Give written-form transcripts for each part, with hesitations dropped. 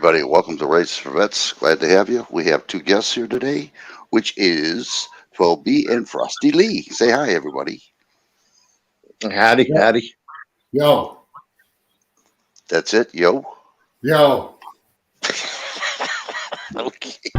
everybody. Welcome to Race for Vets. Glad to have you. We have two guests here today, which is 12B and Frosty Lee. Say hi, everybody. Howdy, howdy. Yo, That's it, yo. yo. Okay.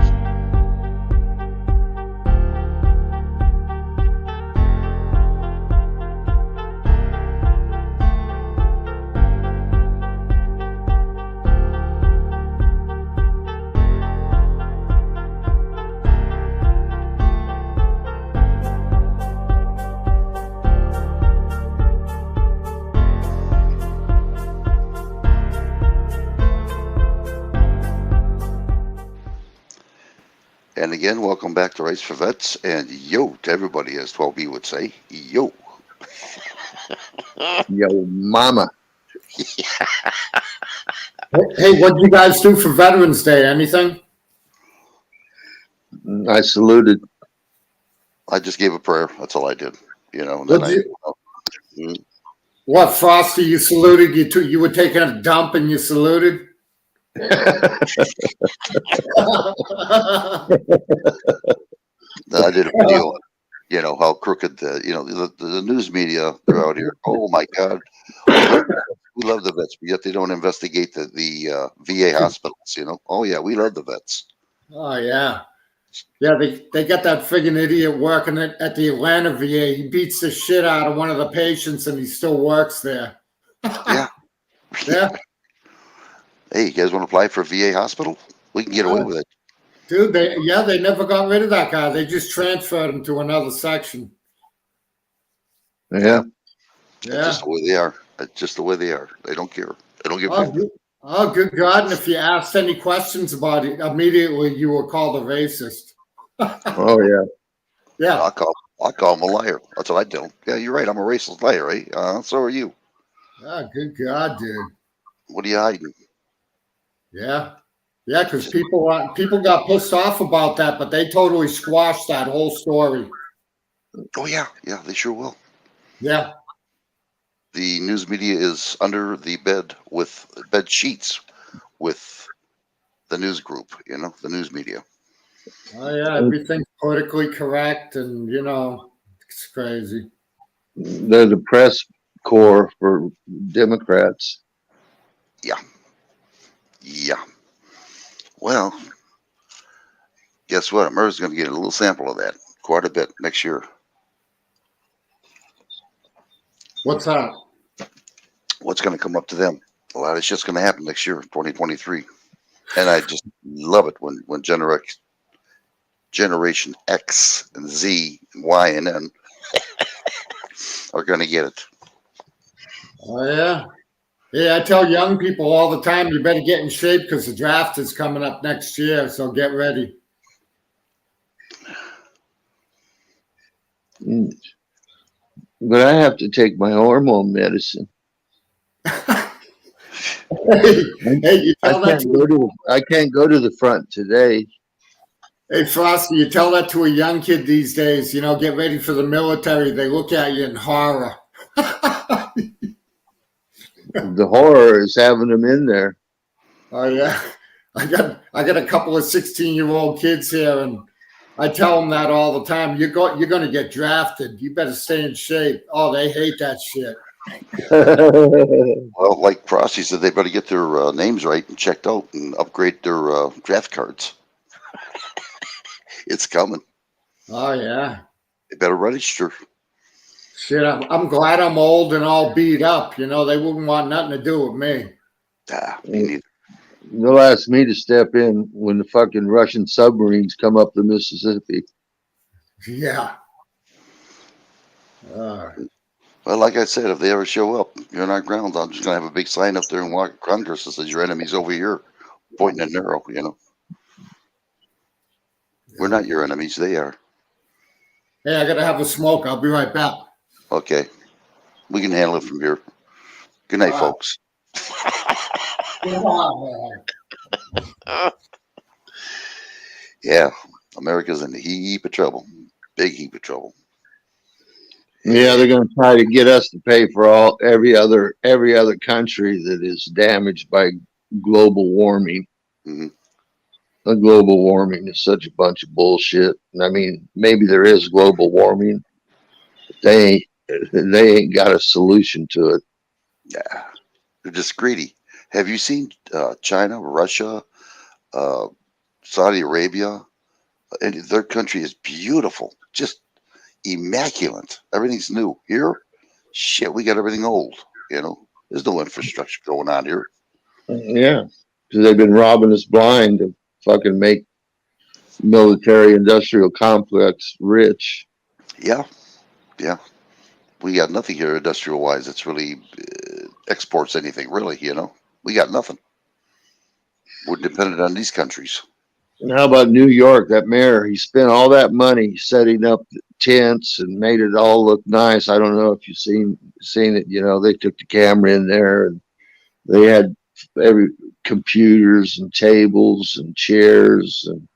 And again, welcome back to Race for Vets. And yo to everybody, as 12B would say. Yo. Yo, mama. Hey, what did you guys do for Veterans Day? Anything? I saluted. I just gave a prayer. That's all I did. And What then did you- What, Frosty? You saluted. You were taking a dump and you saluted. I did a video on, how crooked the news media, they're out here. Oh my God. We love the vets, but yet they don't investigate the VA hospitals, Oh yeah, we love the vets. Oh yeah, yeah. They got that friggin' idiot working at the Atlanta VA. He beats the shit out of one of the patients, and he still works there. Yeah. Yeah, Hey, you guys want to apply for a VA hospital? We can get away with it. dude. They never got rid of that guy. They just transferred him to another section. Yeah. That's Yeah. just the way they are. That's just the way they are. They don't care. They don't give a Oh, good God. And if you asked any questions about it, immediately you were called a racist. Oh, yeah. Yeah. I'll call him a liar. That's what I tell him. Yeah, you're right. I'm a racist liar, right? So are you. Oh, good God, dude. What are you hiding? Yeah. Yeah, because people got pissed off about that, but they totally squashed that whole story. Oh, yeah. Yeah, they sure will. Yeah. The news media is under the bed sheets with the news group, the news media. Oh, yeah. Everything's politically correct, and, it's crazy. They're the press corps for Democrats. Yeah. Yeah. Well, guess what? America's going to get a little sample of that, quite a bit next year. What's that? What's going to come up to them? A lot of shit's going to happen next year, 2023. And I just love it when Generation X and Z and Y and N are going to get it. Oh, yeah. Yeah, I tell young people all the time, you better get in shape because the draft is coming up next year, so get ready. But I have to take my hormone medicine. Hey, you tell that I can't go to the front today. Hey, Frosty, you tell that to a young kid these days, get ready for the military. They look at you in horror. The horror is having them in there. Oh, yeah. I got a couple of 16-year-old kids here, and I tell them that all the time. You're going to get drafted. You better stay in shape. Oh, they hate that shit. Well, like Frosty said, they better get their names right and checked out and upgrade their draft cards. It's coming. Oh, yeah. They better register. Shit, I'm glad I'm old and all beat up. They wouldn't want nothing to do with me. Me neither. They'll ask me to step in when the fucking Russian submarines come up the Mississippi. Yeah. Well, like I said, if they ever show up, you're on our grounds, I'm just going to have a big sign up there in Congress that says your enemy's over here, pointing an arrow, We're not your enemies, they are. Hey, I got to have a smoke. I'll be right back. Okay. We can handle it from here. Good night, folks. Yeah, America's in a heap of trouble. Big heap of trouble. Yeah, they're going to try to get us to pay for every other country that is damaged by global warming. Mhm. The global warming is such a bunch of bullshit. And I mean, maybe there is global warming, but they ain't got a solution to it. Yeah, they're just greedy. Have you seen China, Russia, uh, Saudi Arabia? And their country is beautiful, just immaculate. Everything's new. Here, shit, we got everything old. You know, there's no infrastructure going on here. Yeah, because they've been robbing us blind to fucking make military industrial complex rich. Yeah, yeah. We got nothing here industrial wise that's really exports anything, really. You know, we got nothing. We're dependent on these countries. And how about New York? That mayor, he spent all that money setting up tents and made it all look nice. I don't know if you've seen it. You know, they took the camera in there and they had every computers and tables and chairs and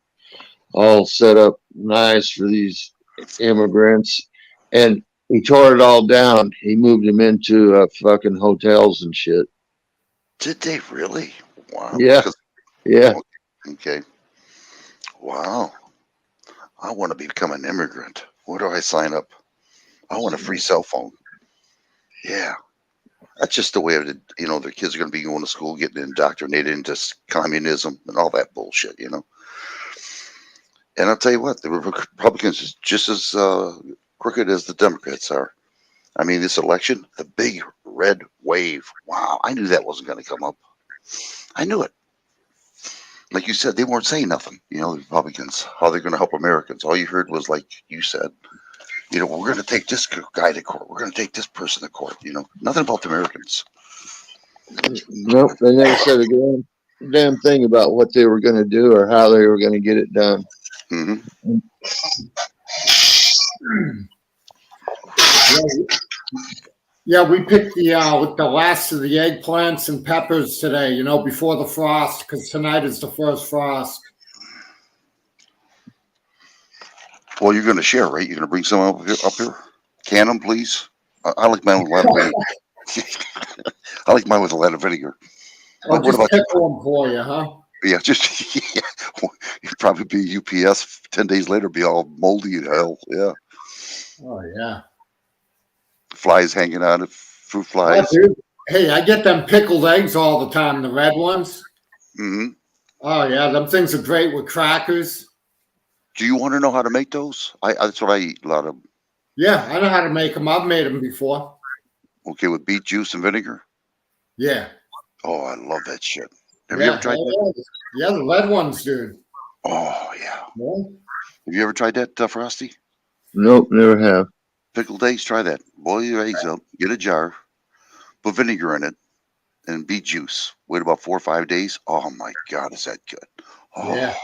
all set up nice for these immigrants. And he tore it all down. He moved them into fucking hotels and shit. Did they really? Wow. Yeah, 'Cause- yeah. Okay. Wow. I want to become an immigrant. Where do I sign up? I want a free cell phone. Yeah. That's just the way of it. You know, their kids are going to be going to school, getting indoctrinated into communism and all that bullshit, you know. And I'll tell you what, the Republicans is just as crooked as the Democrats are. I mean, this election, the big red wave. Wow. I knew that wasn't going to come up. I knew it. Like you said, they weren't saying nothing, you know, the Republicans, how they're going to help Americans. All you heard was, like you said, you know, we're going to take this guy to court. We're going to take this person to court, you know, nothing about the Americans. Nope, they never said a damn thing about what they were going to do or how they were going to get it done. Hmm. Yeah, we picked the last of the eggplants and peppers today. You know, before the frost, because tonight is the first frost. Well, you're going to share, right? You're going to bring some up here? Can them, please? I like mine with a lot of vinegar. I like mine with a lot of vinegar. I'll What just about pickle them for you, huh? Yeah, just yeah. You'd probably be UPS 10 days later, be all moldy as hell. Yeah, Oh yeah. flies hanging out of fruit Oh, flies. dude. Hey, I get them pickled eggs all the time, the red ones. Hmm. Oh yeah, them things are great with crackers. Do you want to know how to make those? That's what I eat a lot of. Yeah, I know how to make them. I've made them before. Okay, with beet juice and vinegar. Yeah. Oh, I love that shit. Have you Yeah, ever tried that? yeah, the red ones, dude. Oh yeah. Yeah. Have you ever tried that, Frosty? Nope, never have. Pickled eggs. Try that. Boil your eggs up. Get a jar. Put vinegar in it and beet juice. Wait about 4 or 5 days. Oh my God, is that good? Oh, Yeah.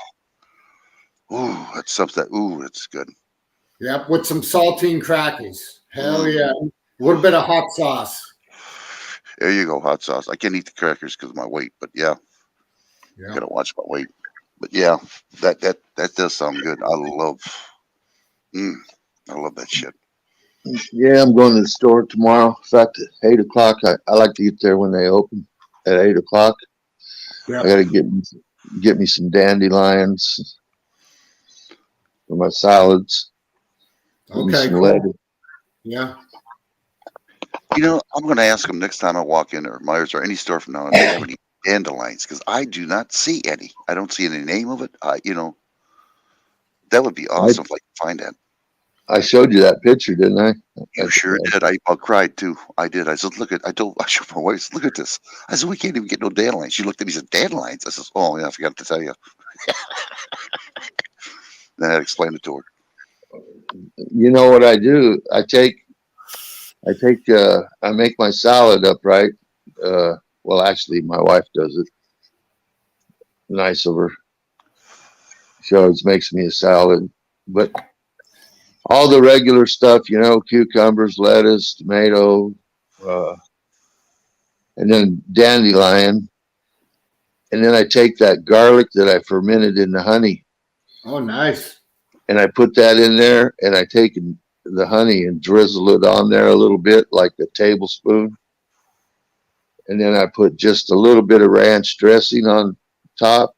ooh, that's something. Ooh, it's good. Yep, with some saltine crackers. Hell yeah. A little bit of hot sauce. There you go, hot sauce. I can't eat the crackers because of my weight, but yeah, Yeah. gotta watch my weight. But yeah, that does sound good. I love that shit. Yeah, I'm going to the store tomorrow. In fact, at 8 o'clock, I like to get there when they open at 8 o'clock. Yeah. I got to get me some dandelions for my salads. Get me Okay, some cool. lettuce. Yeah. You know, I'm gonna ask them next time I walk in or Myers or any store from now on. Do they have any dandelions? Because I do not see any. I don't see any name of it. You know, that would be awesome if I could find that. I showed you that picture, didn't I? You sure did. I about cried too. I did. I said, "Look at." I showed my wife. Look at this. I said, "We can't even get no dandelions." She looked at me and said, "Dandelions." I said, "Oh yeah, I forgot to tell you." Then I explained it to her. You know what I do? I make my salad up, right? Well, actually, my wife does it. Nice of her. She always makes me a salad, but all the regular stuff, you know, cucumbers, lettuce, tomato, and then dandelion. And then I take that garlic that I fermented in the honey Oh, nice. and I put that in there and I take the honey and drizzle it on there a little bit, like a tablespoon. And then I put just a little bit of ranch dressing on top,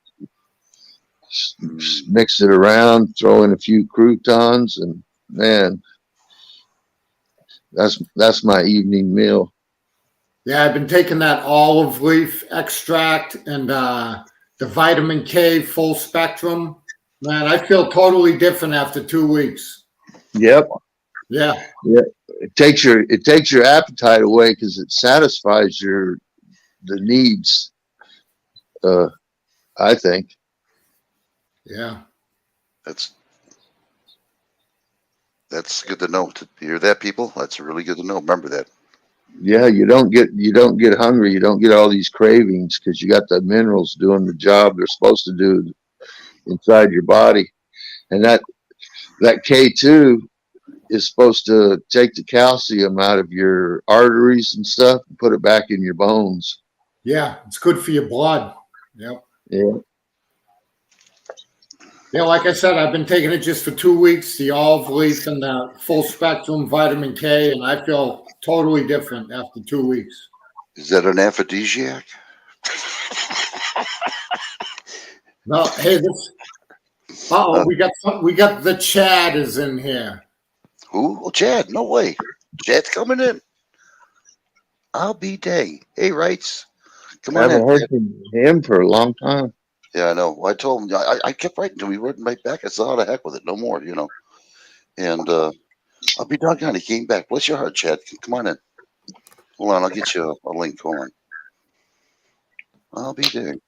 Mix it around, throw in a few croutons, and man, that's my evening meal. Yeah, I've been taking that olive leaf extract and the vitamin K full spectrum. Man, I feel totally different after 2 weeks. Yep. Yeah. It takes your appetite away because it satisfies the needs. I think. Yeah. That's good to know. To hear that, people, that's really good to know. Remember that. Yeah, you don't get hungry. You don't get all these cravings because you got the minerals doing the job they're supposed to do inside your body, and that K2 is supposed to take the calcium out of your arteries and stuff and put it back in your bones. Yeah, it's good for your blood. Yep. Yeah. Yeah, like I said, I've been taking it just for 2 weeks, the olive leaf and the full spectrum vitamin K, and I feel totally different after 2 weeks. Is that an aphrodisiac? No, hey, we got the Chad is in here. Who? Oh, Chad. No way. Chad's coming in. I'll be dang. Hey, Wrights. Come I on haven't in. heard from him for a long time. Yeah, I know. Well, I told him. I kept writing to him. He wrote right back. I said, "Oh, the heck with it. No more." And I'll be doggone. He came back. Bless your heart, Chad. Come on in. Hold on. I'll get you a link. Hold on. I'll be dang.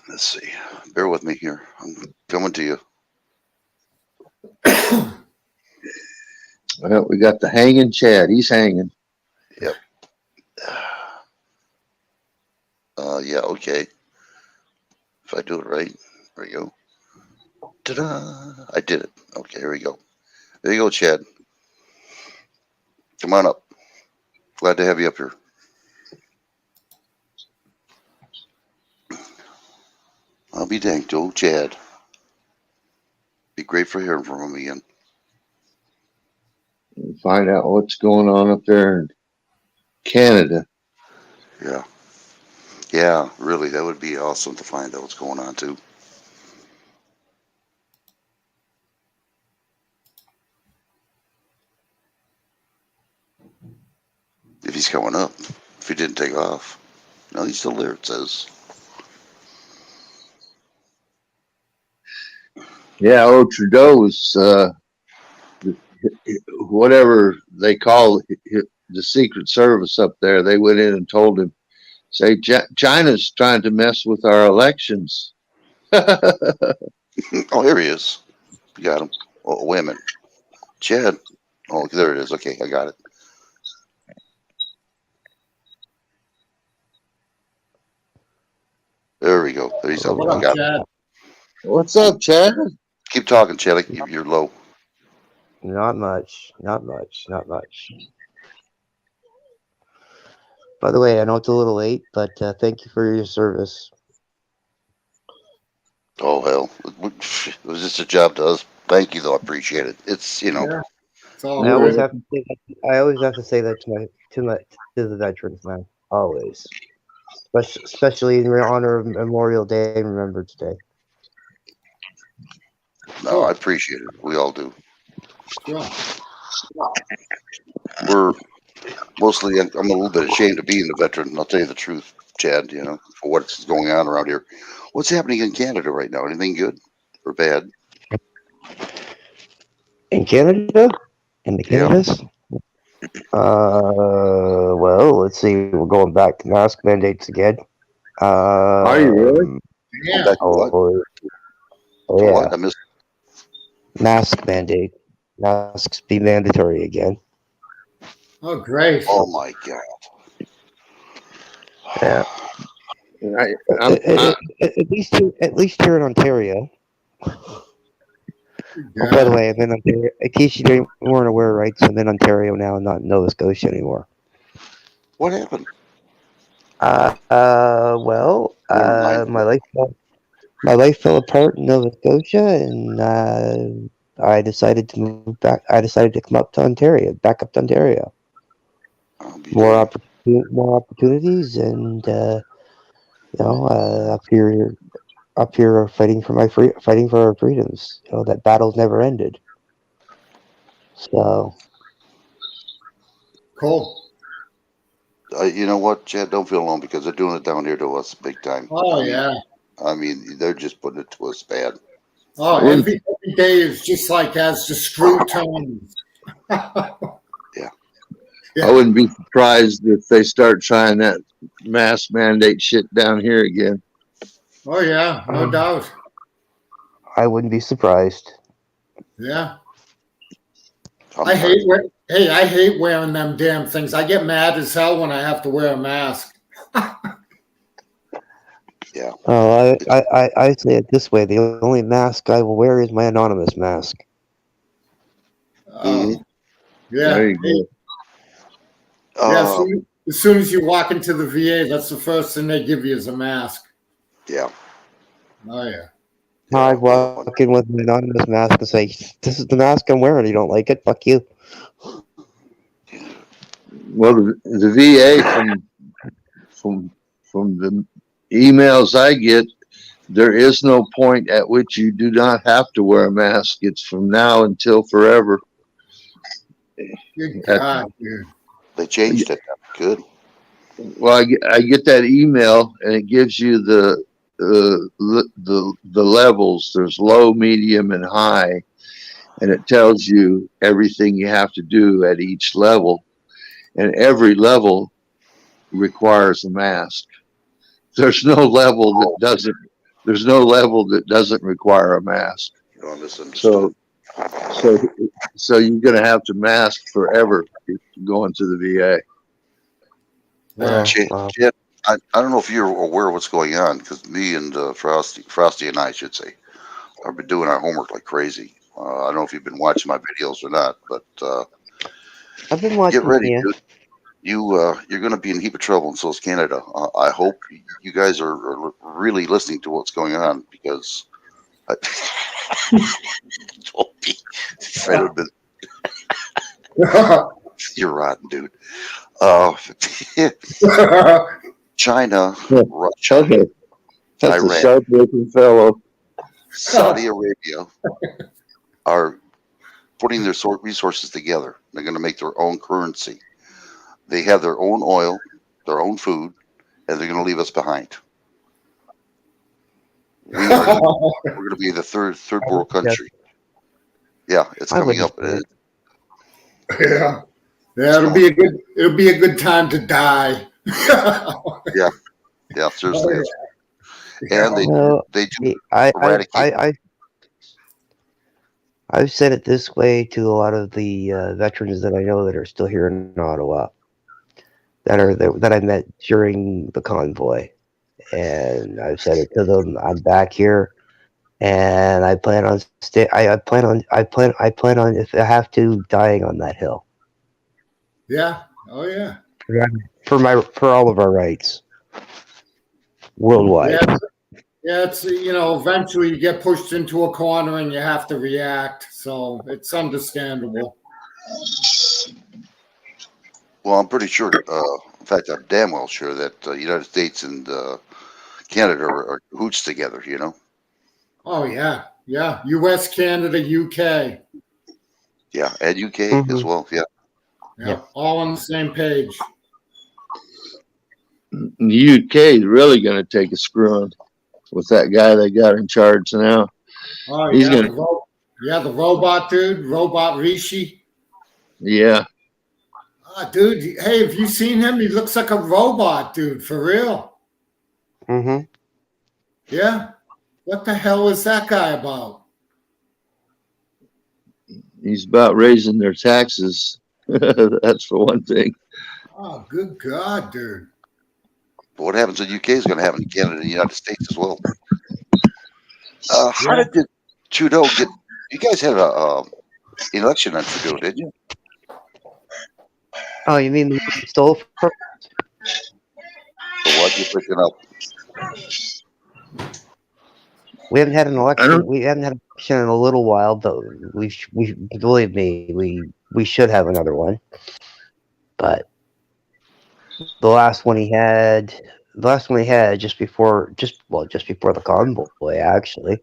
Let's see. Bear with me here. I'm coming to you. Well, we got the hanging Chad. He's hanging. Yep. Yeah. Okay. If I do it right, there we go. Ta-da! I did it. Okay, here we go. There you go, Chad. Come on up. Glad to have you up here. I'll be danged, old Chad. Be great for hearing from him again. Find out what's going on up there in Canada. Yeah. Yeah, really, that would be awesome to find out what's going on too. If he's coming up, if he didn't take off. No, he's still there, it says. Yeah, Trudeau was whatever they call the Secret Service up there. They went in and told him, say, China's trying to mess with our elections. Oh, here he is. You got him. Oh, wait a minute. Chad. Oh, there it is. Okay, I got it. There we go. There he's up. What I up, got Chad? it. What's up, Chad? Keep talking, Chad. You're low. Not much. Not much. Not much. By the way, I know it's a little late, but thank you for your service. Oh, hell. It was just a job to us. Thank you, though. I appreciate it. It's, Yeah, it's all I always good. have to say that. I always have to say that to the veterans, man. Always, especially in honor of Memorial Day. Remember today. No, I appreciate it. We all do. Sure. We're mostly, I'm a little bit ashamed of being a veteran. I'll tell you the truth, Chad, for what's going on around here. What's happening in Canada right now? Anything good or bad? In Canada? In the Yeah. Canadas? Well, let's see. We're going back to mask mandates again. Are you really? Yeah. Back to what? Oh, To yeah. what? I missed. Mask mandate. Masks be mandatory again. Oh, great. Oh my God. Yeah. At least here in Ontario. Oh, by the way, I'm in Ontario. In case you weren't aware, right? So I'm in Ontario now, not in Nova Scotia anymore. What happened? Well, my life fell apart in Nova Scotia, and I decided to move back. I decided to come up to Ontario, back up to Ontario. More opportunities, and You know, up here, fighting for fighting for our freedoms. You know, that battle's never ended. So, Cool. You know what, Chad? Don't feel alone because they're doing it down here to us big time. Oh yeah. I mean, they're just putting it to us bad. Oh, every day is just like as the screw turns. I wouldn't be surprised if they start trying that mask mandate shit down here again. Oh yeah, no doubt. I wouldn't be surprised. Yeah. I'm I sorry. hate wearing them damn things. I get mad as hell when I have to wear a mask. Yeah. Oh, I say it this way: the only mask I will wear is my anonymous mask. Oh, yeah. There you go. Yeah, as soon as you walk into the VA, that's the first thing they give you is a mask. Yeah. Oh yeah. I walk in with my anonymous mask and say, "This is the mask I'm wearing. You don't like it? Fuck you." Well, the VA from the emails I get, there is no point at which you do not have to wear a mask. It's from now until forever. Good God, dude. They changed it. Good. Well, I get that email and it gives you the levels. There's low, medium, and high, and it tells you everything you have to do at each level, and every level requires a mask. There's no level that doesn't. There's no level that doesn't require a mask. You know, I misunderstood. So you're gonna have to mask forever if you go into the VA. Yeah. Chad, I don't know if you're aware of what's going on because me and Frosty and I should say, have been doing our homework like crazy. I don't know if you've been watching my videos or not, but I've been watching. get ready, you. dude. You're going to be in a heap of trouble, and so is Canada. I hope you guys are really listening to what's going on because you're rotten, dude. China, Russia, Okay, that's a Iran, sharp-looking fellow. Saudi Arabia are putting their resources together. They're going to make their own currency. They have their own oil, their own food, and they're going to leave us behind. We're going to be the third world country. Yeah, it's coming up. Yeah. Yeah, it'll be a good time to die. Yeah, seriously. And they do eradicate. I've said it this way to a lot of the veterans that I know that are still here in Ottawa, that I met during the convoy, and I've said it to them. I'm back here, and I plan on I plan on if I have to dying on that hill. Yeah. Oh yeah. For all of our rights worldwide. Yeah, it's eventually you get pushed into a corner and you have to react. So it's understandable. Well, I'm pretty sure. In fact, I'm damn well sure that the United States and Canada are hoots together. You know. Oh yeah, yeah. U.S., Canada, UK. Yeah, and UK as well. Yeah. Yeah, all on the same page. The UK is really going to take a screwing with that guy they got in charge now. Oh He's yeah, gonna, the robot dude, Robot Rishi. yeah. Dude, hey, have you seen him? He looks like a robot, dude, for real. Mm-hmm. Yeah. What the hell is that guy about? He's about raising their taxes. That's for one thing. Oh, good God, dude. But what happens in UK is going to happen in Canada and the United States as well. How did Trudeau get? You guys had a election on Trudeau, didn't you? Oh, you mean we stole from? The what you're picking up? We haven't had an election. We haven't had an election in a little while, but we believe me, we should have another one. But the last one he had, the last one we had just before the convoy actually,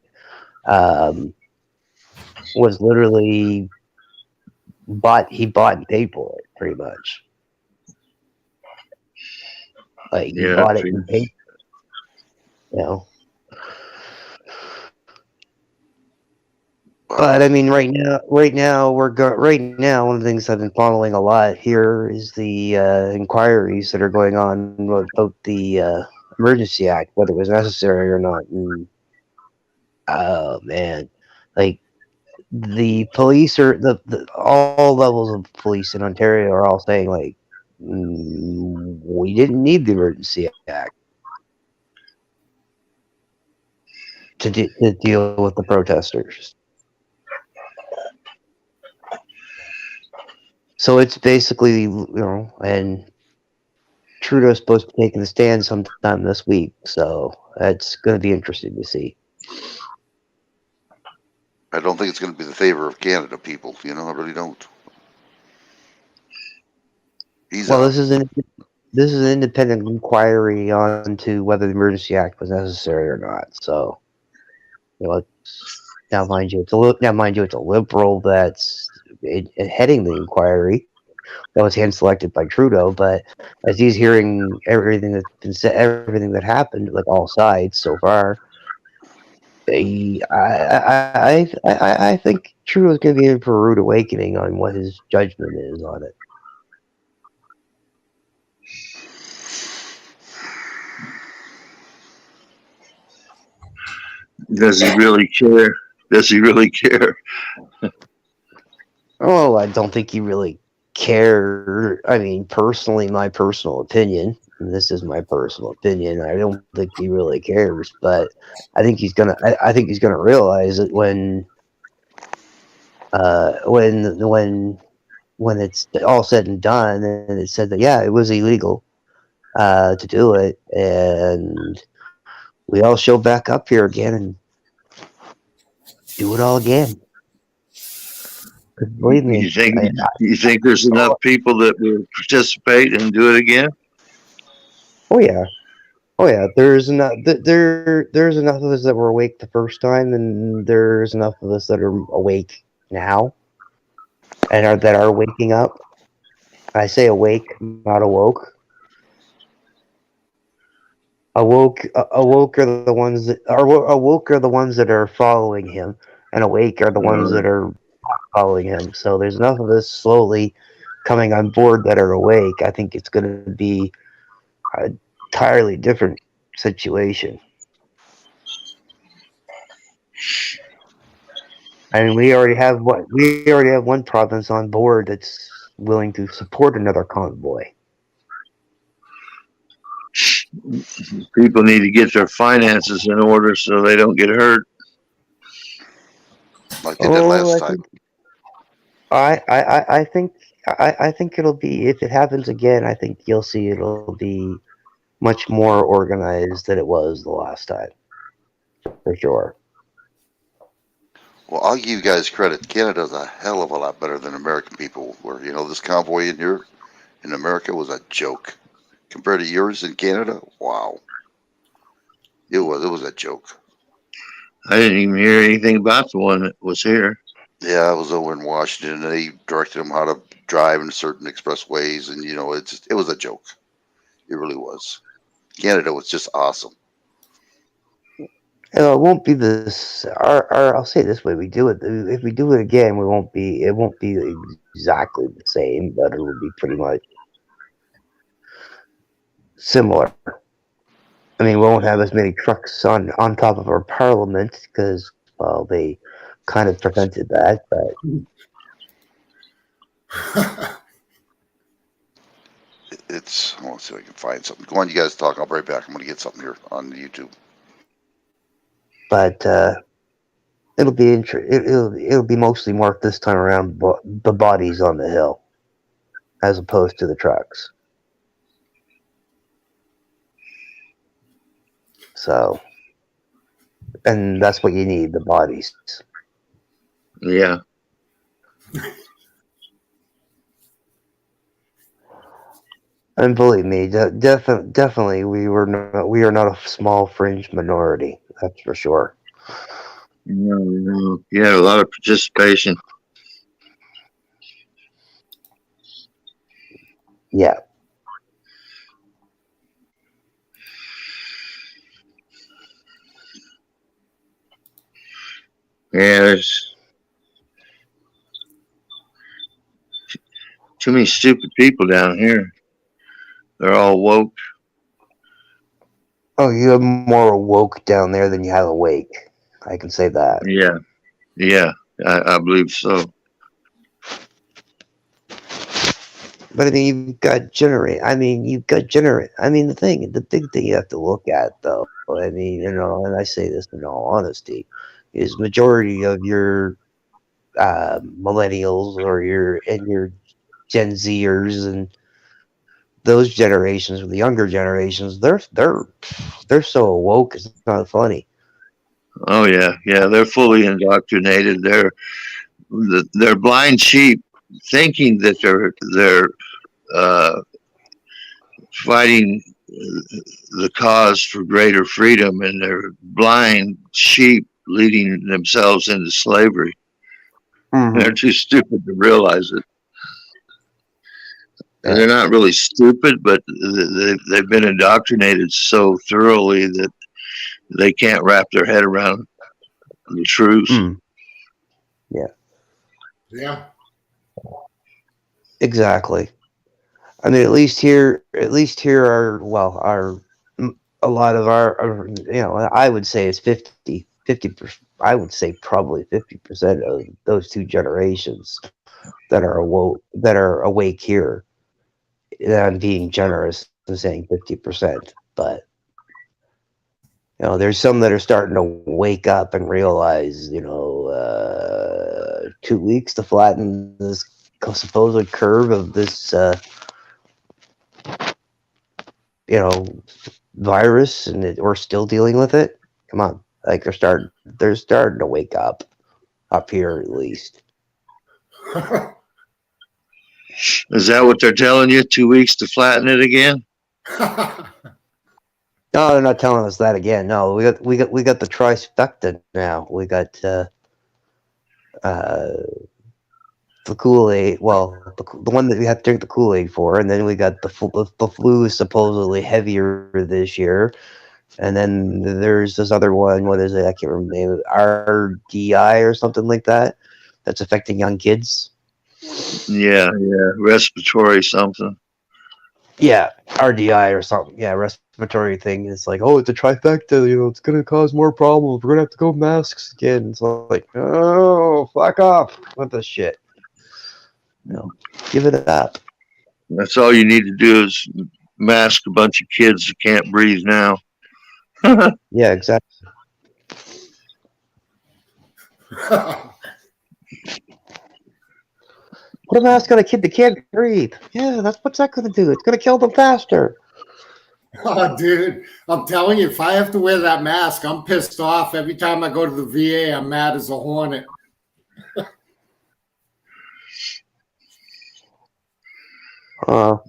um, was literally he bought and paid for it pretty much. Like he Yeah. bought it and paid, you know. But I mean, right now, right now, one of the things I've been following a lot here is the inquiries that are going on about the Emergency Act, whether it was necessary or not. And oh man, like the police are the all levels of police in Ontario are all saying like we didn't need the Emergency Act to deal with the protesters. So it's basically, and Trudeau's supposed to be taking the stand sometime this week, so that's going to be interesting to see. I don't think it's going to be the favor of Canada people. I really don't. He's Well, out. this is an independent inquiry onto whether the Emergency Act was necessary or not. So, now mind you, it's a liberal that's heading the inquiry. That was hand selected by Trudeau, but as he's hearing everything that's been said, everything that happened, like all sides so far, I think Trudeau's going to be in for a rude awakening on what his judgment is on it. Does he really care? Does he really care? Oh, I don't think he really cared. I mean, personally, my personal opinion, and this is my personal opinion, I don't think he really cares. But I think he's gonna. I think he's gonna realize it when it's all said and done, and it said that it was illegal to do it, and we all show back up here again and do it all again. Believe me, You think there's enough people that will participate and do it again? oh yeah. There's enough. There's enough of us that were awake the first time, and there's enough of us that are awake now, and that are waking up. I say awake, not awoke. Awoke are the ones that are following him, and awake are the ones that are following him. So there's enough of us slowly coming on board that are awake. I think it's going to be a entirely different situation. I mean, we already have one province on board that's willing to support another convoy. People need to get their finances in order so they don't get hurt. Like they did last time. I think it'll be, if it happens again, I think you'll see it'll be much more organized than it was the last time, for sure. Well, I'll give you guys credit. Canada's a hell of a lot better than American people were. This convoy in here in America was a joke compared to yours in Canada. Wow, it was a joke. I didn't even hear anything about the one that was here. Yeah, I was over in Washington, and they directed them how to drive in certain expressways, and it was a joke. It really was. Canada was just awesome. It won't be this. I'll say it this way: if we do it again, it won't be exactly the same, but it will be pretty much similar. I mean, we won't have as many trucks on top of our parliament because, well, they kind of prevented that. But It's. I want to see if I can find something. Go on, you guys talk. I'll be right back. I'm going to get something here on YouTube. But it'll be it'll be mostly marked this time around the bodies on the hill, as opposed to the trucks. So, and that's what you need, the bodies. Yeah. And believe me, definitely, we are not a small fringe minority. That's for sure. Yeah, a lot of participation. Yeah. Yeah, there's too many stupid people down here. They're all woke. Oh, you have more woke down there than you have awake. I can say that. Yeah, yeah, I believe so. But I mean, you've got generate. I mean, you've got generate. I mean, the big thing you have to look at, though. I mean, and I say this in all honesty, is majority of your millennials or your Gen Zers and those generations, the younger generations, they're so woke. It's not funny. Oh yeah, yeah. They're fully indoctrinated. They're blind sheep, thinking that they're uh, fighting the cause for greater freedom, and they're blind sheep leading themselves into slavery. They're too stupid to realize it. And they're not really stupid, but they've been indoctrinated so thoroughly that they can't wrap their head around the truth. Yeah. Exactly. I mean, at least here are a lot of our I would say it's 50%. I would say probably 50% of those two generations that are awake here. And I'm being generous and saying 50%, but there's some that are starting to wake up and realize, 2 weeks to flatten this supposed curve of this, virus, and we're still dealing with it. Come on, like they're starting to wake up here at least. Is that what they're telling you? 2 weeks to flatten it again? No, they're not telling us that again. No, we got the trifecta now. We got the Kool-Aid. Well, the one that we have to drink the Kool-Aid for, and then we got the flu is supposedly heavier this year, and then there's this other one. What is it? I can't remember the name of it. RDI or something like that. That's affecting young kids. Yeah, respiratory something. Yeah, RDI or something. Yeah, respiratory thing. It's like, oh, it's a trifecta. It's gonna cause more problems. We're gonna have to go masks again. It's like, oh, fuck off with this shit. Give it up. That's all you need to do is mask a bunch of kids that can't breathe now. Yeah, exactly. Put a mask on a kid that can't breathe. Yeah, what's that gonna do? It's gonna kill them faster. Oh, dude, I'm telling you, if I have to wear that mask, I'm pissed off. Every time I go to the VA, I'm mad as a hornet. I'll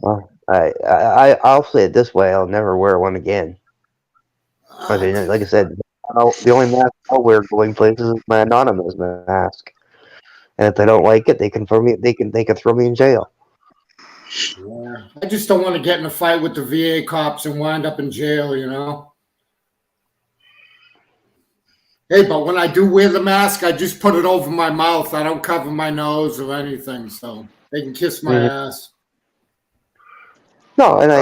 say it this way: I'll never wear one again. I mean, like I said, the only mask I'll wear going places is my anonymous mask. And if they don't like it, they can throw me. They can throw me in jail. Yeah. I just don't want to get in a fight with the VA cops and wind up in jail. Hey, but when I do wear the mask, I just put it over my mouth. I don't cover my nose or anything, so they can kiss my ass. No, and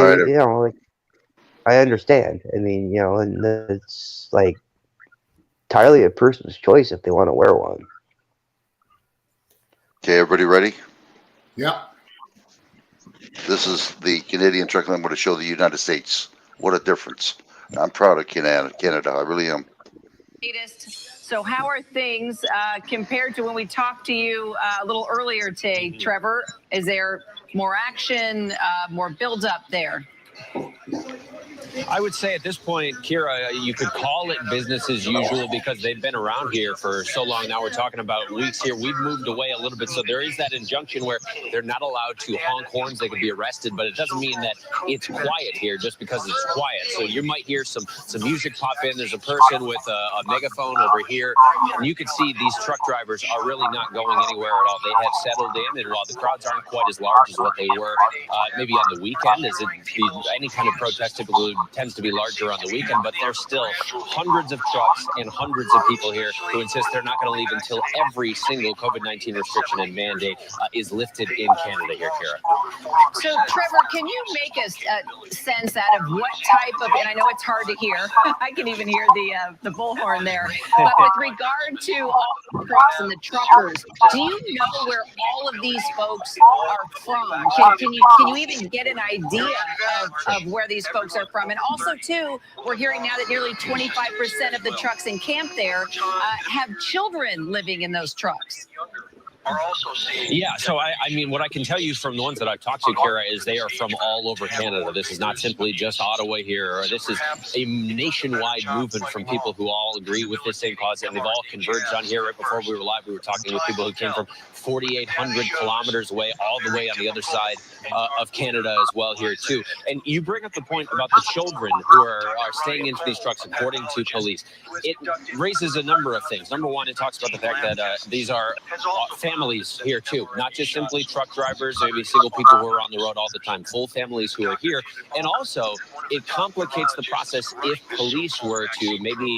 I understand. I mean, and it's like entirely a person's choice if they want to wear one. Okay, everybody ready? Yep. This is the Canadian truck. I'm going to show the United States. What a difference. I'm proud of Canada. I really am. So how are things compared to when we talked to you a little earlier today, Trevor? Is there more action, more buildup there? I would say at this point, Kira, you could call it business as usual because they've been around here for so long. Now we're talking about weeks here. We've moved away a little bit, so there is that injunction where they're not allowed to honk horns. They could be arrested, but it doesn't mean that it's quiet here just because it's quiet. So you might hear some music pop in. There's a person with a megaphone over here, and you can see these truck drivers are really not going anywhere at all. They have settled in, and while the crowds aren't quite as large as what they were maybe on the weekend, as any kind of protest typically tends to be larger on the weekend, but there's still hundreds of trucks and hundreds of people here who insist they're not going to leave until every single COVID-19 restriction and mandate is lifted in Canada here, Kira. So, Trevor, can you make a sense out of what type of, and I know it's hard to hear, I can even hear the bullhorn there, but with regard to all the trucks and the truckers, do you know where all of these folks are from? Can you even get an idea of where these folks are from? And also, too, we're hearing now that nearly 25% of the trucks in camp there have children living in those trucks. Yeah, so I mean, what I can tell you from the ones that I've talked to, Kara, is they are from all over Canada. This is not simply just Ottawa here, or this is a nationwide movement from people who all agree with this same cause, and they've all converged on here. Right before we were live, we were talking with people who came from 4,800 kilometers away, all the way on the other side of Canada as well here, too. And you bring up the point about the children who are staying into these trucks, according to police. It raises a number of things. Number one, it talks about the fact that these are families here too, not just simply truck drivers, maybe single people who are on the road all the time, full families who are here. And also, it complicates the process if police were to maybe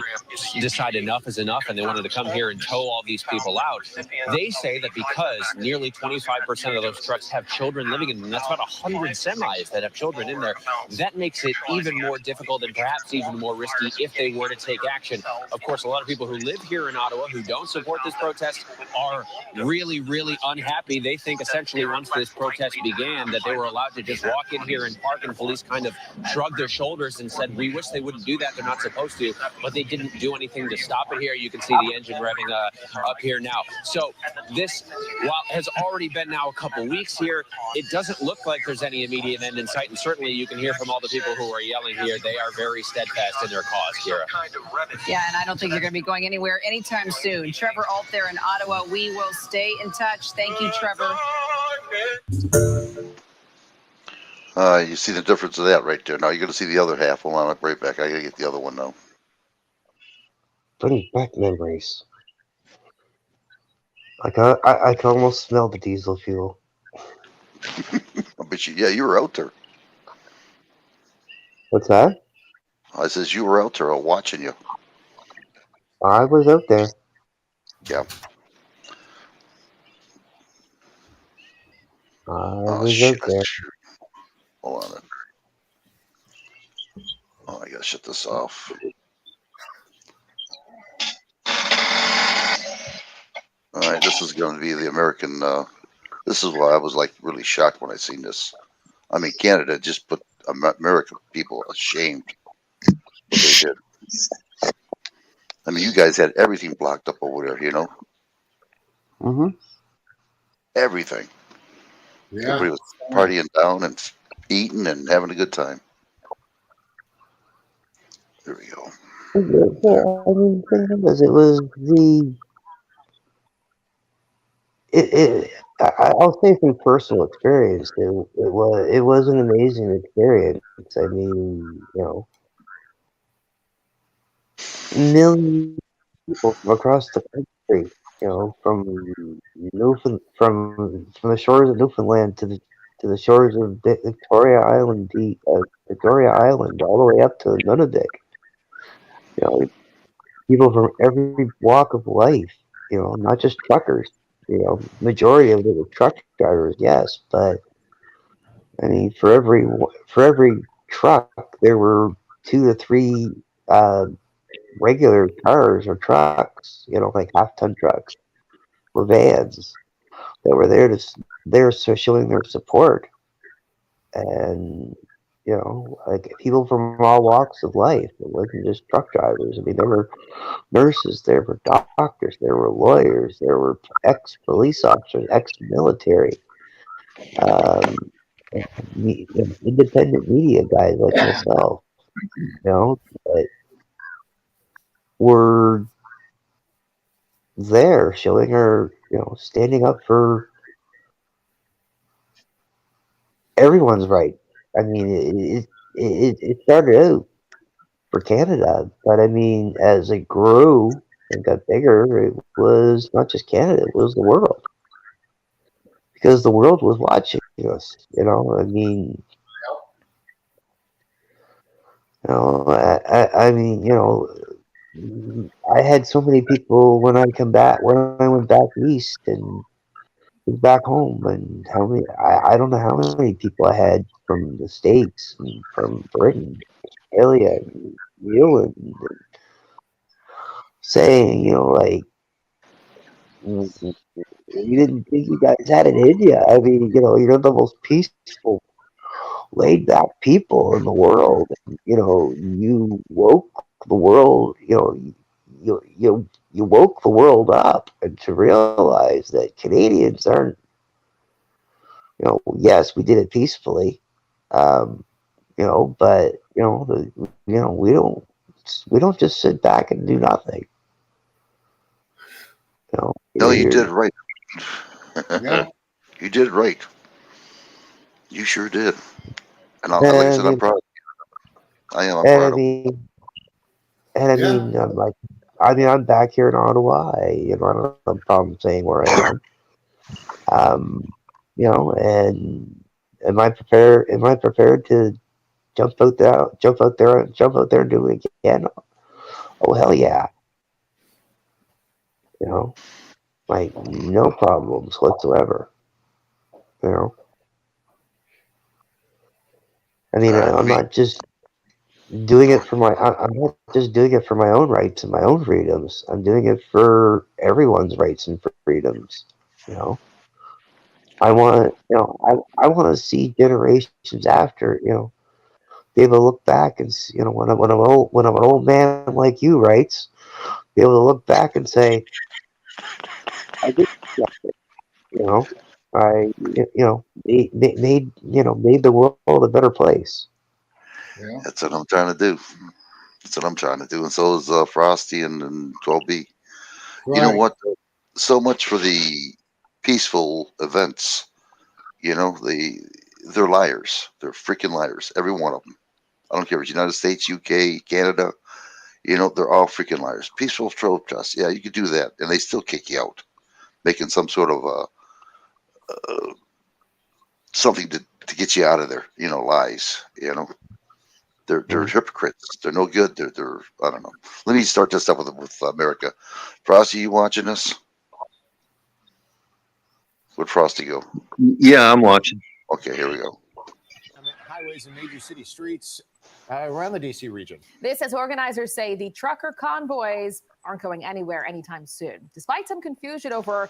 decide enough is enough and they wanted to come here and tow all these people out. They say that because nearly 25% of those trucks have children living in them, that's about 100 semis that have children in there, that makes it even more difficult and perhaps even more risky if they were to take action. Of course, a lot of people who live here in Ottawa who don't support this protest are really unhappy. They think essentially once this protest began that they were allowed to just walk in here and park, and police kind of shrugged their shoulders and said, we wish they wouldn't do that. They're not supposed to, but they didn't do anything to stop it here. You can see the engine revving up here now. So this, while has already been now a couple weeks here, it doesn't look like there's any immediate end in sight. And certainly you can hear from all the people who are yelling here, they are very steadfast in their cause, Kira. Yeah, and I don't think you're going to be going anywhere anytime soon. Trevor Ault there in Ottawa. We will stay in touch. Thank you, Trevor. You see the difference of that right there. Now you're going to see the other half. Hold on, I'll be right back. I got to get the other one now. Brings back memories. I can almost smell the diesel fuel. I bet you, yeah, you were out there. What's that? I says you were out there watching you. I was out there. Yeah. I was out there. Hold on. Oh, I gotta shut this off. All right, this is going to be the American. This is why I was like really shocked when I seen this. I mean, Canada just put American people ashamed. What they did. I mean, you guys had everything blocked up over there, you know? Mm-hmm. Everything. Yeah. Everybody was partying down and eating and having a good time. There we go. Yeah, I mean, the thing was, it was the. I'll say from personal experience, it was an amazing experience. I mean, you know, millions of people from across the country, you know, from the shores of Newfoundland to the shores of Victoria Island, all the way up to Nunavut. You know, people from every walk of life. You know, not just truckers. You know, majority of it were truck drivers, yes, but I mean, for every truck, there were 2 to 3 regular cars or trucks. You know, like half-ton trucks or vans that were there showing their support, and you know, like people from all walks of life. It wasn't just truck drivers. I mean, there were nurses, there were doctors, there were lawyers, there were ex-police officers, ex-military, independent media guys like myself. but we're there showing our, standing up for everyone's right. I mean, it started out for Canada, but I mean, as it grew and got bigger, it was not just Canada; it was the world, because the world was watching us. I mean, I mean, I had so many people when I went back east and back home, and how many, I don't know how many people I had from the States and from Britain, Australia, and New Zealand, and saying, like, you didn't think you guys had it in you. I mean, you're the most peaceful, laid back people in the world. You woke the world, you woke the world up and to realize that Canadians aren't, yes, we did it peacefully, um, but we don't just sit back and do nothing. No, you did right. Yeah. You did right. You sure did. And like I said, I'm And, proud. of you. I am. I'm and I proud of. mean, and I Yeah. mean, I'm back here in Ottawa. I don't have a problem saying where I am. And am I prepared? Am I prepared to jump out there, and do it again? Oh hell yeah! Like no problems whatsoever. I mean, I'm not just doing it for I'm not just doing it for my own rights and my own freedoms. I'm doing it for everyone's rights and freedoms. I want, I want to see generations after, be able to look back and see, when I'm an old man like you, writes, be able to look back and say, I did something, I, made the world a better place. Yeah. That's what I'm trying to do. That's what I'm trying to do. And so is Frosty and 12B. You know Right. what? So much for the peaceful events. They're liars. They're freaking liars. Every one of them. I don't care if it's United States, UK, Canada. They're all freaking liars. Peaceful protest. Yeah, you could do that, and they still kick you out, making some sort of something to get you out of there. Lies. They're hypocrites. They're no good. They're I don't know. Let me start this up with America. Frosty, you watching this? Where'd Frosty go? Yeah, I'm watching. Okay, here we go. Highways and major city streets around the DC region. This as organizers say the trucker convoys aren't going anywhere anytime soon, despite some confusion over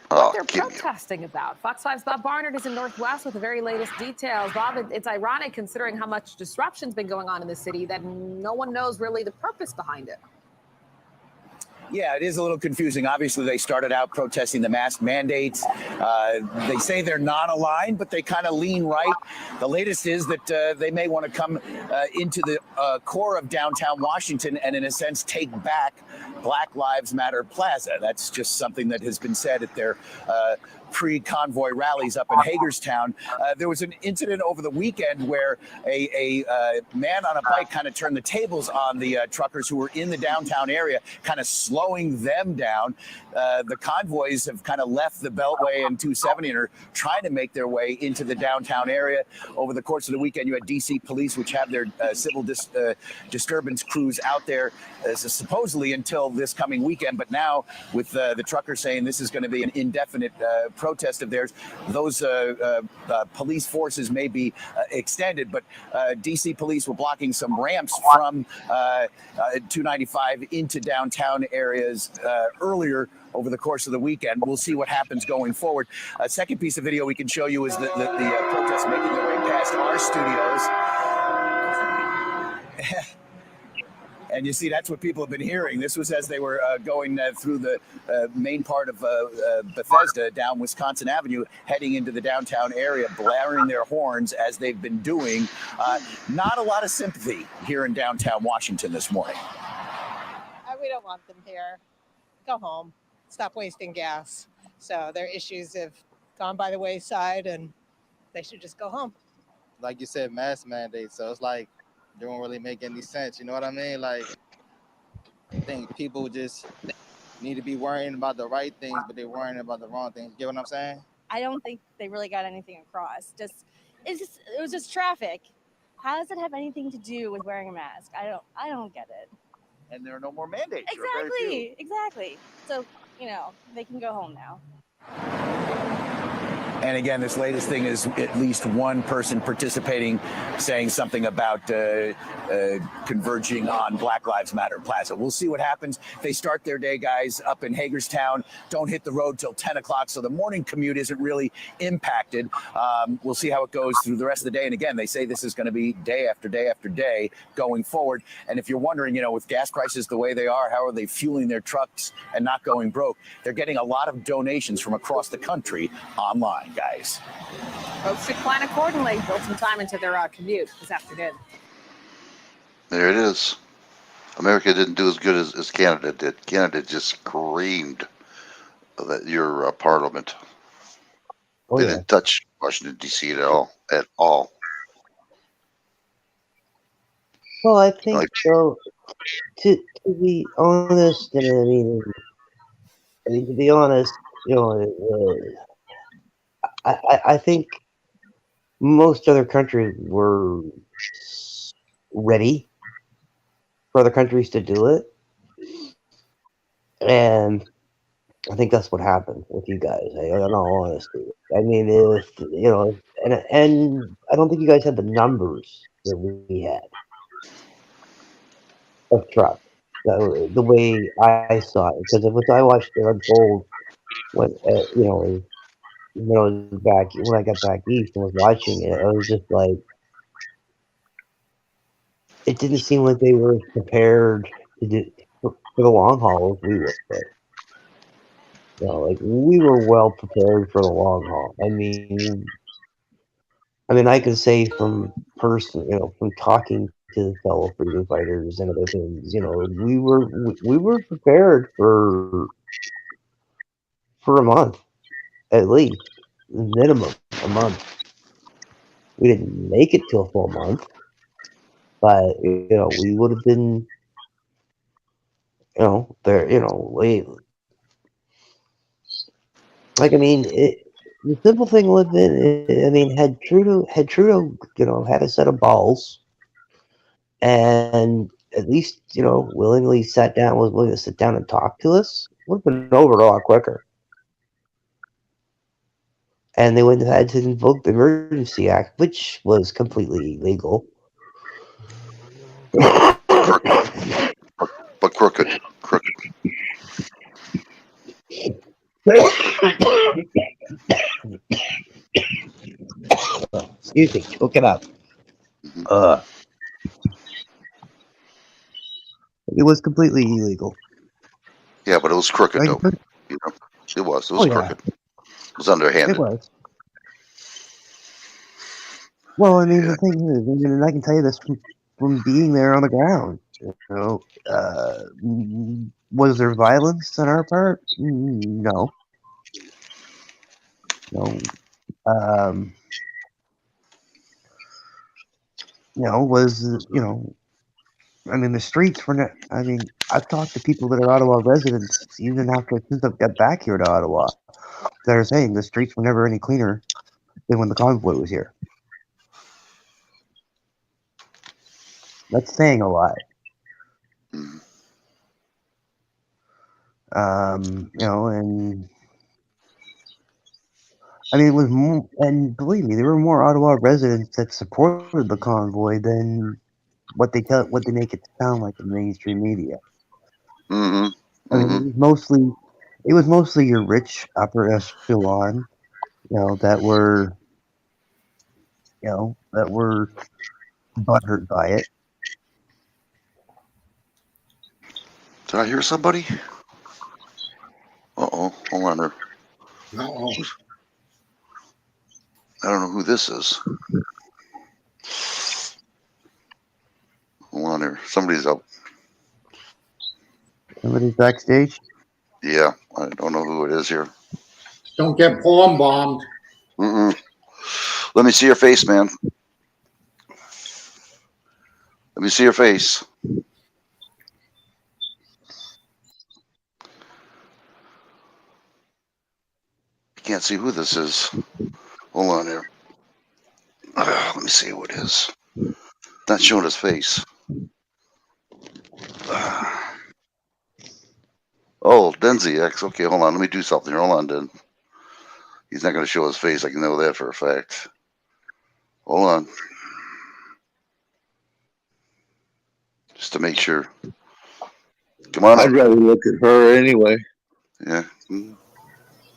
what they're protesting about. Fox 5's Bob Barnard is in Northwest with the very latest details. Bob, it's ironic considering how much disruption's been going on in the city that no one knows really the purpose behind it. Yeah, it is a little confusing. Obviously, they started out protesting the mask mandates. They say they're not aligned, but they kind of lean right. The latest is that they may want to come into the core of downtown Washington and, in a sense, take back Black Lives Matter Plaza. That's just something that has been said at their pre-convoy rallies up in Hagerstown. There was an incident over the weekend where a man on a bike kind of turned the tables on the truckers who were in the downtown area, kind of slowing them down. The convoys have kind of left the Beltway and 270 and are trying to make their way into the downtown area. Over the course of the weekend, you had DC police, which have their civil disturbance crews out there supposedly until this coming weekend. But now with the truckers saying this is going to be an indefinite protest of theirs, those police forces may be extended. But DC police were blocking some ramps from 295 into downtown areas earlier over the course of the weekend. We'll see what happens going forward. A second piece of video we can show you is the protests making their way past our studios. And you see, that's what people have been hearing. This was as they were going through the main part of Bethesda down Wisconsin Avenue, heading into the downtown area, blaring their horns as they've been doing. Not a lot of sympathy here in downtown Washington this morning. We don't want them here. Go home. Stop wasting gas. So their issues have gone by the wayside, and they should just go home. Like you said, mask mandates. So it's like, they don't really make any sense. You know what I mean? Like, I think people just need to be worrying about the right things, but they're worrying about the wrong things. You get what I'm saying? I don't think they really got anything across. It was just traffic. How does it have anything to do with wearing a mask? I don't get it. And there are no more mandates. Exactly. So, they can go home now. And again, this latest thing is at least one person participating, saying something about converging on Black Lives Matter Plaza. We'll see what happens. They start their day, guys, up in Hagerstown. Don't hit the road till 10 o'clock, so the morning commute isn't really impacted. We'll see how it goes through the rest of the day. And again, they say this is going to be day after day after day going forward. And if you're wondering, with gas prices the way they are, how are they fueling their trucks and not going broke? They're getting a lot of donations from across the country online, guys. Folks should plan accordingly. Build some time into their commute this afternoon. There it is. America didn't do as good as Canada did. Canada just screamed that your parliament. Oh, They yeah. didn't touch Washington, D.C. at all. Well, I think Like- so. To be honest, and I mean to be honest, I think most other countries were ready for other countries to do it, and I think that's what happened with you guys. In all honesty, I mean, if and I don't think you guys had the numbers that we had of trucks. The way I saw it, because if I watched it unfold when when I got back east and was watching it, I was just like, it didn't seem like they were prepared to do for the long haul as we were. Like we were well prepared for the long haul. I mean, I can say from from talking to fellow freedom fighters and other things, we were prepared for a month, at least, minimum a month. We didn't make it to a full month, but we would have been, the simple thing would have been, had Trudeau, had a set of balls, and at least, willingly was willing to sit down and talk to us, would have been over a lot quicker. And they wouldn't have had to invoke the Emergency Act, which was completely illegal. But crooked. Excuse me, choke it up. It was completely illegal. Yeah, but it was crooked, though. It was crooked. It was underhanded. It was. Well, the thing is, and I can tell you this from being there on the ground. Was there violence on our part? No. No. The streets were not. I've talked to people that are Ottawa residents, even since I've got back here to Ottawa, that are saying the streets were never any cleaner than when the convoy was here. That's saying a lot. And it was more, and believe me, there were more Ottawa residents that supported the convoy than what they make it sound like in mainstream media. It was mostly your rich upper echelon, that were butthurt by it. Did I hear somebody? Uh-oh. Hold on there. Uh-oh. I don't know who this is. Hold on there. Somebody's up. Somebody's backstage. Yeah, I don't know who it is here. Don't get porn bombed. Mm-mm. Let me see your face, man. Let me see your face. Can't see who this is. Hold on here. Let me see who it is. Not showing his face. Oh, Denzi X. Okay, hold on. Let me do something here. Hold on, Den. He's not going to show his face. I can know that for a fact. Hold on. Just to make sure. Come on. I'd rather look at her anyway. Yeah.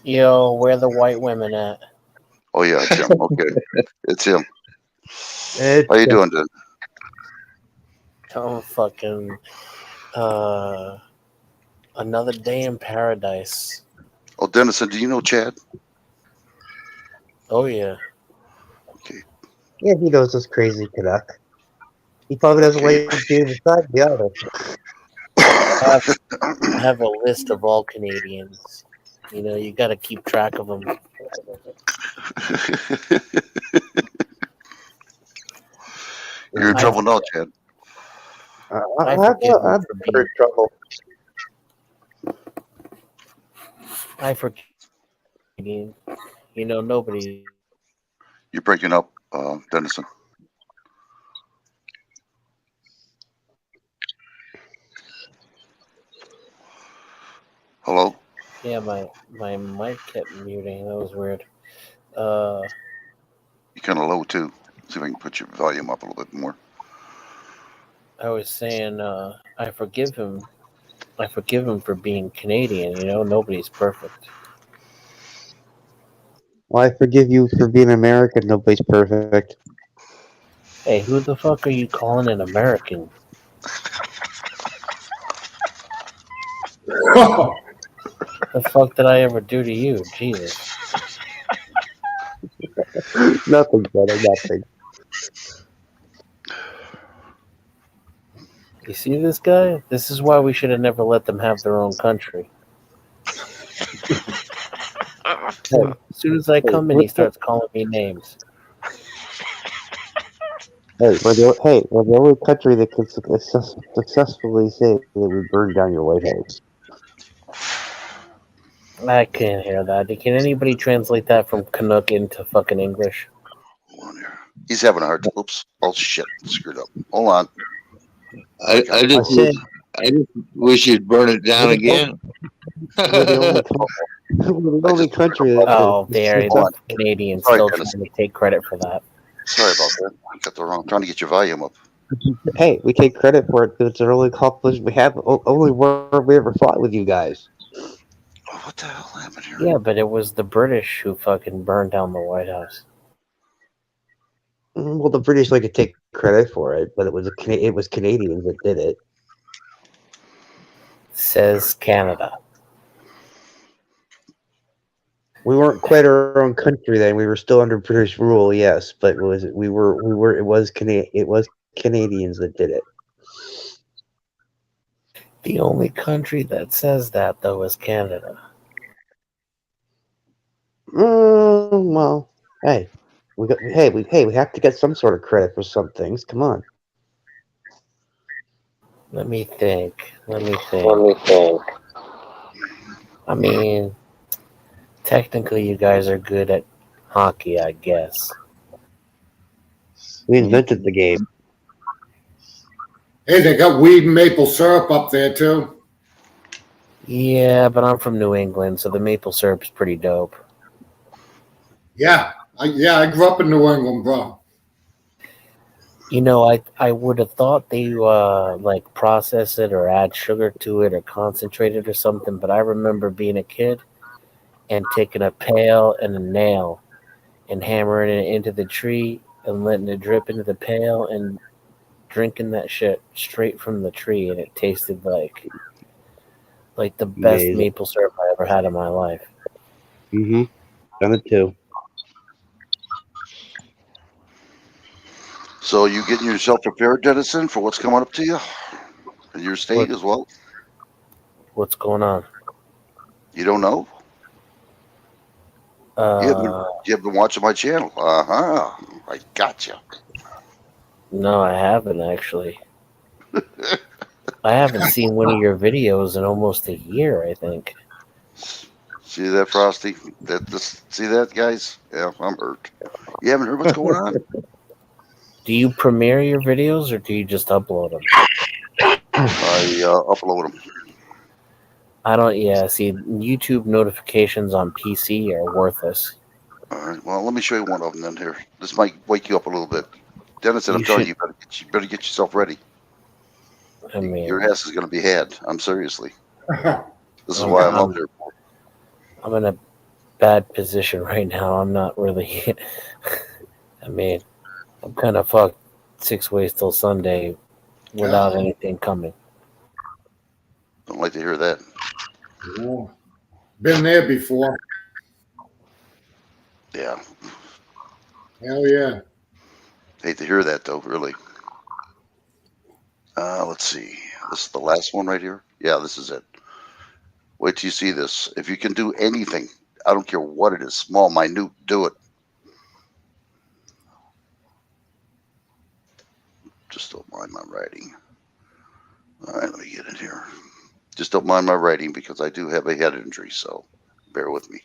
Yo, where the white women at? Oh, yeah, it's him. Okay. It's him. How you doing, Den? Oh, fucking another day in paradise. Oh, Dennison, do you know Chad? Oh, yeah. Okay. Yeah, he knows this crazy Canuck. He probably doesn't like to do beside the other. I have a list of all Canadians. You know, you got to keep track of them. You're in trouble now, Chad. I'm in trouble. I forget. You know, nobody. You're breaking up, Dennison. Hello? Yeah, my mic kept muting. That was weird. You're kind of low, too. See if I can put your volume up a little bit more. I was saying, I forgive him. I forgive him for being Canadian. You know, nobody's perfect. Well, I forgive you for being American. Nobody's perfect. Hey, who the fuck are you calling an American? The fuck did I ever do to you? Jesus. Nothing, brother. Nothing. You see this guy? This is why we should have never let them have their own country. As soon as I come in, he starts calling me names. Hey, we're the only country that can successfully say that we burned down your White House. I can't hear that. Can anybody translate that from Canuck into fucking English? He's having a hard time. Oops. Oh, shit. Screwed up. Hold on. I just wish you'd burn it down again. We're the only country that. Oh, the Canadians still trying to take credit for that. Sorry about that. I got the wrong. Trying to get your volume up. Hey, we take credit for it because it's an early accomplishment we have. Only war we ever fought with you guys. Oh, what the hell happened here? Yeah, but it was the British who fucking burned down the White House. Well, the British like to take credit for it, but it was Canadians that did it. Says Canada. We weren't quite our own country then. We were still under British rule, yes, but it was Canadians that did it. The only country that says that though is Canada. Well, hey, we have to get some sort of credit for some things. Come on. Let me think. I mean, technically, you guys are good at hockey, I guess. We invented the game. Hey, they got weed and maple syrup up there too. Yeah, but I'm from New England, so the maple syrup's pretty dope. Yeah, I grew up in New England, bro. You know, I would have thought they like process it or add sugar to it or concentrate it or something, but I remember being a kid and taking a pail and a nail and hammering it into the tree and letting it drip into the pail and drinking that shit straight from the tree, and it tasted like Like the best Amazing. maple syrup I ever had in my life. Mm-hmm. Done it too. So you getting yourself prepared, Dennison, for what's coming up to you in your state as well? What's going on? You don't know? You haven't been watching my channel. I gotcha. No, I haven't actually. I haven't seen one of your videos in almost a year, I think. See that, Frosty? See that, guys? Yeah, I'm hurt. You haven't heard what's going on? Do you premiere your videos or do you just upload them? I upload them. I don't. Yeah, see, YouTube notifications on PC are worthless. All right. Well, let me show you one of them then. Here, this might wake you up a little bit. Dennison, I'm telling you, you better get yourself ready. I mean, your ass is going to be had. I'm seriously. This is why I'm up there. I'm in a bad position right now. I'm not really. I mean, I'm kind of fucked 6 ways till Sunday without anything coming. Don't like to hear that. Yeah. Been there before. Yeah. Hell yeah. Hate to hear that though, really. Let's see. This is the last one right here. Yeah, this is it. Wait till you see this. If you can do anything, I don't care what it is, small, minute, do it. Just don't mind my writing. All right, let me get in here. Just don't mind my writing because I do have a head injury, so bear with me.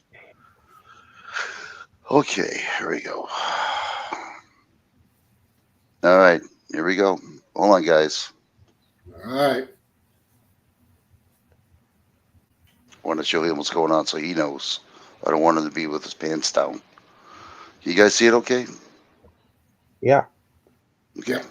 Okay, here we go. All right, here we go. Hold on, guys. All right. I want to show him what's going on so he knows. I don't want him to be with his pants down. You guys see it okay? Yeah. Okay.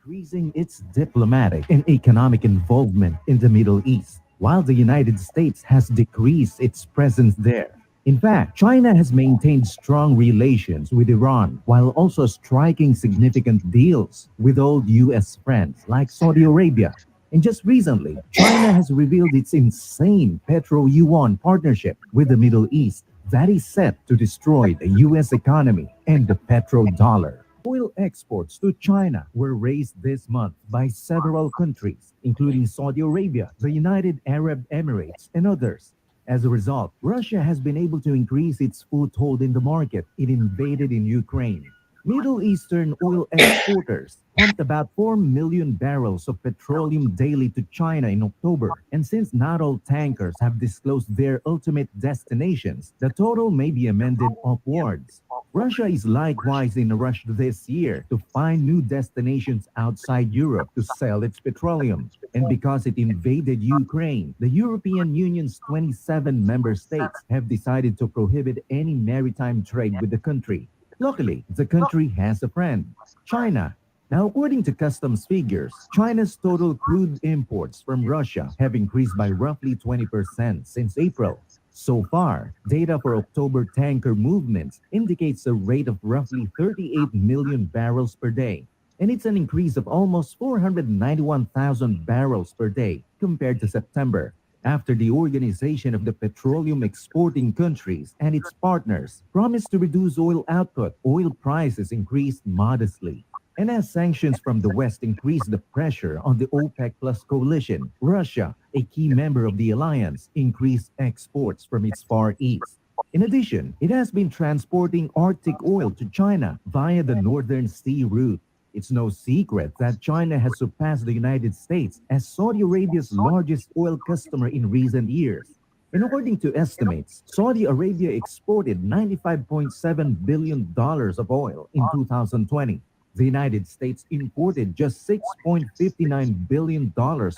increasing its diplomatic and economic involvement in the Middle East, while the United States has decreased its presence there. In fact, China has maintained strong relations with Iran while also striking significant deals with old U.S. friends like Saudi Arabia. And just recently, China has revealed its insane petro-yuan partnership with the Middle East that is set to destroy the U.S. economy and the petrodollar. Oil exports to China were raised this month by several countries, including Saudi Arabia, the United Arab Emirates, and others. As a result, Russia has been able to increase its foothold in the market it invaded in Ukraine. Middle Eastern oil exporters pumped about 4 million barrels of petroleum daily to China in October. And since not all tankers have disclosed their ultimate destinations, the total may be amended upwards. Russia is likewise in a rush this year to find new destinations outside Europe to sell its petroleum. And because it invaded Ukraine, the European Union's 27 member states have decided to prohibit any maritime trade with the country. Luckily, the country has a friend, China. Now, according to customs figures, China's total crude imports from Russia have increased by roughly 20% since April. So far, data for October tanker movements indicates a rate of roughly 38 million barrels per day, and it's an increase of almost 491,000 barrels per day compared to September, after the Organization of the Petroleum Exporting Countries and its partners promised to reduce oil output. Oil prices increased modestly. And as sanctions from the West increased the pressure on the OPEC Plus coalition, Russia, a key member of the alliance, increased exports from its Far East. In addition, it has been transporting Arctic oil to China via the Northern Sea route. It's no secret that China has surpassed the United States as Saudi Arabia's largest oil customer in recent years. And according to estimates, Saudi Arabia exported $95.7 billion of oil in 2020. The United States imported just $6.59 billion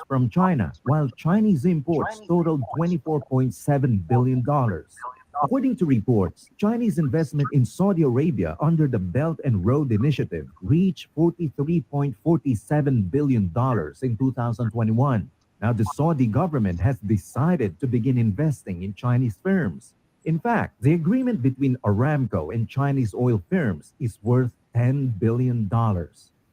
from China, while Chinese imports totaled $24.7 billion. According to reports, Chinese investment in Saudi Arabia under the Belt and Road Initiative reached $43.47 billion in 2021. Now, the Saudi government has decided to begin investing in Chinese firms. In fact, the agreement between Aramco and Chinese oil firms is worth $10 billion.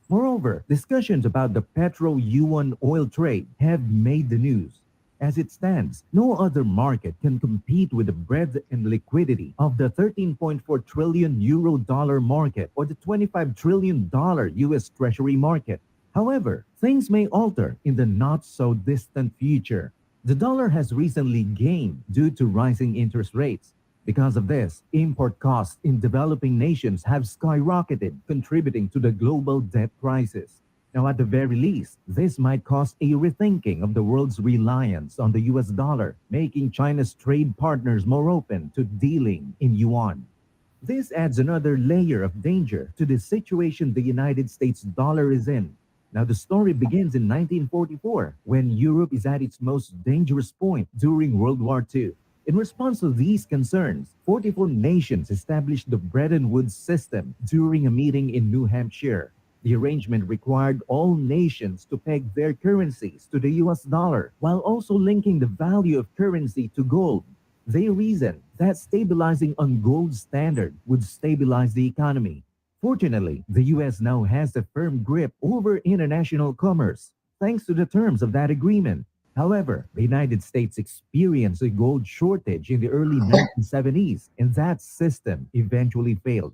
Moreover, discussions about the petro-yuan oil trade have made the news. As it stands, no other market can compete with the breadth and liquidity of the 13.4 trillion euro-dollar market or the $25 trillion U.S. Treasury market. However, things may alter in the not-so-distant future. The dollar has recently gained due to rising interest rates. Because of this, import costs in developing nations have skyrocketed, contributing to the global debt crisis. Now, at the very least, this might cause a rethinking of the world's reliance on the US dollar, making China's trade partners more open to dealing in yuan. This adds another layer of danger to the situation the United States dollar is in. Now, the story begins in 1944, when Europe is at its most dangerous point during World War II. In response to these concerns, 44 nations established the Bretton Woods system during a meeting in New Hampshire. The arrangement required all nations to peg their currencies to the US dollar, while also linking the value of currency to gold. They reasoned that stabilizing on gold standard would stabilize the economy. Fortunately, the US now has a firm grip over international commerce, thanks to the terms of that agreement. However, the United States experienced a gold shortage in the early 1970s, and that system eventually failed.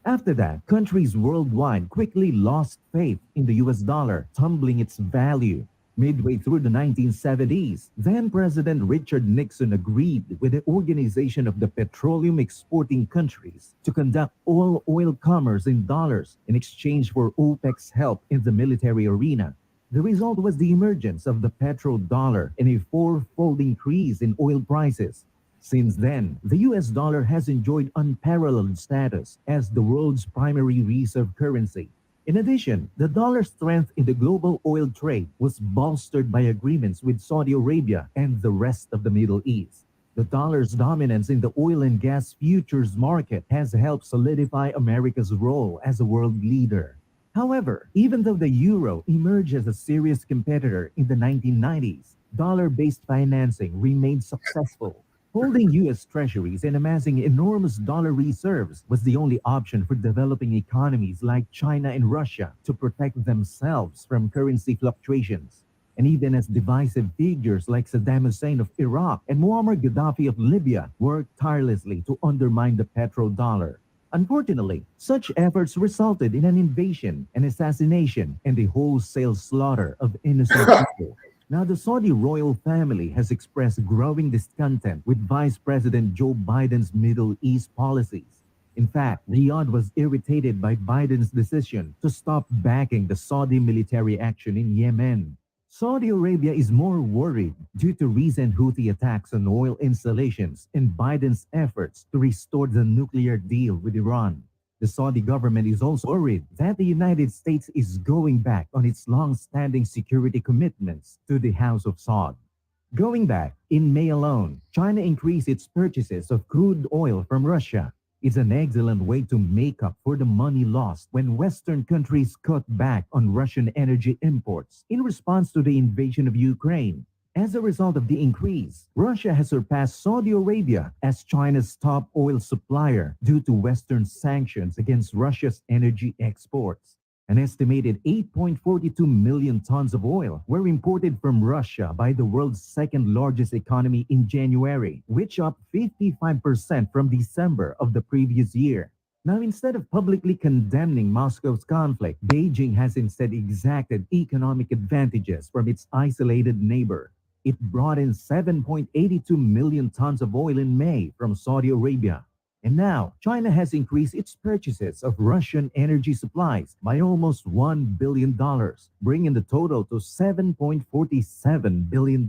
After that, countries worldwide quickly lost faith in the US dollar, tumbling its value. Midway through the 1970s, then President Richard Nixon agreed with the Organization of the Petroleum Exporting Countries to conduct all oil commerce in dollars in exchange for OPEC's help in the military arena. The result was the emergence of the petrodollar and a four-fold increase in oil prices. Since then, the US dollar has enjoyed unparalleled status as the world's primary reserve currency. In addition, the dollar's strength in the global oil trade was bolstered by agreements with Saudi Arabia and the rest of the Middle East. The dollar's dominance in the oil and gas futures market has helped solidify America's role as a world leader. However, even though the euro emerged as a serious competitor in the 1990s, dollar-based financing remained successful. Holding U.S. treasuries and amassing enormous dollar reserves was the only option for developing economies like China and Russia to protect themselves from currency fluctuations. And even as divisive figures like Saddam Hussein of Iraq and Muammar Gaddafi of Libya worked tirelessly to undermine the petrodollar. Unfortunately, such efforts resulted in an invasion, an assassination, and the wholesale slaughter of innocent people. Now, the Saudi royal family has expressed growing discontent with Vice President Joe Biden's Middle East policies. In fact, Riyadh was irritated by Biden's decision to stop backing the Saudi military action in Yemen. Saudi Arabia is more worried due to recent Houthi attacks on oil installations and Biden's efforts to restore the nuclear deal with Iran. The Saudi government is also worried that the United States is going back on its long-standing security commitments to the House of Saud. Going back, in May alone, China increased its purchases of crude oil from Russia. It's an excellent way to make up for the money lost when Western countries cut back on Russian energy imports in response to the invasion of Ukraine. As a result of the increase, Russia has surpassed Saudi Arabia as China's top oil supplier due to Western sanctions against Russia's energy exports. An estimated 8.42 million tons of oil were imported from Russia by the world's second largest economy in January, which up 55% from December of the previous year. Now, instead of publicly condemning Moscow's conflict, Beijing has instead exacted economic advantages from its isolated neighbor. It brought in 7.82 million tons of oil in May from Saudi Arabia. And now, China has increased its purchases of Russian energy supplies by almost $1 billion, bringing the total to $7.47 billion.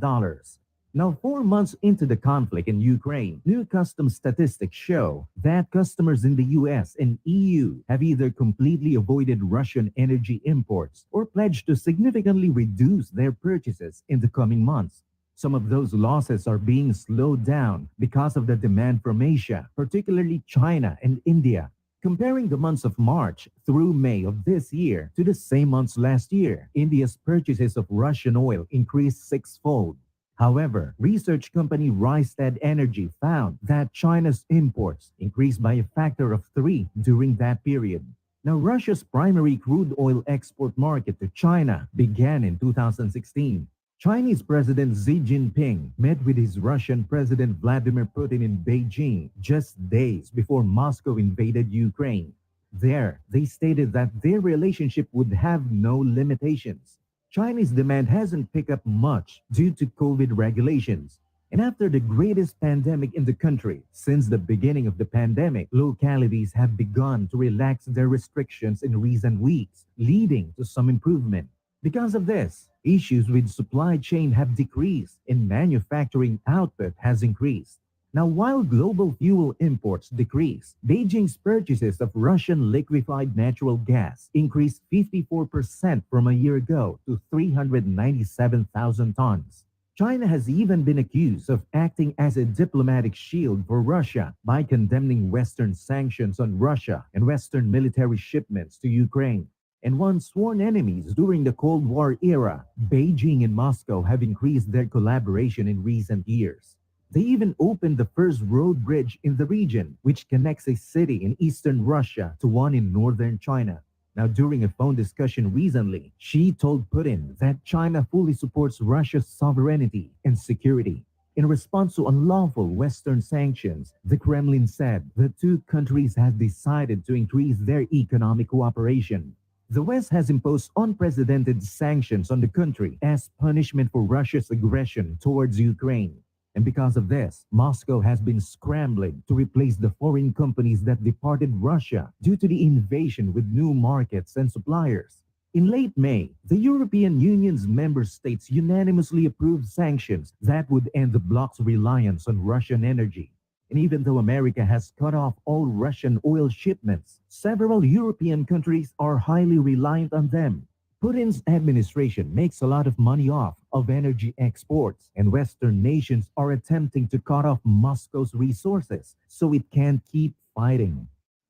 Now, 4 months into the conflict in Ukraine, new customs statistics show that customers in the US and EU have either completely avoided Russian energy imports or pledged to significantly reduce their purchases in the coming months. Some of those losses are being slowed down because of the demand from Asia, particularly China and India. Comparing the months of March through May of this year to the same months last year, India's purchases of Russian oil increased sixfold. However, research company Rystad Energy found that China's imports increased by a factor of 3 during that period. Now, Russia's primary crude oil export market to China began in 2016. Chinese President Xi Jinping met with his Russian President Vladimir Putin in Beijing just days before Moscow invaded Ukraine. There, they stated that their relationship would have no limitations. Chinese demand hasn't picked up much due to COVID regulations. And after the greatest pandemic in the country since the beginning of the pandemic, localities have begun to relax their restrictions in recent weeks, leading to some improvement. Because of this, issues with supply chain have decreased and manufacturing output has increased. Now, while global fuel imports decreased, Beijing's purchases of Russian liquefied natural gas increased 54% from a year ago to 397,000 tons. China has even been accused of acting as a diplomatic shield for Russia by condemning Western sanctions on Russia and Western military shipments to Ukraine. And once sworn enemies during the Cold War era, Beijing and Moscow have increased their collaboration in recent years. They even opened the first road bridge in the region, which connects a city in eastern Russia to one in northern China. Now, during a phone discussion recently, Xi told Putin that China fully supports Russia's sovereignty and security. In response to unlawful Western sanctions, the Kremlin said the two countries have decided to increase their economic cooperation. The West has imposed unprecedented sanctions on the country as punishment for Russia's aggression towards Ukraine. And because of this, Moscow has been scrambling to replace the foreign companies that departed Russia due to the invasion with new markets and suppliers. In late May, the European Union's member states unanimously approved sanctions that would end the bloc's reliance on Russian energy. And even though America has cut off all Russian oil shipments, several European countries are highly reliant on them. Putin's administration makes a lot of money off of energy exports, and Western nations are attempting to cut off Moscow's resources so it can keep fighting.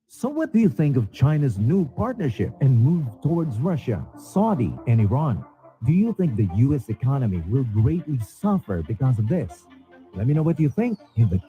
So what do you think of China's new partnership and move towards Russia, Saudi, and Iran? Do you think the U.S. economy will greatly suffer because of this? Let me know what you think in the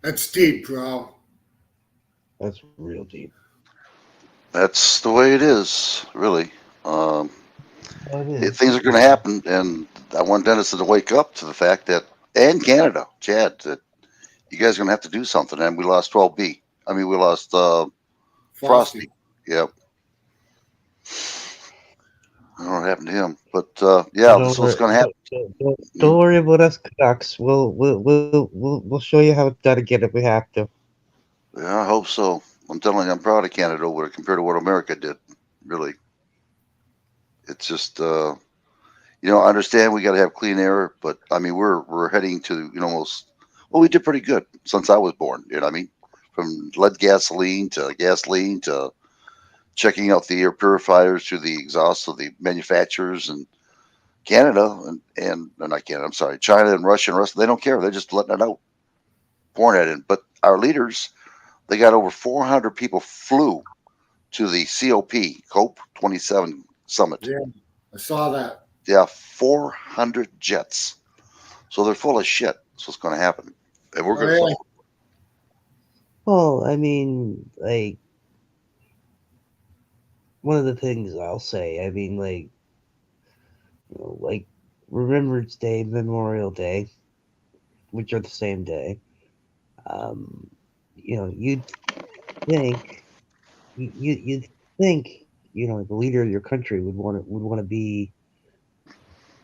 That's deep, bro. That's real deep. That's the way it is, really. Things are going to happen, and I want Dennis to wake up to the fact that, and Canada, Chad, that you guys are going to have to do something. And we lost 12B. I mean, we lost Frosty. Yep. I don't know what happened to him, but yeah, that's what's going to happen. Don't worry about us Canucks. We'll show you how it's done again if we have to. Yeah, I hope so. I'm telling you, I'm proud of Canada over compared to what America did. Really, it's just I understand we got to have clean air, but I mean we're heading to almost. Well, we did pretty good since I was born. You know what I mean? From lead gasoline to checking out the air purifiers to the exhausts of the manufacturers and Canada and not Canada. I'm sorry, China and Russia they don't care. They're just letting it out, pouring it in. But our leaders, they got over 400 people flew to the COP 27 summit. Yeah, I saw that. Yeah, 400 jets. So they're full of shit. That's what's going to happen, and we're going to. Well, I mean, like, one of the things I'll say, I mean, like, like Remembrance Day, Memorial Day, which are the same day. You'd think, the leader of your country would want to be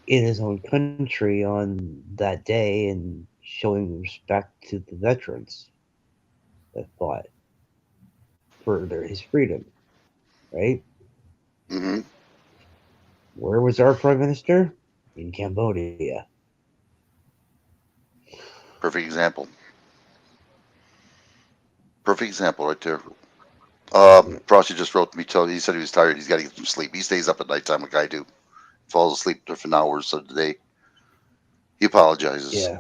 in his own country on that day and showing respect to the veterans that fought for his freedom, right? Mm-hmm. Where was our prime minister? In Cambodia. Perfect example. Perfect example right there. Frosty just wrote to me. He said he was tired. He's got to get some sleep. He stays up at nighttime like I do. Falls asleep different hours of the day. He apologizes. Yeah,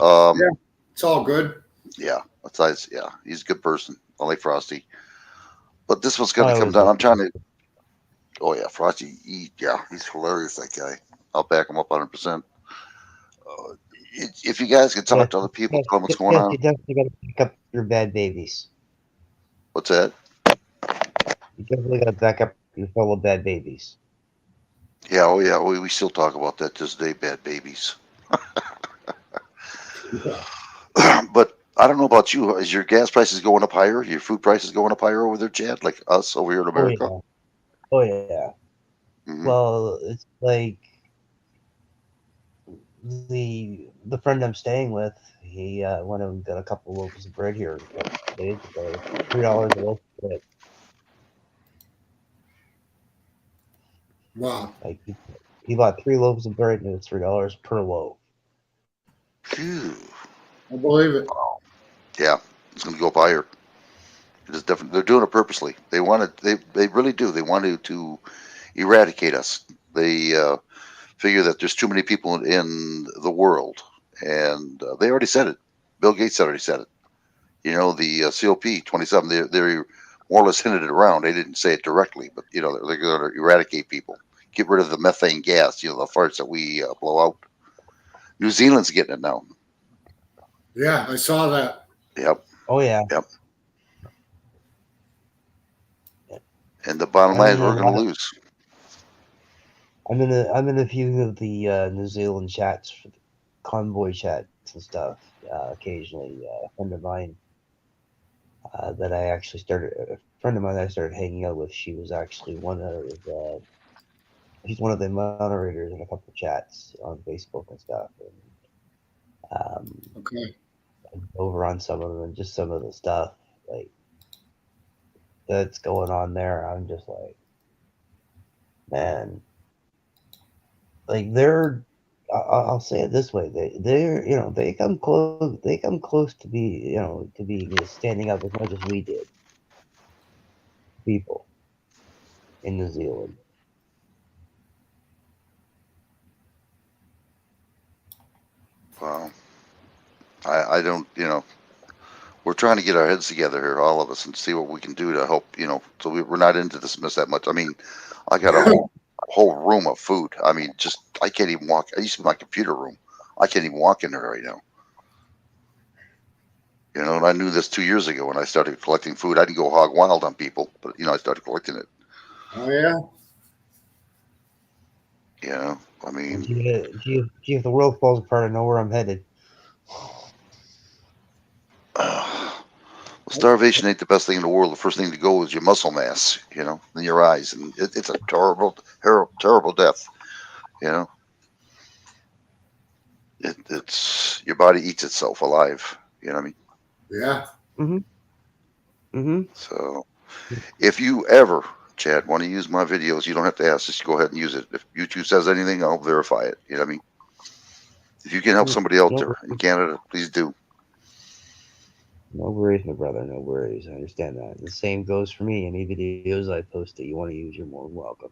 it's all good. Yeah, besides, yeah, he's a good person. I like Frosty, but this one's gonna I come always down. like I'm trying to. Oh yeah, Frosty. He's hilarious. That guy. I'll back him up 100%. If you guys can talk yes, to other people, yes, tell them what's going yes, on. you definitely got to pick up your bad babies. What's that? You definitely got to back up your fellow bad babies. Yeah, oh yeah, we still talk about that this day, bad babies. But I don't know about you. Is your gas prices going up higher? Your food prices going up higher over there, Chad? Like us over here in Oh America? yeah, oh yeah. Hmm. Well, it's like the friend I'm staying with. He went and got a couple loaves of bread here a couple days ago. $3 a loaf of bread. Wow. Like he bought 3 loaves of bread and it was $3 per loaf. Phew. I believe it. Yeah, it's going to go up higher. It is definitely. They're doing it purposely. They wanted. They really do. They wanted to eradicate us. They figure that there's too many people in the world, and they already said it. Bill Gates already said it. You know, the COP27. They more or less hinted it around. They didn't say it directly, but you know, they're going to eradicate people, get rid of the methane gas. You know, the farts that we blow out. New Zealand's getting it now. Yeah, I saw that. Yep. Oh yeah. Yep. And the bottom line is we're going to lose. I'm in a few of the New Zealand chats, convoy chats and stuff. Occasionally, a friend of mine that I actually started, a friend of mine that I started hanging out with. She was actually she's one of the moderators in a couple of chats on Facebook and stuff. And, Okay. over on some of them, and just some of the stuff like that's going on there. I'm just like, man, like I'll say it this way: they're they come close to be to being standing up as much as we did, people in New Zealand. Wow. I don't, we're trying to get our heads together here, all of us, and see what we can do to help, so we're not into this mess that much. I mean, I got a whole room of food. I mean, I can't even walk. I used to be my computer room. I can't even walk in there right now. And I knew this 2 years ago when I started collecting food. I didn't go hog wild on people, but, I started collecting it. Oh, yeah. I mean, Gee, if the world falls apart, I know where I'm headed. starvation ain't the best thing in the world. The first thing to go is your muscle mass, in your eyes, and it's a terrible death. It's your body eats itself alive. You know what I mean? Yeah. So, if you ever, Chad, want to use my videos, you don't have to ask. Just go ahead and use it. If YouTube says anything, I'll verify it. You know what I mean? If you can help somebody out there in Canada, please do. No worries, my brother. No worries. I understand that. The same goes for me. Any videos I post that you want to use, you're more than welcome.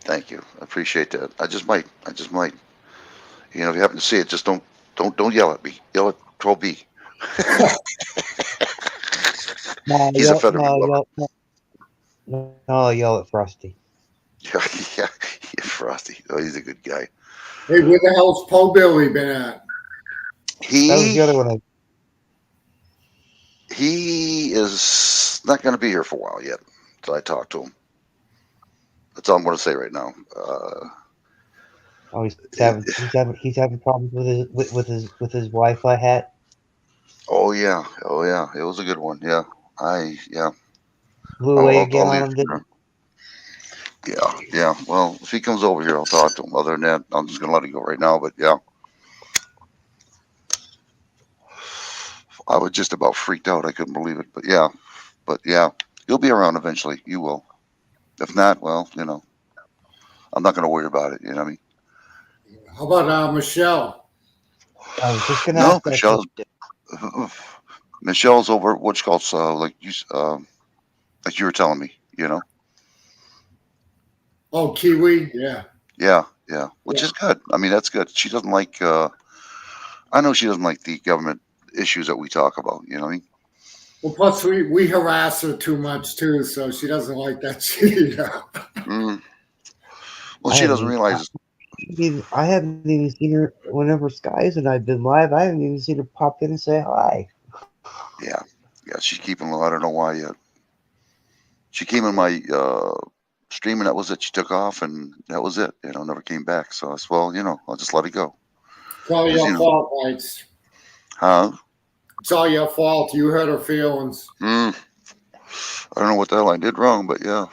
Thank you. I appreciate that. I just might. If you happen to see it, just don't yell at me. Yell at 12B. He's a federal No, yell at Frosty. Yeah, Frosty. Oh, he's a good guy. Hey, where the hell's Poe Billy been at? That was the other one. He is not going to be here for a while yet. So I talked to him. That's all I'm going to say right now. He's having problems with his Wi-Fi hat. Oh yeah. It was a good one. Yeah. Blew away again on him, didn't he? Yeah. Well, if he comes over here, I'll talk to him. Other than that, I'm just going to let it go right now. But yeah. I was just about freaked out. I couldn't believe it. But yeah, you'll be around eventually. You will. If not, well, I'm not going to worry about it. You know what I mean? How about Michelle? I was just going to ask Michelle's over at what's called like you were telling me. Oh, Kiwi. Yeah. Yeah. Which is good. I mean, that's good. She doesn't like. I know she doesn't like the government issues that we talk about. You know what I mean? Well, plus we harass her too much too, so she doesn't like that shit. Well, she doesn't realize. I haven't even seen her whenever Skies and I've been live. I haven't even seen her pop in and say hi. Yeah, she's keeping low. I don't know why yet. She came in my stream and that was it. She took off and that was it. Never came back. So I said, well, I'll just let it go. It's all your fault, Lights. Huh? It's all your fault. You hurt her feelings. I don't know what the hell I did wrong, but yeah.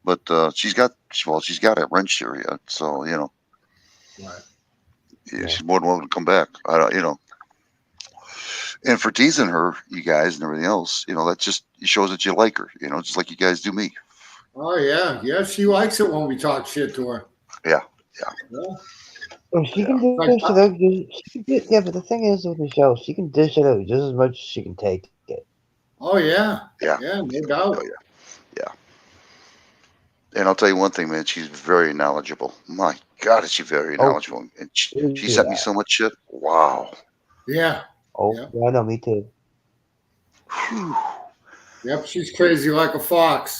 But she's got a wrench here yet. So, Right. Yeah, she's more than welcome to come back. I don't. And for teasing her, you guys and everything else, that just shows that you like her, just like you guys do me. Oh yeah, she likes it when we talk shit to her. Yeah. Well, she can dish it out. Yeah, but the thing is with Michelle, she can dish it out just as much as she can take it. Oh yeah, no doubt. Oh, yeah. And I'll tell you one thing, man. She's very knowledgeable. My God, is she very knowledgeable? And she sent me so much shit. Wow. Yeah. Oh, yeah, I know, me too. Whew. Yep, she's crazy like a fox.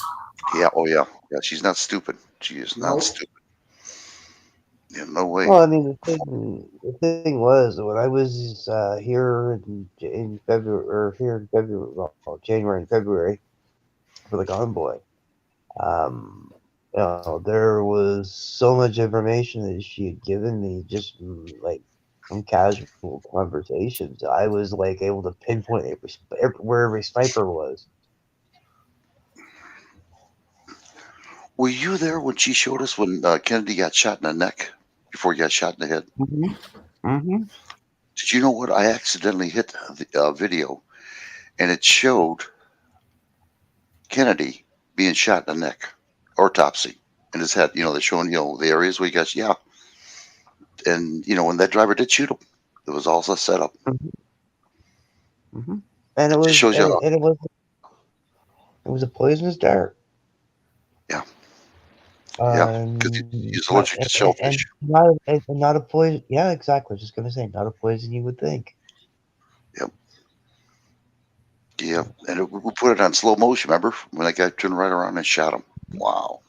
Yeah. Oh yeah. Yeah. She's not stupid. She is not stupid. Yeah, no way. Well, I mean, the thing was when I was here in February, January and February for the convoy. There was so much information that she had given me, just like from casual conversations. I was like able to pinpoint where every sniper was. Were you there when she showed us when Kennedy got shot in the neck before he got shot in the head? Mm-hmm. Did you know what? I accidentally hit the video, and it showed Kennedy being shot in the neck, autopsy in his head. They're showing the areas where he got and when that driver did shoot him, it was also set up. Mm-hmm. And it was shows you. And it was a poisonous dart. Yeah. Yeah, because he's allergic to shellfish. And not a poison. Yeah, exactly. I was just gonna say, not a poison you would think. Yep. Yeah, and we put it on slow motion. Remember when that guy turned right around and shot him? Wow.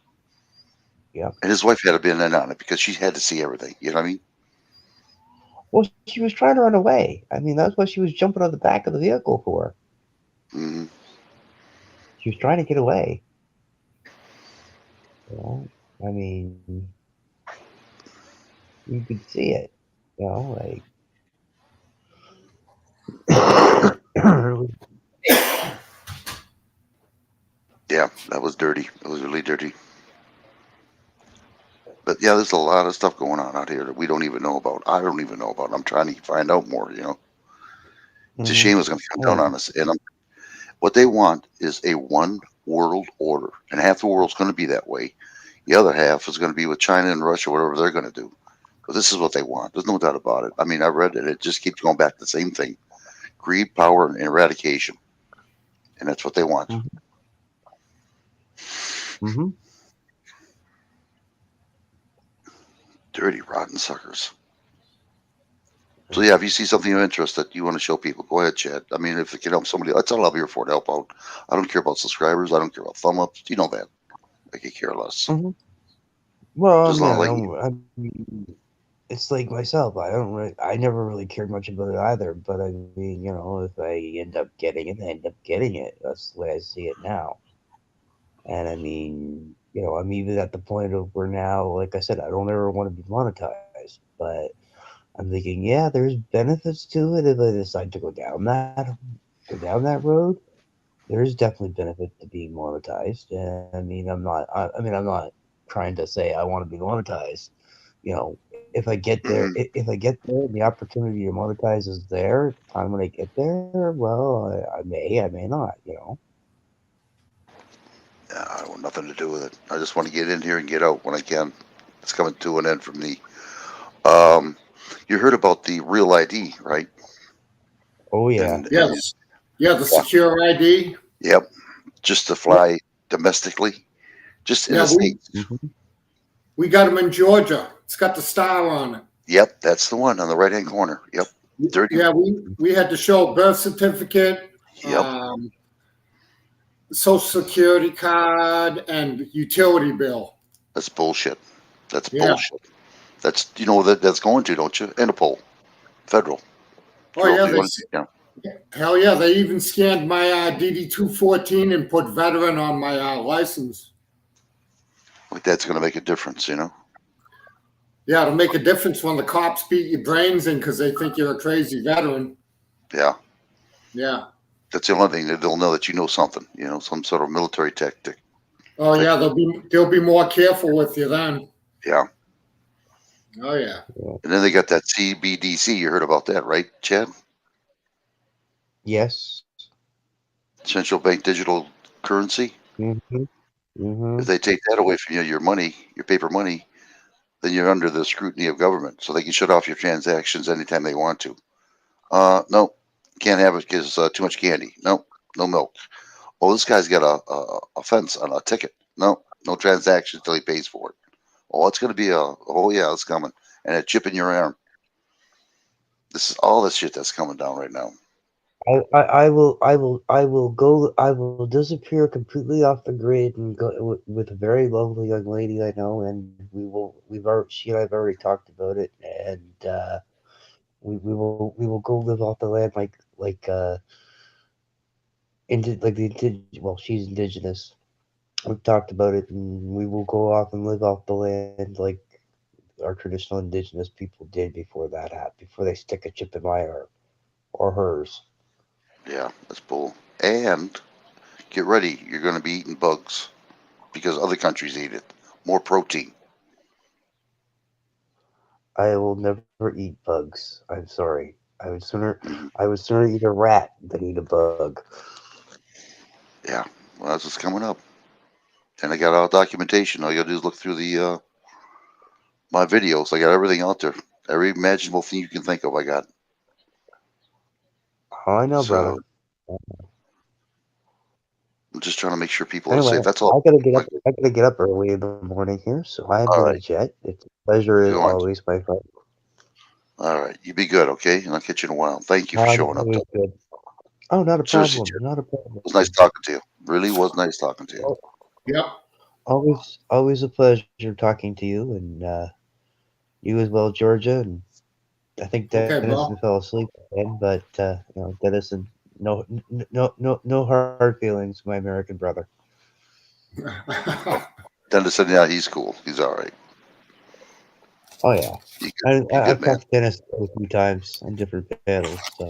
Yeah. And his wife had to be in on it because she had to see everything. You know what I mean? Well, she was trying to run away. I mean, that's what she was jumping on the back of the vehicle for. Mm-hmm. She was trying to get away. I mean, you could see it. Like. Yeah, that was dirty. It was really dirty. But yeah, there's a lot of stuff going on out here that we don't even know about. I don't even know about. I'm trying to find out more. It's a shame it's going to come down on us. And what they want is a one world order, and half the world's going to be that way. The other half is going to be with China and Russia, whatever they're going to do. Because this is what they want. There's no doubt about it. I mean, I read it. It just keeps going back to the same thing: greed, power, and eradication. And that's what they want. Mm-hmm. Dirty, rotten suckers. So yeah, if you see something of interest that you want to show people, go ahead, Chad. I mean, if it can help somebody, that's all I'm here for, to help out. I don't care about subscribers. I don't care about thumb ups. You know that. I could care less. Mm-hmm. Well, I mean, it's like myself. I never really cared much about it either. But I mean, if I end up getting it, I end up getting it. That's the way I see it now. And I mean, I'm even at the point of where now, like I said, I don't ever want to be monetized, but I'm thinking, yeah, there's benefits to it if I decide to go down that road. There's definitely benefit to being monetized. And I mean, I'm not trying to say I want to be monetized. If I get there, and the opportunity to monetize is there, the time when I get there, well, I may not. I want nothing to do with it. I just want to get in here and get out when I can. It's coming to an end for me. You heard about the Real ID, right? Oh yeah. Yes. Yeah, the secure ID. Yep. Just to fly domestically, just in the States. We got them in Georgia. It's got the star on it. Yep, that's the one on the right-hand corner. Yep. Dirty. Yeah, we had to show a birth certificate, Yep. social security card, and utility bill. That's bullshit. That's Yeah. bullshit. That's that's going to, don't you? Interpol, federal. Oh yeah, Yeah. hell yeah, they even scanned my DD 214 and put veteran on my license. Like that's going to make a difference, Yeah, it'll make a difference when the cops beat your brains in because they think you're a crazy veteran. Yeah. Yeah. That's the only thing that they'll know that you know something, some sort of military tactic. Oh yeah, they'll be more careful with you then. Yeah. Oh yeah. And then they got that CBDC. You heard about that, right, Chad? Yes. Central bank digital currency. If they take that away from you, your money, your paper money, then you're under the scrutiny of government. So they can shut off your transactions anytime they want to. No, can't have it because too much candy. No milk. Oh, this guy's got a offense on a ticket. No transactions until he pays for it. Oh, it's going to be it's coming. And a chip in your arm. This is all the shit that's coming down right now. I will disappear completely off the grid and go with a very lovely young lady I know, and she and I have already talked about it, and we will go live off the land she's indigenous. We've talked about it, and we will go off and live off the land like our traditional indigenous people did before that happened, before they stick a chip in my arm or hers. Yeah, that's bull. And get ready, you're going to be eating bugs because other countries eat it. More protein. I will never eat bugs. I'm sorry. I would sooner eat a rat than eat a bug. Yeah, well, that's what's coming up. And I got all documentation. All you got to do is look through the my videos. I got everything out there. Every imaginable thing you can think of, I got. Oh, I know, brother. I'm just trying to make sure people are Anyway, safe. That's all. I gotta get up early in the morning here, so I'm going to jet. It's a pleasure as always, my friend. All right, you be good, okay? And I'll catch you in a while. Thank you for showing up. Good. Oh, not a Seriously, problem. Not a problem. It was nice talking to you. Really was nice talking to you. Yep. Always a pleasure talking to you, and you as well, Georgia. And I think Denison fell asleep again, but Denison, no hard feelings, my American brother. Denison, yeah, he's cool. He's all right. Oh yeah, I've talked to Dennis a few times on different panels. So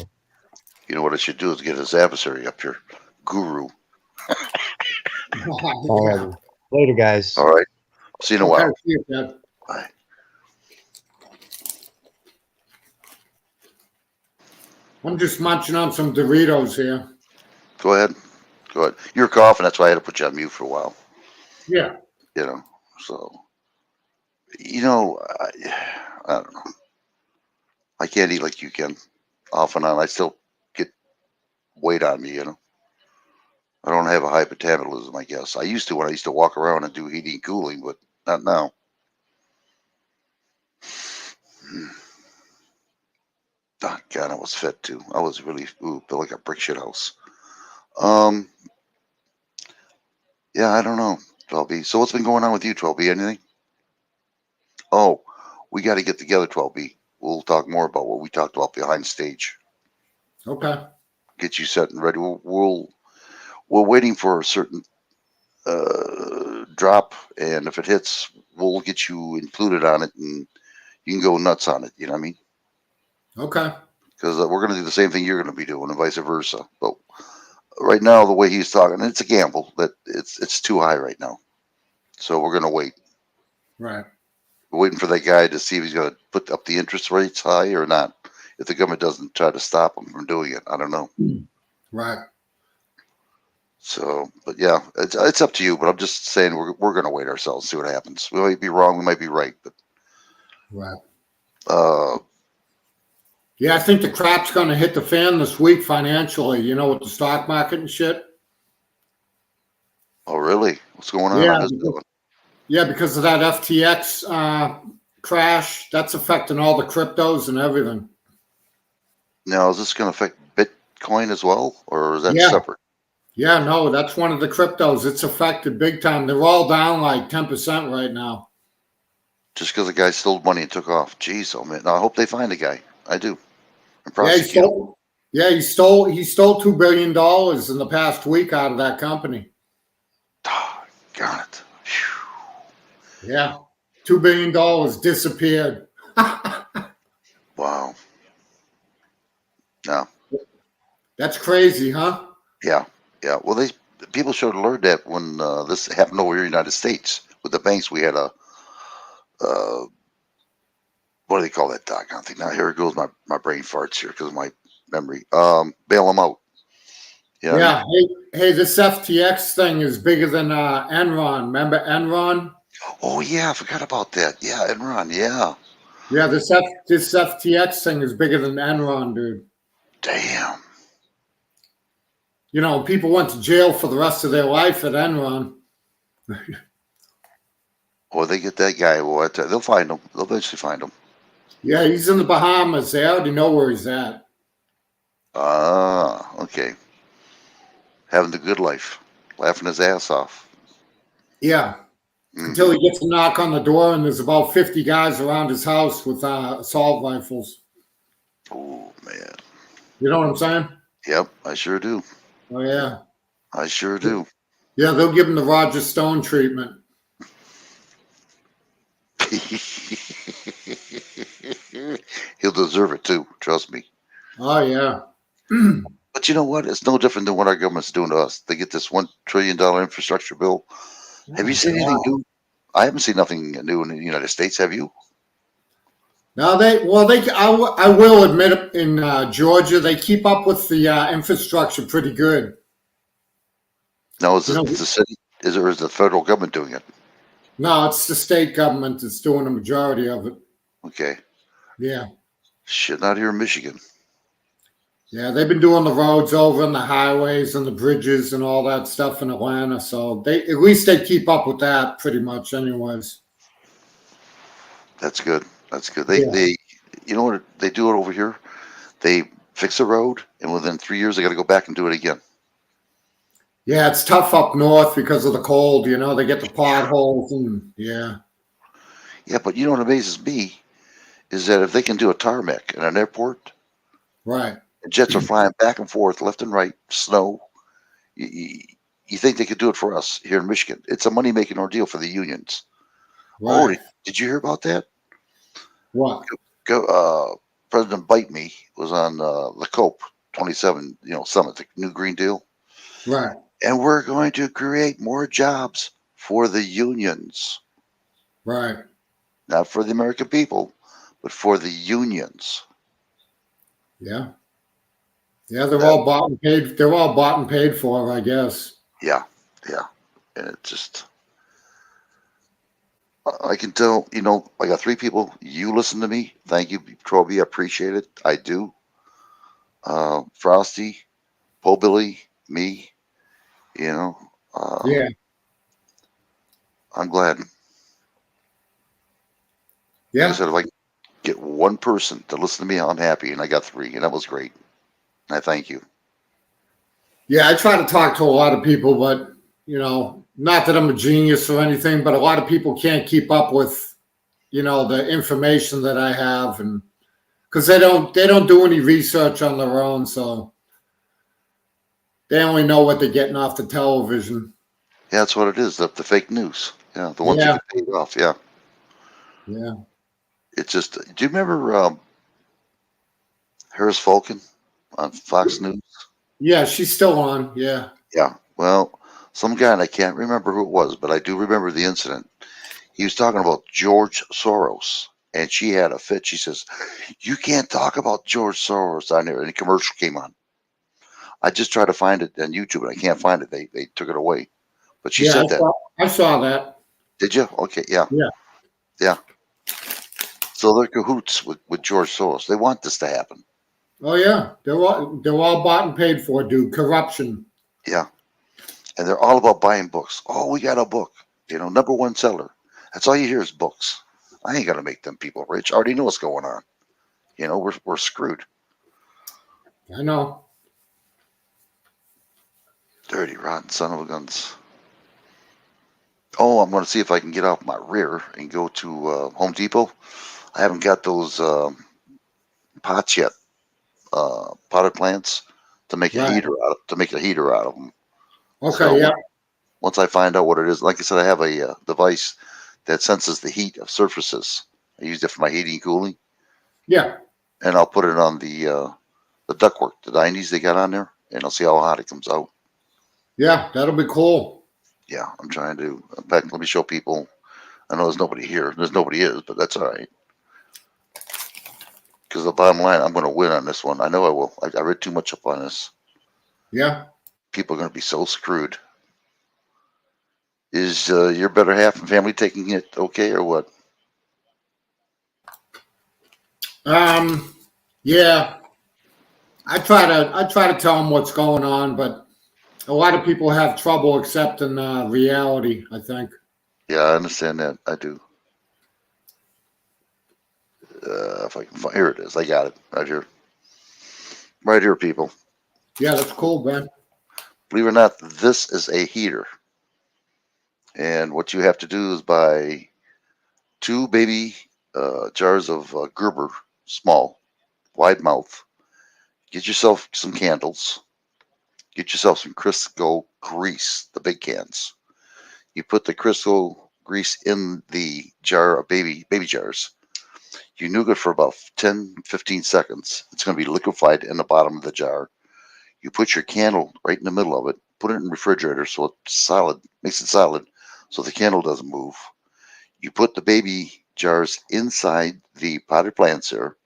you know what I should do is get his adversary up here, Guru. Later, guys. All right. See you in a while. See you, Dad. Bye. I'm just munching on some Doritos here. Go ahead. You're coughing. That's why I had to put you on mute for a while. Yeah. So, I don't know. I can't eat like you can. Off and on. I still get weight on me, I don't have a high metabolism, I guess. I used to when I used to walk around and do heating and cooling, but not now. Oh, God, I was fit too. I was really built like a brick shit house. Yeah, I don't know, 12B. So what's been going on with you, 12B? Anything? Oh, we got to get together, 12B. We'll talk more about what we talked about behind stage. Okay. Get you set and ready. We're waiting for a certain drop, and if it hits, we'll get you included on it, and you can go nuts on it. You know what I mean? Okay. Because we're going to do the same thing you're going to be doing, and vice versa. But right now, the way he's talking, it's a gamble that it's too high right now. So we're going to wait. Right. We're waiting for that guy to see if he's going to put up the interest rates high or not. If the government doesn't try to stop him from doing it, I don't know. Right. So, but yeah, it's up to you. But I'm just saying we're going to wait ourselves, see what happens. We might be wrong, we might be right, but right. Yeah, I think the crap's going to hit the fan this week financially. With the stock market and shit. Oh, really? What's going on? Yeah, because of that FTX crash, that's affecting all the cryptos and everything. Now, is this going to affect Bitcoin as well, or is that Yeah. separate? Yeah, no, that's one of the cryptos. It's affected big time. They're all down like 10% right now. Just because the guy stole money and took off. Jeez, oh man. Now, I hope they find the guy. I do. And Yeah, he prosecute him. stole. Yeah, he stole $2 billion in the past week out of that company. Got it. Yeah, $2 billion disappeared. Wow. No. That's crazy, huh? Yeah. Yeah. Well, people should have learned that when this happened over here in the United States with the banks. We had a what do they call that doggone thing? Now here it goes. My brain farts here because of my memory. Bail them out. You know what I mean? Yeah. Hey, this FTX thing is bigger than Enron. Remember Enron? Oh yeah, I forgot about that. Yeah, Enron. Yeah. Yeah, this FTX thing is bigger than Enron, dude. Damn. You know, people went to jail for the rest of their life at Enron. Or they get that guy. Well, they'll find him. They'll eventually find him. Yeah, he's in the Bahamas. They already know where he's at. Ah, okay. Having the good life, laughing his ass off. Yeah. Until he gets a knock on the door, and there's about 50 guys around his house with assault rifles. Oh man. You know what I'm saying? Yep, I sure do. Oh yeah. I sure do. Yeah, they'll give him the Roger Stone treatment. He'll deserve it too. Trust me. Oh yeah. But you know what? It's no different than what our government's doing to us. They get this $1 trillion infrastructure bill. Have you seen anything new? I haven't seen nothing new in the United States. Have you? Now I will admit it, in Georgia, they keep up with the infrastructure pretty good. No, is it the city? Is the federal government doing it? No, it's the state government that's doing the majority of it. Okay. Yeah. Shit, not here in Michigan. Yeah, they've been doing the roads over and the highways and the bridges and all that stuff in Atlanta. So at least they keep up with that pretty much anyways. That's good. That's good. They you know what they do it over here? They fix a road, and within 3 years they got to go back and do it again. Yeah, it's tough up north because of the cold. You know, they get the potholes and yeah. Yeah, but you know what amazes me is that if they can do a tarmac at an airport, right? And jets are flying back and forth, left and right, snow. You think they could do it for us here in Michigan? It's a money-making ordeal for the unions. Right. Oh, did you hear about that? What? President Bite Me was on the COPE 27, summit, the new Green Deal. Right. And we're going to create more jobs for the unions. Right. Not for the American people, but for the unions. Yeah. Yeah, they're all bought and paid. They're all bought and paid for, I guess. Yeah. Yeah. And it just, I can tell, I got 3 people. You listen to me. Thank you, Troby. I appreciate it. I do. Frosty, Po Billy, me, yeah. I'm glad. Yeah. Like I said, if I get one person to listen to me, I'm happy. And I got 3, and that was great. And I thank you. Yeah, I try to talk to a lot of people, but not that I'm a genius or anything, but a lot of people can't keep up with, the information that I have, and because they don't do any research on their own, so they only know what they're getting off the television. Yeah, that's what it is. The fake news. Yeah, the ones that get paid off. Yeah. Yeah. It's just. Do you remember Harris Falcon on Fox News? Yeah, she's still on. Yeah. Yeah. Well, some guy, and I can't remember who it was, but I do remember the incident. He was talking about George Soros, and she had a fit. She says, "You can't talk about George Soros on there." And a commercial came on. I just tried to find it on YouTube, and I can't find it. They took it away. But she said that. I saw that. Did you? Okay. Yeah. Yeah. Yeah. So they're cahoots with George Soros. They want this to happen. Oh yeah, they're all bought and paid for, dude. Corruption. Yeah. And they're all about buying books. Oh, we got a book. Number 1 seller. That's all you hear is books. I ain't gonna make them people rich. I already know what's going on. We're screwed. I know. Dirty, rotten son of a guns. Oh, I'm going to see if I can get off my rear and go to Home Depot. I haven't got those pots yet, potted plants, to make a Right. heater out of them. Okay, So yeah. once I find out what it is, like I said, I have a device that senses the heat of surfaces. I use it for my heating and cooling, Yeah. and I'll put it on the ductwork, the 90s they got on there, and I'll see how hot it comes out. Yeah, that'll be cool. Yeah, I'm trying to. In fact, let me show people. I know there's nobody here. There's nobody is, but that's all right. Because the bottom line, I'm going to win on this one. I know I will. I read too much up on this. Yeah. People are going to be so screwed. Is your better half and family taking it okay or what? Yeah. I try to tell them what's going on, but a lot of people have trouble accepting reality, I think. Yeah, I understand that. I do. If I can find, here it is. I got it right here. Right here, people. Yeah, that's cool, man. Believe it or not, this is a heater. And what you have to do is buy 2 baby jars of Gerber, small, wide mouth. Get yourself some candles. Get yourself some Crisco grease, the big cans. You put the Crisco grease in the jar of baby jars. You nuke it for about 10, 15 seconds. It's going to be liquefied in the bottom of the jar. You put your candle right in the middle of it. Put it in the refrigerator so it's solid, makes it solid, so the candle doesn't move. You put the baby jars inside the potted plants there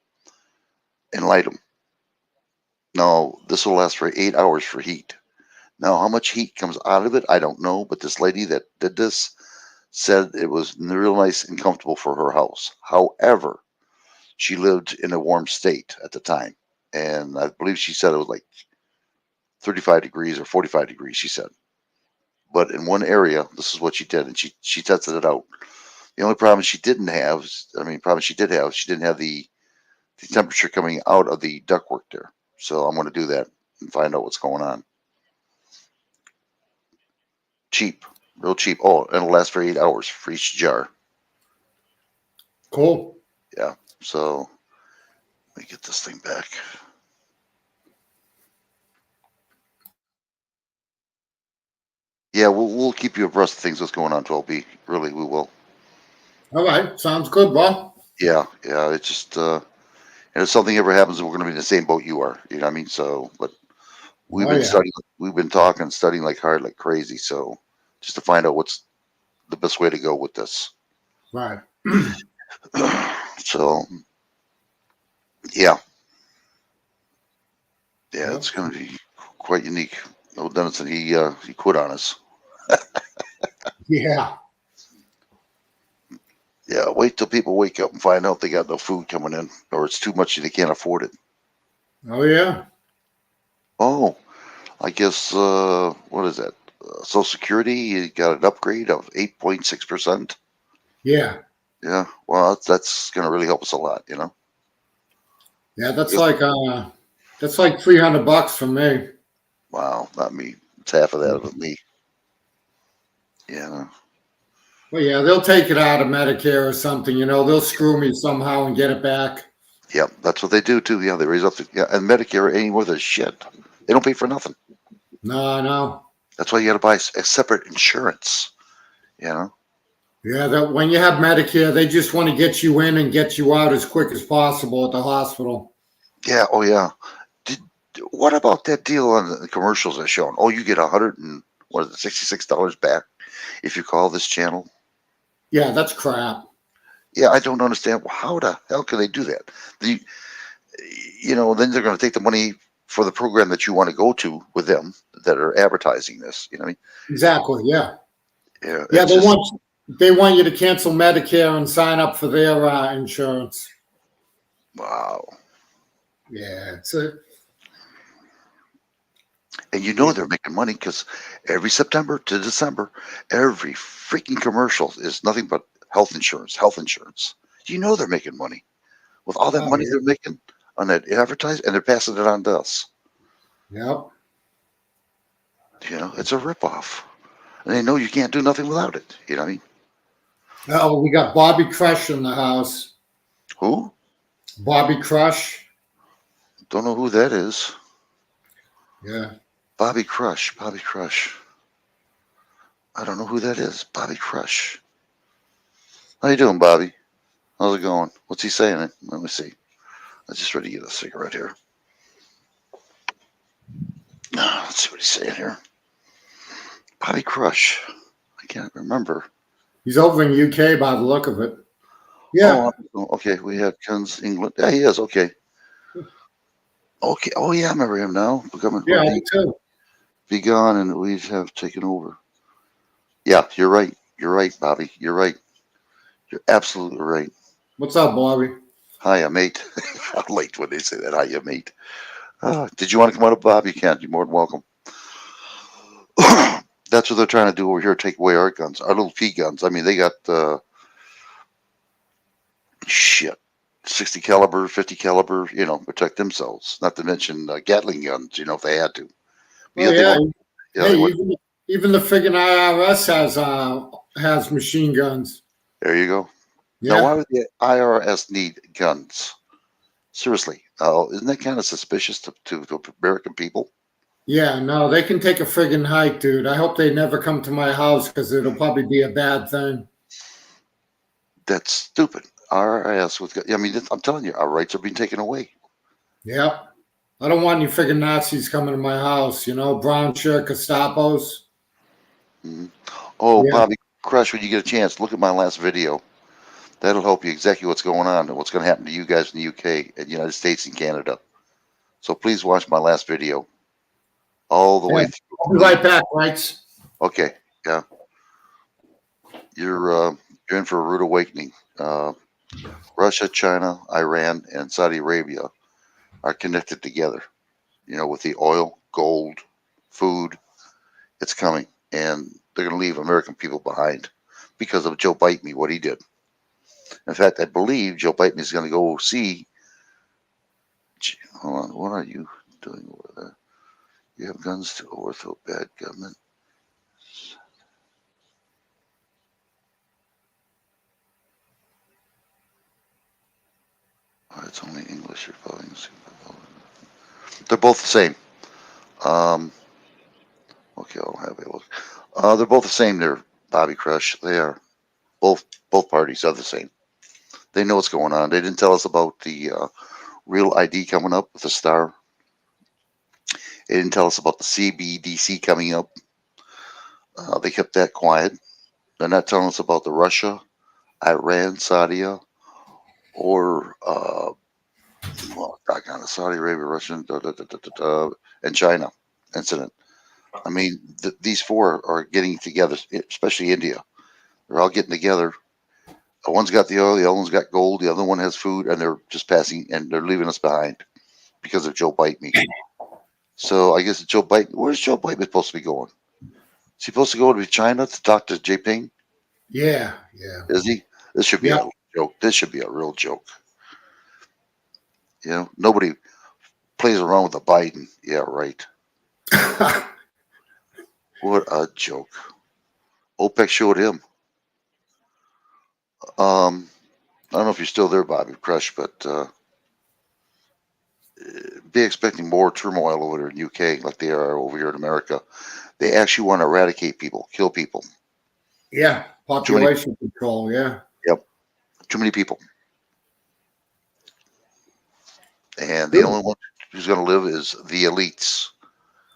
and light them. Now, this will last for 8 hours for heat. Now, how much heat comes out of it, I don't know, but this lady that did this said it was real nice and comfortable for her house. However, she lived in a warm state at the time, and I believe she said it was like 35 degrees or 45 degrees, she said. But in one area, this is what she did, and she tested it out. The only problem she did have, she didn't have the temperature coming out of the ductwork there. So I'm going to do that and find out what's going on. Cheap, real cheap. Oh, and it'll last for 8 hours for each jar. Cool. Yeah. So let me get this thing back. Yeah, we'll keep you abreast of things that's going on, 12B. Really, we will. All right. Sounds good, bro. Yeah. It's just, and if something ever happens, we're going to be in the same boat you are. You know what I mean? So, but we've been studying, we've been talking, studying like hard, like crazy. So, just to find out what's the best way to go with this. Right. So, yeah. Yeah, it's going to be quite unique. Old Dennison, he quit on us. Yeah. Yeah, wait till people wake up and find out they got no food coming in, or it's too much and they can't afford it. Oh, yeah. Oh, I guess, what is that? Social Security, you got an upgrade of 8.6%. Yeah. Yeah, well, that's going to really help us a lot, you know? Yeah, that's like $300 for me. Wow, not me. It's half of that of me. Yeah. Well, yeah, they'll take it out of Medicare or something, you know, they'll screw me somehow and get it back. Yep, that's what they do too. Yeah, they raise up and Medicare ain't worth a shit. They don't pay for nothing. No. That's why you got to buy a separate insurance, you know? Yeah, that when you have Medicare, they just want to get you in and get you out as quick as possible at the hospital. Yeah, oh yeah. What about that deal on the commercials they're showing? Oh, you get $66 back if you call this channel. Yeah, that's crap. Yeah, I don't understand. How the hell can they do that? Then they're going to take the money for the program that you want to go to with them that are advertising this. You know what I mean? Exactly. Yeah. Yeah. Yeah, they want you to cancel Medicare and sign up for their insurance. Wow. Yeah, and they're making money because every September to December, every freaking commercial is nothing but health insurance. You know they're making money with all that money they're making. on that advertising, and they're passing it on to us. Yep. You know, it's a ripoff. And they know you can't do nothing without it. You know what I mean? Oh, we got Bobby Crush in the house. Who? Bobby Crush. Don't know who that is. Yeah. Bobby Crush. Bobby Crush. I don't know who that is. Bobby Crush. How you doing, Bobby? How's it going? What's he saying? Let me see. I just ready to get a cigarette here. Let's see what he's saying here. Bobby Crush. I can't remember. He's over in UK by the look of it. Yeah. Oh, okay. We have Guns England. Yeah, he is. Okay. Okay. Oh, yeah. I remember him now. Yeah, me too. Be gone, and we have taken over. Yeah, you're right. You're right, Bobby. You're right. You're absolutely right. What's up, Bobby? Hiya, mate. I like when they say that. Hiya, mate. Did you want to come on up, Bob? You can. You're more than welcome. That's what they're trying to do over here, take away our guns, our little pea guns. I mean, they got 60 caliber, 50 caliber, you know, protect themselves. Not to mention Gatling guns, you know, if they had to. But Oh, yeah. they Even the friggin' IRS has machine guns. There you go. Yeah. Now, why would the IRS need guns? Seriously, isn't that kind of suspicious to American people? Yeah, no, they can take a friggin' hike, dude. I hope they never come to my house because it'll probably be a bad thing. That's stupid. IRS with, I mean, I'm telling you, our rights are being taken away. Yep. I don't want any friggin' Nazis coming to my house, you know, brown shirt Gestapos. Mm-hmm. Oh, Yeah. Bobby Crush, when you get a chance, look at my last video. That'll help you exactly what's going on and what's going to happen to you guys in the UK and the United States and Canada. So please watch my last video all the way through. I'll be right back, Rights. Okay, yeah. You're in for a rude awakening. Russia, China, Iran, and Saudi Arabia are connected together. You know, with the oil, gold, food, it's coming, and they're going to leave American people behind because of Joe Biden, what he did. In fact, I believe Joe Biden is going to go see. Hold on, what are you doing over there? You have guns to overthrow bad government. It's only English Republicans. They're both the same. Okay, I'll have a look. They're both the same there, Bobby Crush. They are. Both parties are the same. They know what's going on. They didn't tell us about the real ID coming up with the star. They didn't tell us about the CBDC coming up. They kept that quiet. They're not telling us about the Russia, Iran, Saudi, or Saudi Arabia, Russia, and China incident. I mean, these four are getting together, especially India. They're all getting together. One's got the oil, the other one's got gold, the other one has food, and they're just passing, and they're leaving us behind because of Joe Biden. So I guess Joe Biden, where's Joe Biden supposed to be going? Is he supposed to go to China to talk to Jinping? Yeah. Is he? This should be a joke. This should be a real joke. You know, nobody plays around with the Biden. Yeah, right. What a joke. OPEC showed him. I don't know if you're still there, Bobby Crush, but be expecting more turmoil over there in UK like they are over here in America. They actually want to eradicate people, kill people. Yeah, population control, yeah. Yep. Too many people. And the only one who's going to live is the elites.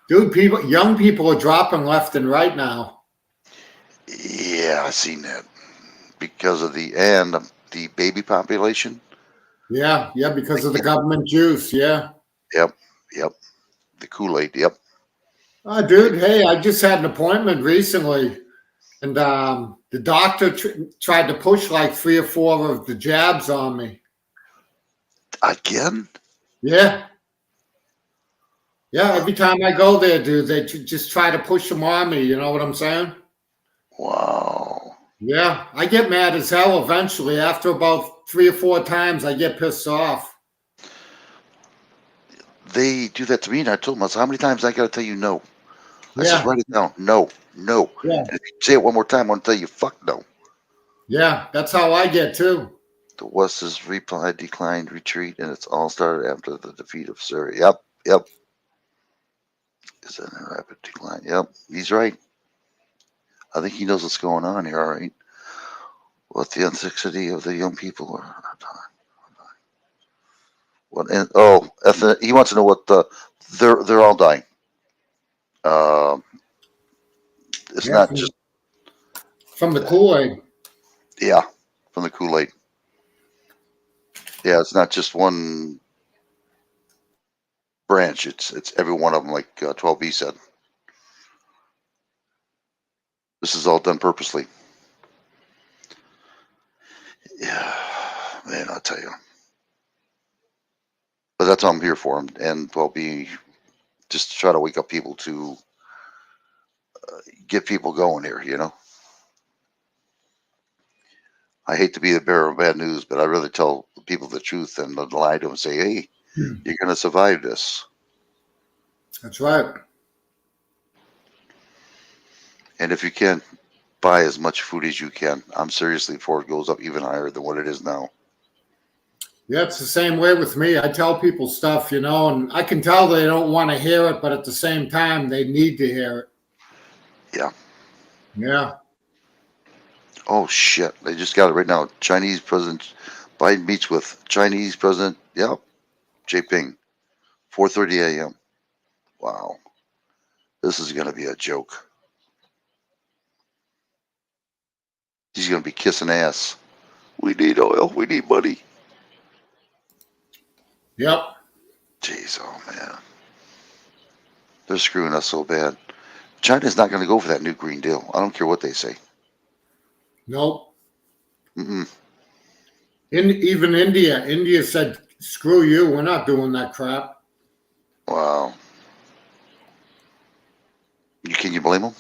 Dude, young people are dropping left and right now. Yeah, I've seen that. Because of the baby population. Yeah, because of the government juice, yeah. Yep. The Kool-Aid, yep. Dude, hey, I just had an appointment recently, and the doctor tried to push like 3 or 4 of the jabs on me. Again? Yeah. Yeah, every time I go there, dude, they just try to push them on me. You know what I'm saying? Wow. Yeah, I get mad as hell eventually. After about 3 or 4 times, I get pissed off. they do that to me, and I told them, I said, how many times I got to tell you no? I Yeah. said, write it down. No, no. Yeah. And if you say it one more time, I'm going to tell you, fuck no. Yeah, that's how I get too. The West's reply declined retreat, and it's all started after the defeat of Syria. Yep. Is that a rapid decline? Yep, he's right. I think he knows what's going on here, all right? What the anxiety of the young people are. What? And he wants to know what they're all dying. It's Yeah, not just from the Kool-Aid. yeah, from the Kool-Aid. Yeah, it's not just one branch. It's every one of them, like 12B said. This is all done purposely. Yeah, man, I'll tell you. But that's what I'm here for, and 12B, just to try to wake up people to get people going here, you know. I hate to be the bearer of bad news, but I'd rather tell people the truth than lie to them and say, hey, you're going to survive this. That's right. And if you can, buy as much food as you can. I'm seriously before it goes up even higher than what it is now. Yeah, it's the same way with me. I tell people stuff, you know, and I can tell they don't want to hear it, but at the same time, they need to hear it. Yeah. Yeah. Oh, shit. They just got it right now. Chinese President Biden meets with Chinese President, Jinping, 4:30 a.m. Wow. This is going to be a joke. He's going to be kissing ass. We need oil. We need money. Yep. Jeez, oh, man. They're screwing us so bad. China's not going to go for that new Green Deal. I don't care what they say. Nope. Mm-mm. Even India said, screw you. We're not doing that crap. Wow. Can you blame them?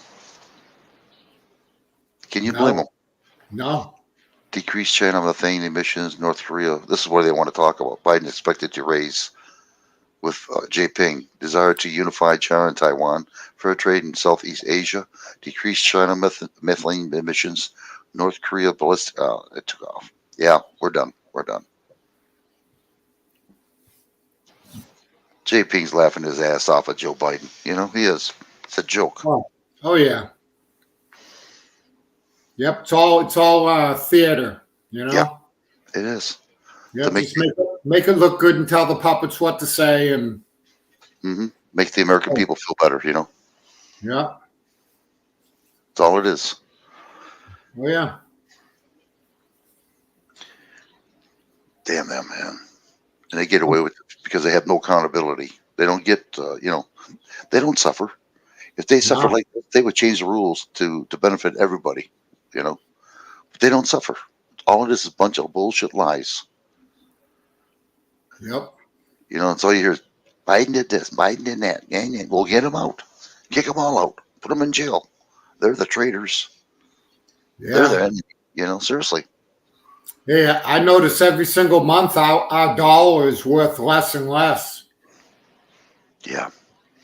Can you blame them? No. Decrease China methane emissions, North Korea. This is what they want to talk about. Biden expected to raise with Jinping. Desire to unify China and Taiwan. Fair trade in Southeast Asia. Decrease China methane emissions. North Korea ballistic. It took off. Yeah, we're done. We're done. Jinping's laughing his ass off at Joe Biden. You know, he is. It's a joke. Oh yeah. Yep. It's all theater, you know? Yeah, it is. Yeah, just make it look good and tell the puppets what to say and make the American people feel better, you know? Yeah. That's all it is. Oh yeah. Damn them, man. And they get away with it because they have no accountability. They don't get, they don't suffer. If they suffer like this, they would change the rules to benefit everybody, you know? But they don't suffer. All it is a bunch of bullshit lies. Yep. You know, that's all you hear is Biden did this, Biden did that. We'll get them out. Kick them all out. Put them in jail. They're the traitors. Yeah. They're the enemy, you know, seriously. Yeah, I notice every single month our dollar is worth less and less. Yeah.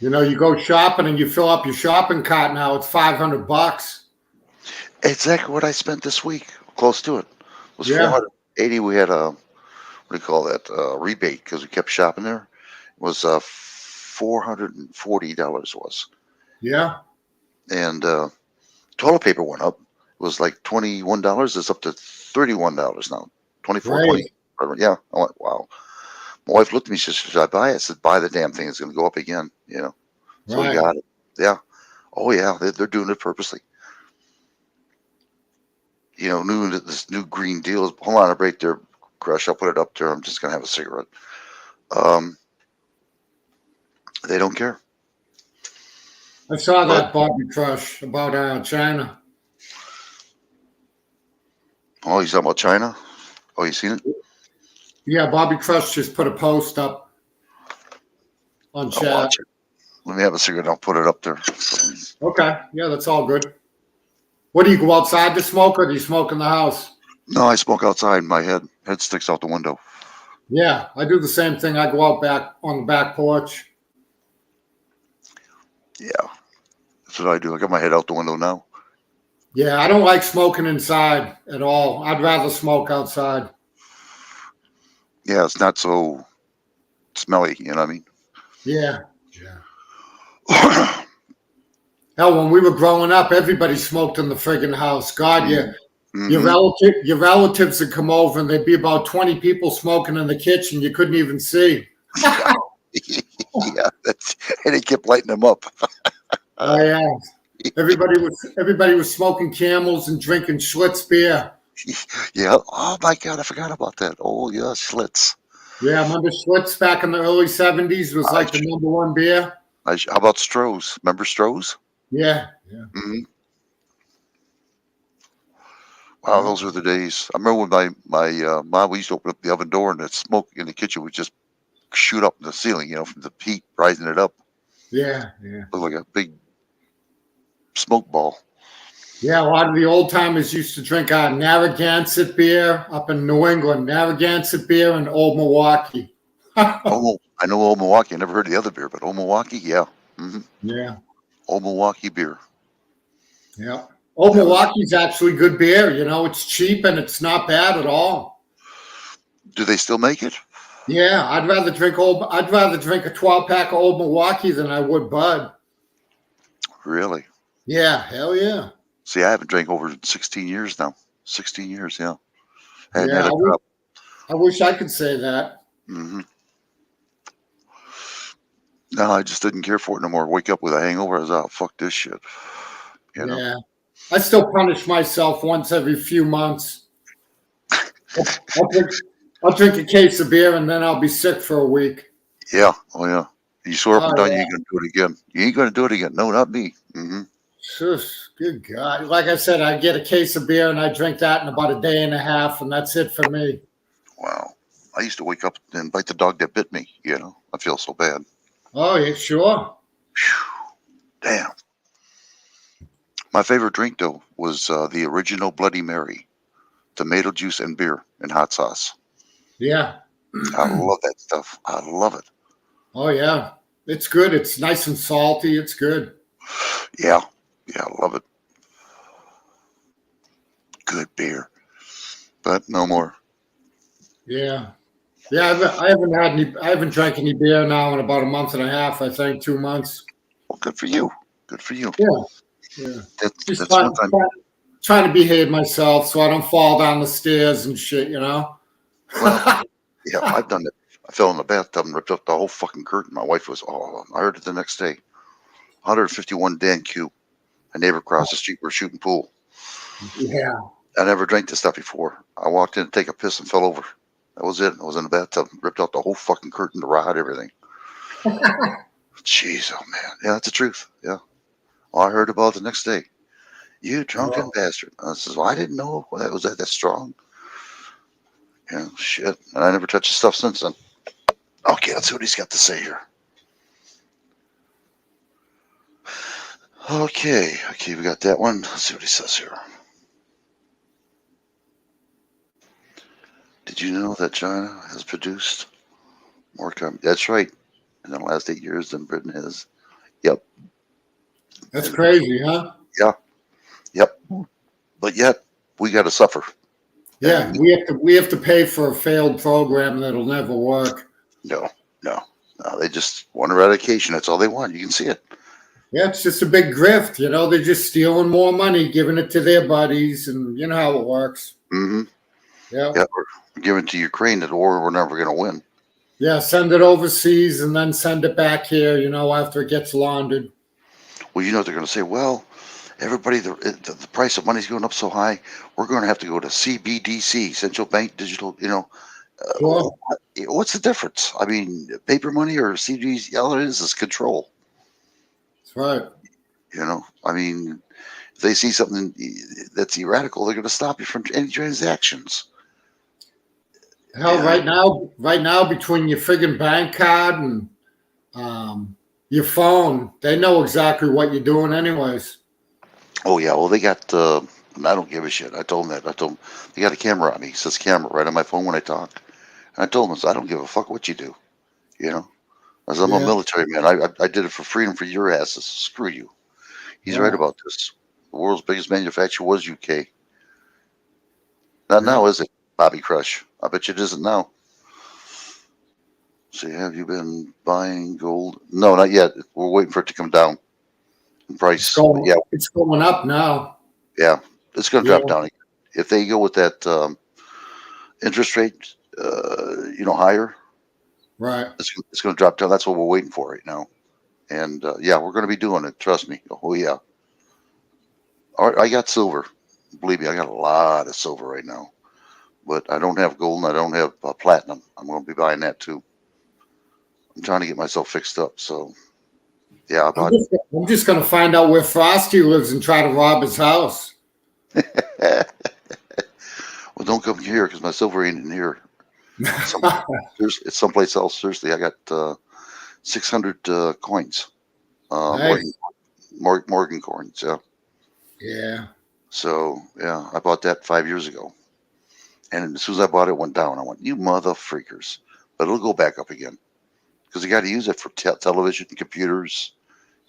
You know, you go shopping and you fill up your shopping cart now, it's $500. Exactly what I spent this week. Close to it. It was Yeah. $480. We had a, what do you call that? Rebate because we kept shopping there. It was $440 was. Yeah. And toilet paper went up. It was like $21. It's up to $31 now. 24, Right. 20. Yeah. I went, wow. My wife looked at me. She said, should I buy it? I said, buy the damn thing. It's going to go up again, you know. So Right. we got it. Yeah. Oh, yeah. They're doing it purposely. You know, this new Green Deal. Hold on a break there, Crush. I'll put it up there. I'm just going to have a cigarette. They don't care. I saw that Bobby Crush about China. Oh, he's talking about China? Oh, you seen it? Yeah, Bobby Crush just put a post up on I'll chat. watch it. Let me have a cigarette. I'll put it up there. Okay. Yeah, that's all good. What, do you go outside to smoke or do you smoke in the house? No, I smoke outside. My head sticks out the window. Yeah, I do the same thing. I go out back on the back porch. Yeah, that's what I do. I got my head out the window now. Yeah, I don't like smoking inside at all. I'd rather smoke outside. Yeah, it's not so smelly. You know what I mean? Yeah. Hell, when we were growing up, everybody smoked in the friggin' house. God, your relatives would come over and there'd be about 20 people smoking in the kitchen. You couldn't even see. Yeah, and it kept lighting them up. Oh yeah. Everybody was smoking Camels and drinking Schlitz beer. Yeah. Oh my God, I forgot about that. Oh yeah, Schlitz. Yeah, remember Schlitz back in the early 70s was like the #1 beer? How about Stroh's? Remember Stroh's? Yeah. Mm-hmm. Wow, those were the days. I remember when my mom, we used to open up the oven door and the smoke in the kitchen would just shoot up in the ceiling, from the heat rising it up. Yeah. Looked like a big smoke ball. Yeah, a lot of the old timers used to drink Narragansett beer up in New England, Narragansett beer and Old Milwaukee. Oh, I know Old Milwaukee. I never heard the other beer, but Old Milwaukee, yeah. Mm-hmm. Yeah. Old Milwaukee beer. Yeah. Old Milwaukee's actually good beer. It's cheap and it's not bad at all. Do they still make it? Yeah, I'd rather drink a 12-pack of Old Milwaukee than I would Bud. Really? Yeah, hell yeah. See, I haven't drank over 16 years now. 16 years, yeah. I hadn't Yeah, had a drop. I wish I could say that. Mm-hmm. No, I just didn't care for it no more. Wake up with a hangover. I was out. Fuck this shit. Yeah. I still punish myself once every few months. I'll drink a case of beer and then I'll be sick for a week. Yeah. Oh, yeah. You swear up and down you ain't going to do it again. You ain't going to do it again. No, not me. Mm-hmm. Shush, good God. Like I said, I get a case of beer and I drink that in about a day and a half, and that's it for me. Wow. I used to wake up and bite the dog that bit me. I feel so bad. Oh, yeah, sure. Damn. My favorite drink, though, was the original Bloody Mary. Tomato juice and beer and hot sauce. Yeah. I love that stuff. I love it. Oh, yeah. It's good. It's nice and salty. It's good. Yeah. Yeah, I love it. Good beer. But no more. Yeah. Yeah, I haven't drank any beer now in about a month and a half, I think, 2 months. Well, good for you. Good for you. Yeah. That's trying to behave myself so I don't fall down the stairs and shit, Well, yeah, I've done it. I fell in the bathtub and ripped up the whole fucking curtain. My wife was, I heard it the next day. 151 Dan Q. A neighbor across the street were shooting pool. Yeah. I never drank this stuff before. I walked in to take a piss and fell over. That was it. I was in the bathtub, ripped out the whole fucking curtain, the rod, everything. Jeez, oh man. Yeah, that's the truth. Yeah. Well, I heard about it the next day. You drunken bastard. I says, well, I didn't know that was that strong. Shit. And I never touched the stuff since then. Okay, let's see what he's got to say here. Okay, we got that one. Let's see what he says here. Did you know that China has produced more carbon? That's right. In the last 8 years than Britain has. Yep. That's crazy, huh? Yeah. Yep. But yet we got to suffer. Yeah, we have to pay for a failed program that'll never work. No. They just want eradication. That's all they want. You can see it. Yeah, it's just a big grift. They're just stealing more money, giving it to their buddies, and you know how it works. Mm-hmm. Yeah. We're giving it to Ukraine at a war we're never going to win. Yeah, send it overseas and then send it back here, after it gets laundered. Well, they're going to say, well, everybody, the price of money's going up so high, we're going to have to go to CBDC, central bank digital, Sure. What's the difference? I mean, paper money or CBDC, all it is control. That's right. I mean, if they see something that's erratical, they're going to stop you from any transactions. Hell, right now, between your friggin' bank card and your phone, they know exactly what you're doing anyways. Oh, yeah. Well, they got, I don't give a shit. I told them that. They got a camera on me. It says camera right on my phone when I talk. I told him, I said, I don't give a fuck what you do. You know, I said, I'm a Yeah. military man. I did it for freedom for your asses. Screw you. He's right Right. about this. The world's biggest manufacturer was UK. Not Yeah. now, is it, Bobby Crush? I bet you it isn't now. See, have you been buying gold? No, not yet. We're waiting for it to come down in price. But yeah, It's going up now. yeah, it's going to Yeah. drop down again. If they go with that interest rate, higher, Right. it's going to drop down. That's what we're waiting for right now. And yeah, we're going to be doing it. Trust me. Oh yeah. All right, I got silver. Believe me, I got a lot of silver right now. But I don't have gold and I don't have platinum. I'm going to be buying that too. I'm trying to get myself fixed up. So yeah, I'm just going to find out where Frosty lives and try to rob his house. well, don't come here because my silver ain't in here. It's someplace else. Seriously, I got 600 coins. Nice. Morgan coins. Yeah. Yeah. So yeah, I bought that 5 years ago, and as soon as I bought it, it went down. I went, you mother freakers! But it'll go back up again because you got to use it for television, computers.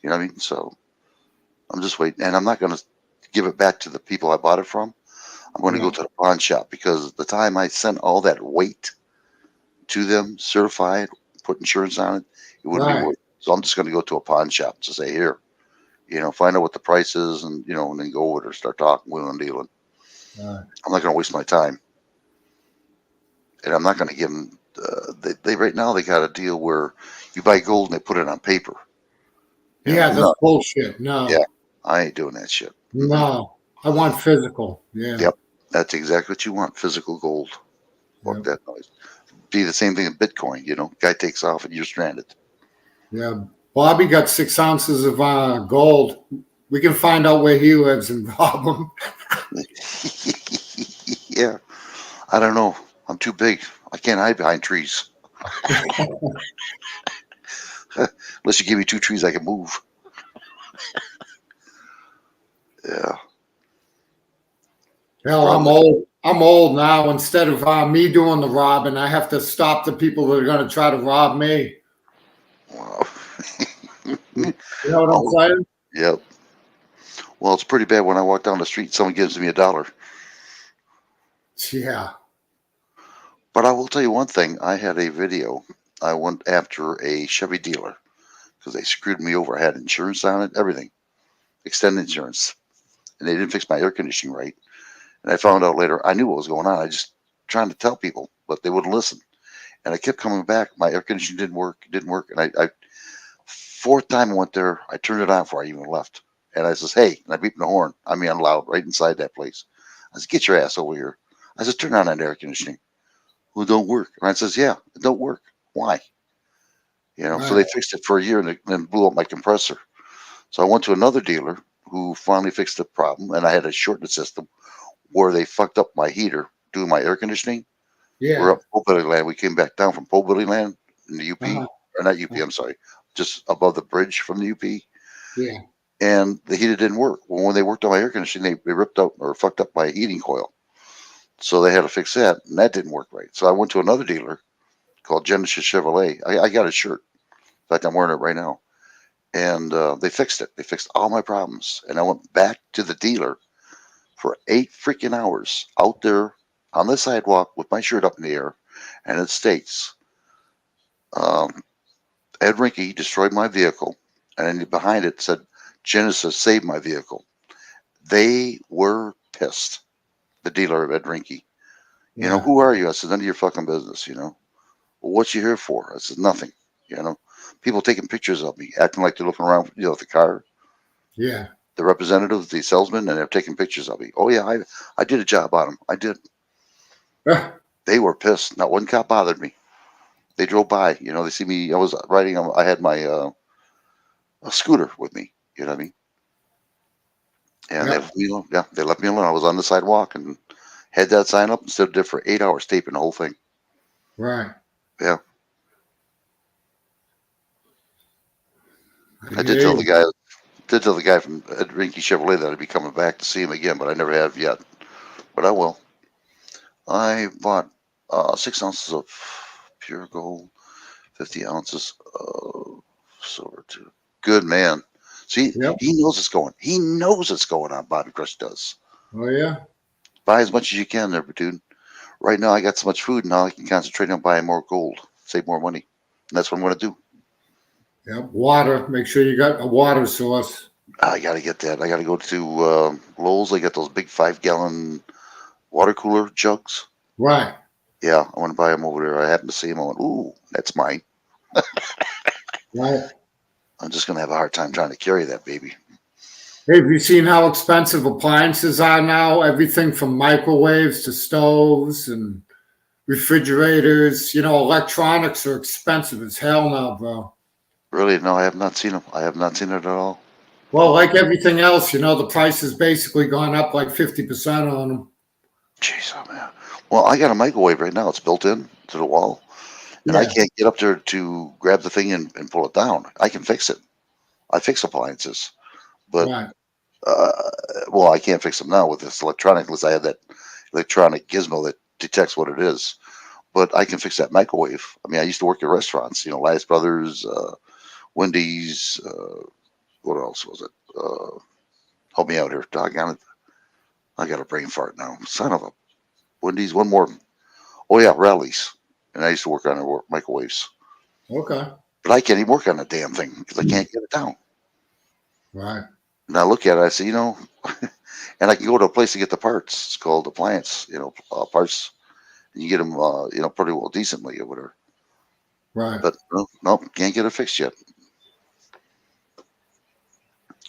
You know what I mean? So I'm just waiting, and I'm not going to give it back to the people I bought it from. I'm going to go to the pawn shop because the time I sent all that weight to them, certified, put insurance on it, it wouldn't be worth it. So I'm just going to go to a pawn shop to say, here, find out what the price is, and and then go over there, start talking, wheeling and dealing. Right. I'm not going to waste my time, and I'm not going to give them. They right now they got a deal where you buy gold and they put it on paper. Yeah, that's bullshit. No. Yeah, I ain't doing that shit. No, I want physical. Yeah. Yep, that's exactly what you want. Physical gold. Fuck that noise. Be the same thing in Bitcoin. Guy takes off and you're stranded. Yeah. Bobby got 6 ounces of gold. We can find out where he lives and rob him. Yeah. I don't know. I'm too big. I can't hide behind trees. Unless you give me 2 trees, I can move. Yeah. Hell, I'm old. I'm old now. Instead of me doing the robbing, I have to stop the people that are going to try to rob me. Wow. You know what I'm saying? Yep. Well, it's pretty bad when I walk down the street, someone gives me $1. Yeah. But I will tell you one thing. I had a video. I went after a Chevy dealer because they screwed me over. I had insurance on it, everything, extended insurance, and they didn't fix my air conditioning right. And I found out later, I knew what was going on. I just trying to tell people, but they wouldn't listen. And I kept coming back. My air conditioning didn't work. And I 4th time I went there, I turned it on before I even left. And I says, hey, and I beeped the horn. I mean, I'm loud right inside that place. I said, get your ass over here. I said, turn on that air conditioning. Well, it don't work. And I says, yeah, it don't work. Why? So they fixed it for a year and then blew up my compressor. So I went to another dealer who finally fixed the problem. And I had a shortened system where they fucked up my heater doing my air conditioning. Yeah. We're up Pobilly Land. We came back down from Pobilly Land in the UP, or not UP, I'm sorry, just above the bridge from the UP. Yeah. And the heater didn't work. Well, when they worked on my air conditioning, they ripped out or fucked up my heating coil. So they had to fix that, and that didn't work right. So I went to another dealer called Genesis Chevrolet. I got a shirt. In fact, I'm wearing it right now. And they fixed it. They fixed all my problems. And I went back to the dealer for 8 freaking hours out there on the sidewalk with my shirt up in the air, and it states, Ed Rinke destroyed my vehicle, and then behind it said, Genesis saved my vehicle. They were pissed. The dealer of Ed Rinke. Who are you? I said, none of your fucking business, Well, what you here for? I said, nothing, People taking pictures of me, acting like they're looking around, at the car. Yeah. The representatives, the salesmen, and they're taking pictures of me. Oh, yeah, I did a job on them. I did. They were pissed. Not one cop bothered me. They drove by. They see me. I was riding. I had my a scooter with me. You know what I mean? And they left me alone. Yeah, they left me alone. I was on the sidewalk and had that sign up and stood there for 8 hours taping the whole thing. Right. Yeah. I did tell the guy from Ed Rinke Chevrolet that I'd be coming back to see him again, but I never have yet. But I will. I bought 6 ounces of pure gold, 50 ounces of silver too. Good man. See, he knows it's going. He knows it's going on. Bobby Crush does. Oh yeah. Buy as much as you can, there, dude. Right now, I got so much food. Now I can concentrate on buying more gold, save more money. And that's what I'm going to do. Yep. Water. Make sure you got a water source. I got to get that. I got to go to Lowe's. I got those big 5-gallon water cooler jugs. Right. Yeah, I want to buy them over there. I happened to see them. I went, ooh, that's mine. Right. I'm just going to have a hard time trying to carry that baby. Hey, have you seen how expensive appliances are now? Everything from microwaves to stoves and refrigerators. You know, electronics are expensive as hell now, bro. Really? No, I have not seen them. I have not seen it at all. Well, like everything else, you know, the price has basically gone up like 50% on them. Jeez, oh man. Well, I got a microwave right now. It's built in to the wall. And I can't get up there to grab the thing and pull it down. I can fix it. I fix appliances. But, Right. well, I can't fix them now with this electronic unless I have that electronic gizmo that detects what it is. But I can fix that microwave. I mean, I used to work at restaurants, you know, Elias Brothers, Wendy's, what else was it? Help me out here. Doggone it. I got a brain fart now. Son of a Wendy's, one more. Oh, yeah, Rallies. And I used to work on their microwaves. Okay. But I can't even work on the damn thing because I can't get it down. Right. And I look at it, I say, you know, and I can go to a place to get the parts. It's called Appliance, you know, parts. And you get them, you know, pretty well decently or whatever. Right. But no, can't get it fixed yet.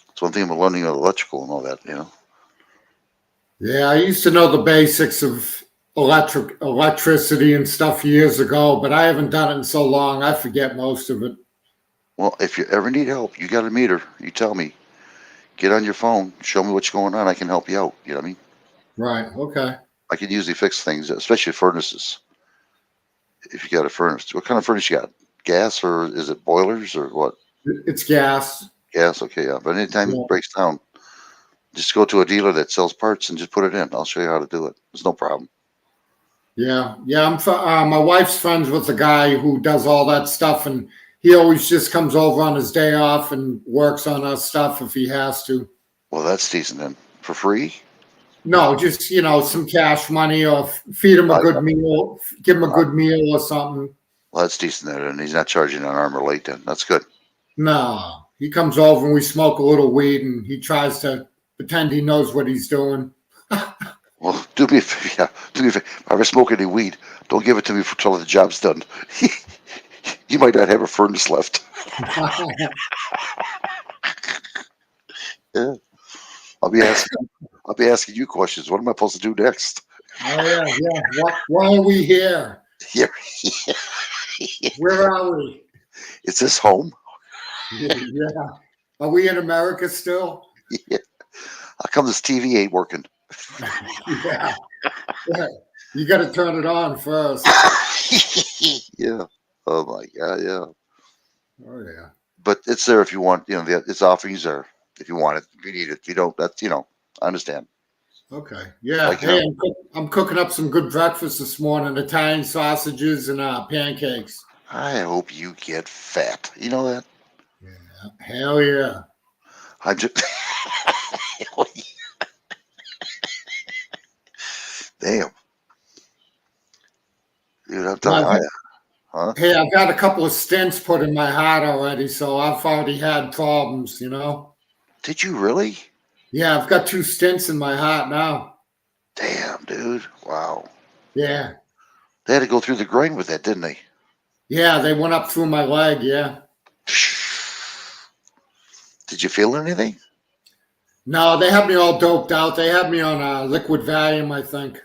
It's one thing about learning electrical and all that, you know. Yeah, I used to know the basics of electricity and stuff years ago, but I haven't done it in so long. I forget most of it. Well, if you ever need help, you got a meter, you tell me. Get on your phone, show me what's going on. I can help you out. You know what I mean? Right. Okay. I can usually fix things, especially furnaces. If you got a furnace, what kind of furnace you got? Gas or is it boilers or what? It's gas. Gas, okay, yeah. But anytime it breaks down, just go to a dealer that sells parts and just put it in. I'll show you how to do it. There's no problem. Yeah. Yeah. My wife's friends with the guy who does all that stuff, and he always just comes over on his day off and works on our stuff if he has to. Well, that's decent then. For free? No, just, you know, some cash money or feed him a good meal, give him a good meal or something. Well, that's decent then. And he's not charging an arm or late then. That's good. No, he comes over and we smoke a little weed and he tries to pretend he knows what he's doing. Well, do me a favor. Yeah, do me a favor. If I ever smoke any weed, don't give it to me until the job's done. You might not have a furnace left. Yeah. I'll be asking you questions. What am I supposed to do next? Oh yeah, yeah. Why are we here? Yeah. Where are we? Is this home? Yeah. Are we in America still? Yeah. How come this TV ain't working? Yeah. Yeah. You got to turn it on first. Yeah. Oh my God. Yeah. Oh yeah. But it's there if you want. You know, it's offerings there if you want it. If you need it. If you don't, that's, you know, I understand. Okay. Yeah. Like, Hey, I'm cooking up some good breakfast this morning: Italian sausages and pancakes. I hope you get fat. You know that? Yeah. Hell yeah. I'm just. Damn. Dude, I'm telling you. Huh? Hey, I've got a couple of stents put in my heart already, so I've already had problems, you know? Did you really? Yeah, I've got 2 stents in my heart now. Damn, dude. Wow. Yeah. They had to go through the grind with that, didn't they? Yeah, they went up through my leg, yeah. Did you feel anything? No, they had me all doped out. They had me on liquid Valium, I think.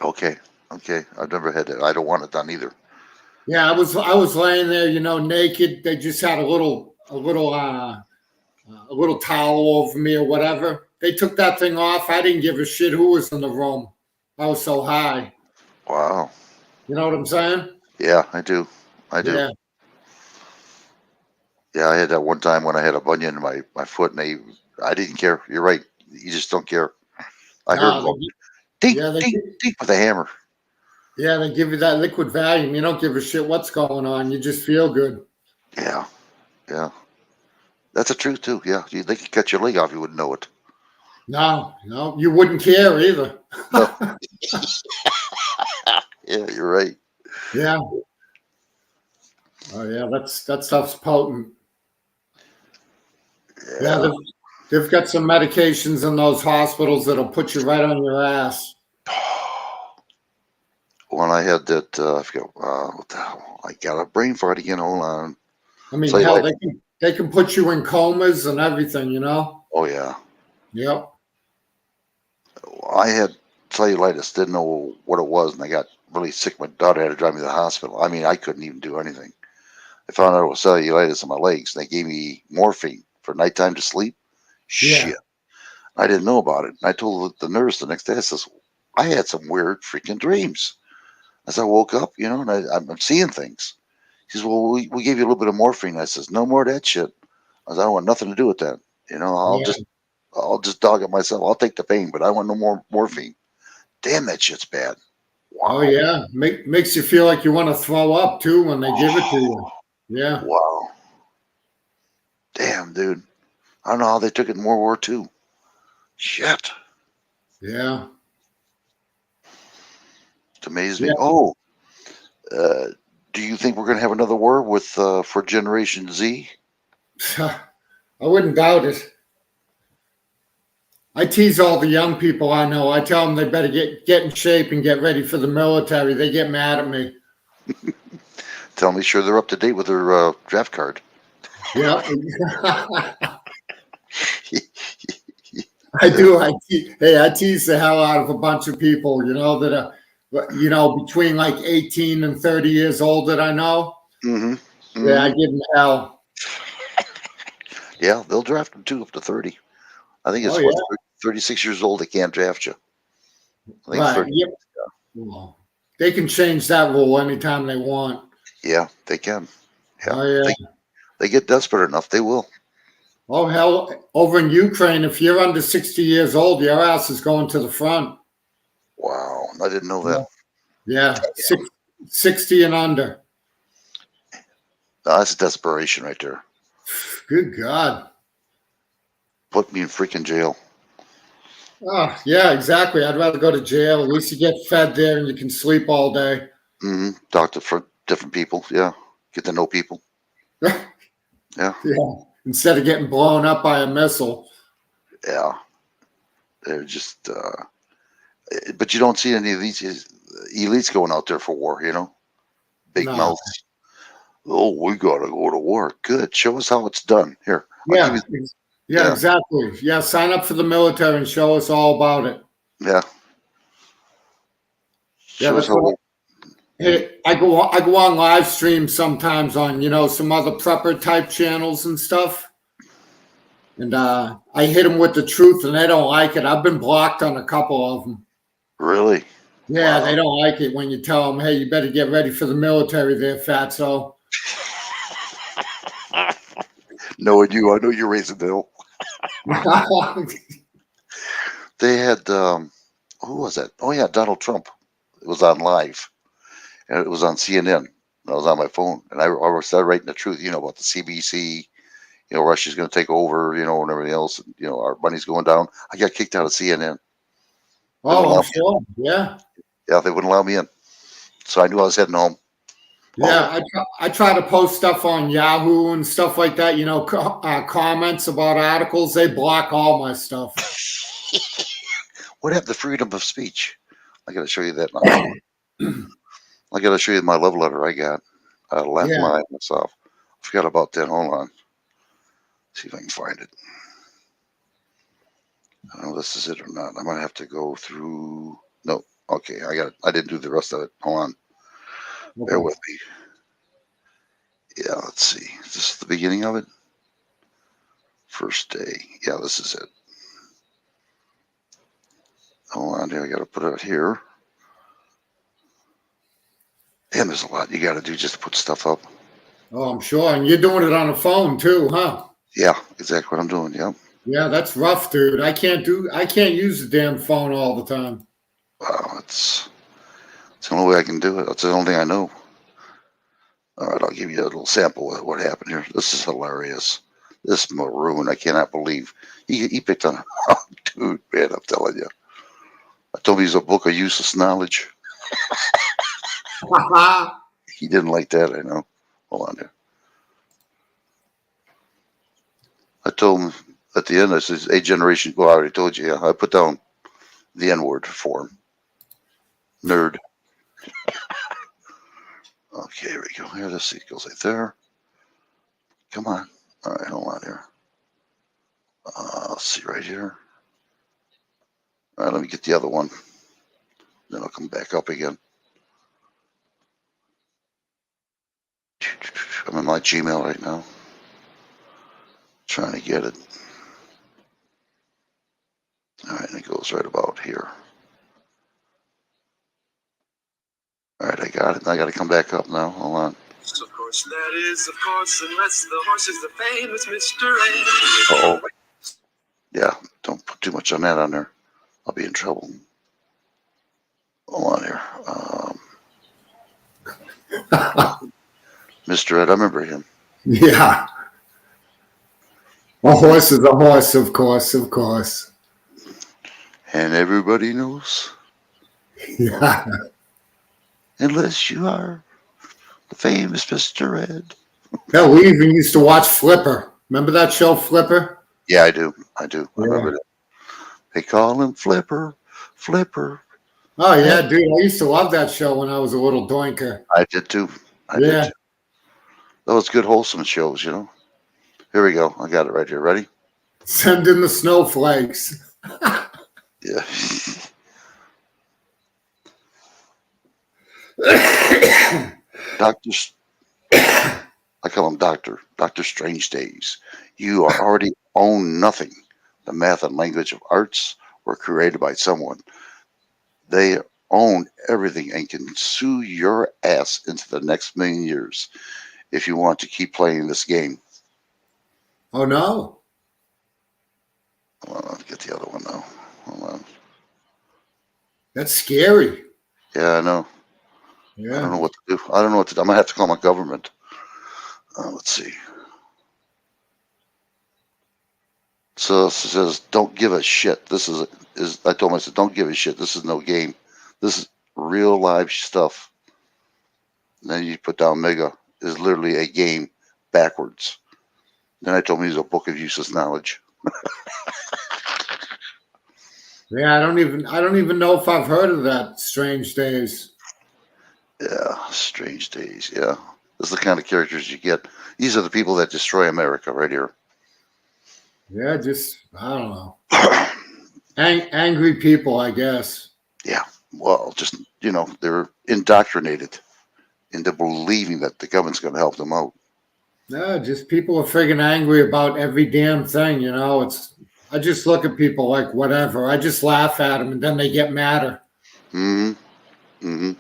Okay. Okay. I've never had that. I don't want it done either. Yeah, I was laying there, you know, naked. They just had a little towel over me or whatever. They took that thing off. I didn't give a shit who was in the room. I was so high. Wow. You know what I'm saying? Yeah, I do. I do. Yeah. Yeah, I had that one time when I had a bunion in my foot, and I didn't care. You're right. You just don't care. I heard them go ding, ding, ding with a hammer. Yeah, they give you that liquid Valium. You don't give a shit what's going on. You just feel good. Yeah, yeah. That's the truth too. Yeah, they could cut your leg off, you wouldn't know it. No, you wouldn't care either. No. Yeah, you're right. Yeah. Oh yeah, that stuff's potent. Yeah, they've got some medications in those hospitals that'll put you right on your ass. When I had that, I forget what the hell. I got a brain fart again. Hold on. I mean, So hell, like, they can put you in comas and everything, you know? oh yeah. Yep. I had cellulitis, didn't know what it was, and I got really sick. My daughter had to drive me to the hospital. I mean, I couldn't even do anything. I found out it was cellulitis in my legs, and they gave me morphine for nighttime to sleep. Yeah. Shit. I didn't know about it. And I told the nurse the next day, I says, I had some weird freaking dreams. As I woke up, you know, and I'm seeing things. She says, well, we gave you a little bit of morphine. I says, no more of that shit. I said, I don't want nothing to do with that. You know, I'll just dog it myself. I'll take the pain, but I want no more morphine. Damn, that shit's bad. Wow. Oh yeah, makes you feel like you want to throw up too when they give it to you. Yeah. Wow. Damn, dude. I don't know how they took it in World War II. Shit. Yeah. It amazed me. Oh, do you think we're going to have another war with for Generation Z? I wouldn't doubt it. I tease all the young people I know. I tell them they better get in shape and get ready for the military. They get mad at me. Tell me sure they're up to date with their draft card. Yeah. I do. I tease the hell out of a bunch of people, you know, that are, you know, between like 18 and 30 years old that I know. Mm-hmm. Mm-hmm. Yeah, I give them hell. Yeah, they'll draft them too up to 30. I think it's 36 years old. They can't draft you. I think Right. 30. Yep. Well, they can change that rule anytime they want. Yeah, they can. Yeah. Oh, yeah. They get desperate enough, they will. Oh, hell, over in Ukraine, if you're under 60 years old, your ass is going to the front. Wow, I didn't know that. Yeah, 60 and under. That's desperation right there. Good God. Put me in freaking jail. Oh, yeah, exactly. I'd rather go to jail. At least you get fed there and you can sleep all day. Mm-hmm. Talk to different people. Yeah, get to know people. Yeah. Yeah. Instead of getting blown up by a missile. Yeah. They're just, but you don't see any of these elites going out there for war, you know? Big mouths. Oh, we got to go to war. Good. Show us how it's done. Here. Yeah. Yeah, exactly. Yeah, sign up for the military and show us all about it. Yeah. Yeah, that's what hey, I go on live stream sometimes on, you know, some other prepper type channels and stuff. And I hit them with the truth and they don't like it. I've been blocked on a couple of them. Really? Yeah, they don't like it when you tell them, hey, you better get ready for the military there, fatso. Knowing you, I know you're raising hell. They had, who was that? Oh, yeah, Donald Trump. It was on live. And it was on CNN. I was on my phone. And I started writing the truth, you know, about the CBC. You know, Russia's going to take over, you know, and everything else. And, you know, our money's going down. I got kicked out of CNN. Oh, sure. Yeah. Yeah, they wouldn't allow me in. So I knew I was heading home. Yeah, I try to post stuff on Yahoo and stuff like that, you know, comments about articles. They block all my stuff. What happened to freedom of speech? I got to show you that now. I got to show you my love letter I got. I left mine myself. I forgot about that. Hold on. See if I can find it. I don't know if this is it or not. I'm going to have to go through. No. Okay. I got it. I didn't do the rest of it. Hold on. Okay. Bear with me. Yeah. Let's see. Is this the beginning of it? First day. Yeah, this is it. Hold on here. I got to put it here. Damn, there's a lot you got to do just to put stuff up. Oh, I'm sure. And you're doing it on a phone too, huh? Yeah, exactly what I'm doing. Yep. Yeah, that's rough, dude. I can't use the damn phone all the time. Wow, it's It's the only way I can do it. That's the only thing I know. All right, I'll give you a little sample of what happened here. This is hilarious. This maroon, I cannot believe he picked on. Oh, dude, man, I'm telling you. I told him he's a book of useless knowledge. He didn't like that, I know. Hold on here. I told him at the end, I said, a generation. Well, I already told you. Yeah, I put down the N-word for him. Nerd. Okay, here we go. Here, this seat goes right there. Come on. All right, hold on here. Let's see right here. All right, let me get the other one. Then I'll come back up again. I'm in my Gmail right now. Trying to get it. All right, and it goes right about here. All right, I got it. I got to come back up now. Hold on. Of course, that is, of course, unless the horse is the famous Mr. A. Uh-oh. Yeah, don't put too much on that on there. I'll be in trouble. Hold on here. Mr. Ed, I remember him. Yeah. A horse is a horse, of course, of course. And everybody knows. Yeah. Unless you are the famous Mr. Ed. Yeah, we even used to watch Flipper. Remember that show, Flipper? Yeah, I do. I remember that. They call him Flipper. Flipper. Oh, yeah, dude. I used to love that show when I was a little doinker. I did too. I did too. Those good, wholesome shows, you know. Here we go. I got it right here. Ready? Send in the snowflakes. Yeah. I call him Dr. Strange Days. You are already own nothing. The math and language of arts were created by someone. They own everything and can sue your ass into the next million years if you want to keep playing this game. Oh, no. Hold on, I'll get the other one now. Hold on. That's scary. Yeah, I know. Yeah. I don't know what to do. I don't know what to do. I'm going to have to call my government. Let's see. So it says, don't give a shit. This is I told him, I said, don't give a shit. This is no game. This is real live stuff. And then you put down Mega is literally a game backwards. Then I told him he's a book of useless knowledge. Yeah, I don't even know if I've heard of that. Strange Days. Yeah, Strange Days. Yeah. This is the kind of characters you get. These are the people that destroy America right here. Yeah, just, I don't know. Angry people, I guess. Yeah. Well, just, you know, they're indoctrinated into believing that the government's going to help them out. No, just people are friggin' angry about every damn thing, you know. I just look at people like whatever. I just laugh at them and then they get madder. Mm-hmm. Mm-hmm.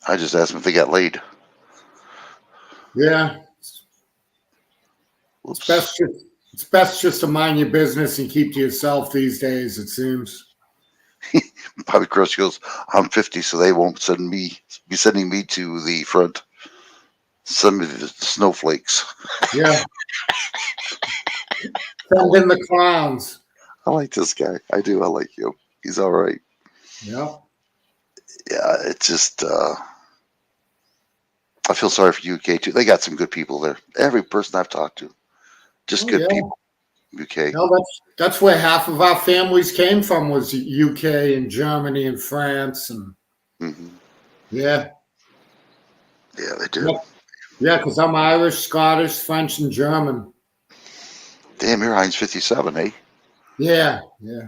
I just asked them if they got laid. Yeah. It's best just to mind your business and keep to yourself these days, it seems. Bobby Cross goes, I'm 50, so they won't be sending me to the front. Send me the snowflakes. Yeah. Send in the clowns. I like this guy. I do. I like him. He's all right. Yeah. Yeah, it's just I feel sorry for UK too. They got some good people there. Every person I've talked to, just good people. UK. No, that's where half of our families came from, was UK and Germany and France and yeah. Yeah, they do. Yeah, because I'm Irish, Scottish, French, and German. Damn, you're Heinz 57, eh? Yeah, yeah.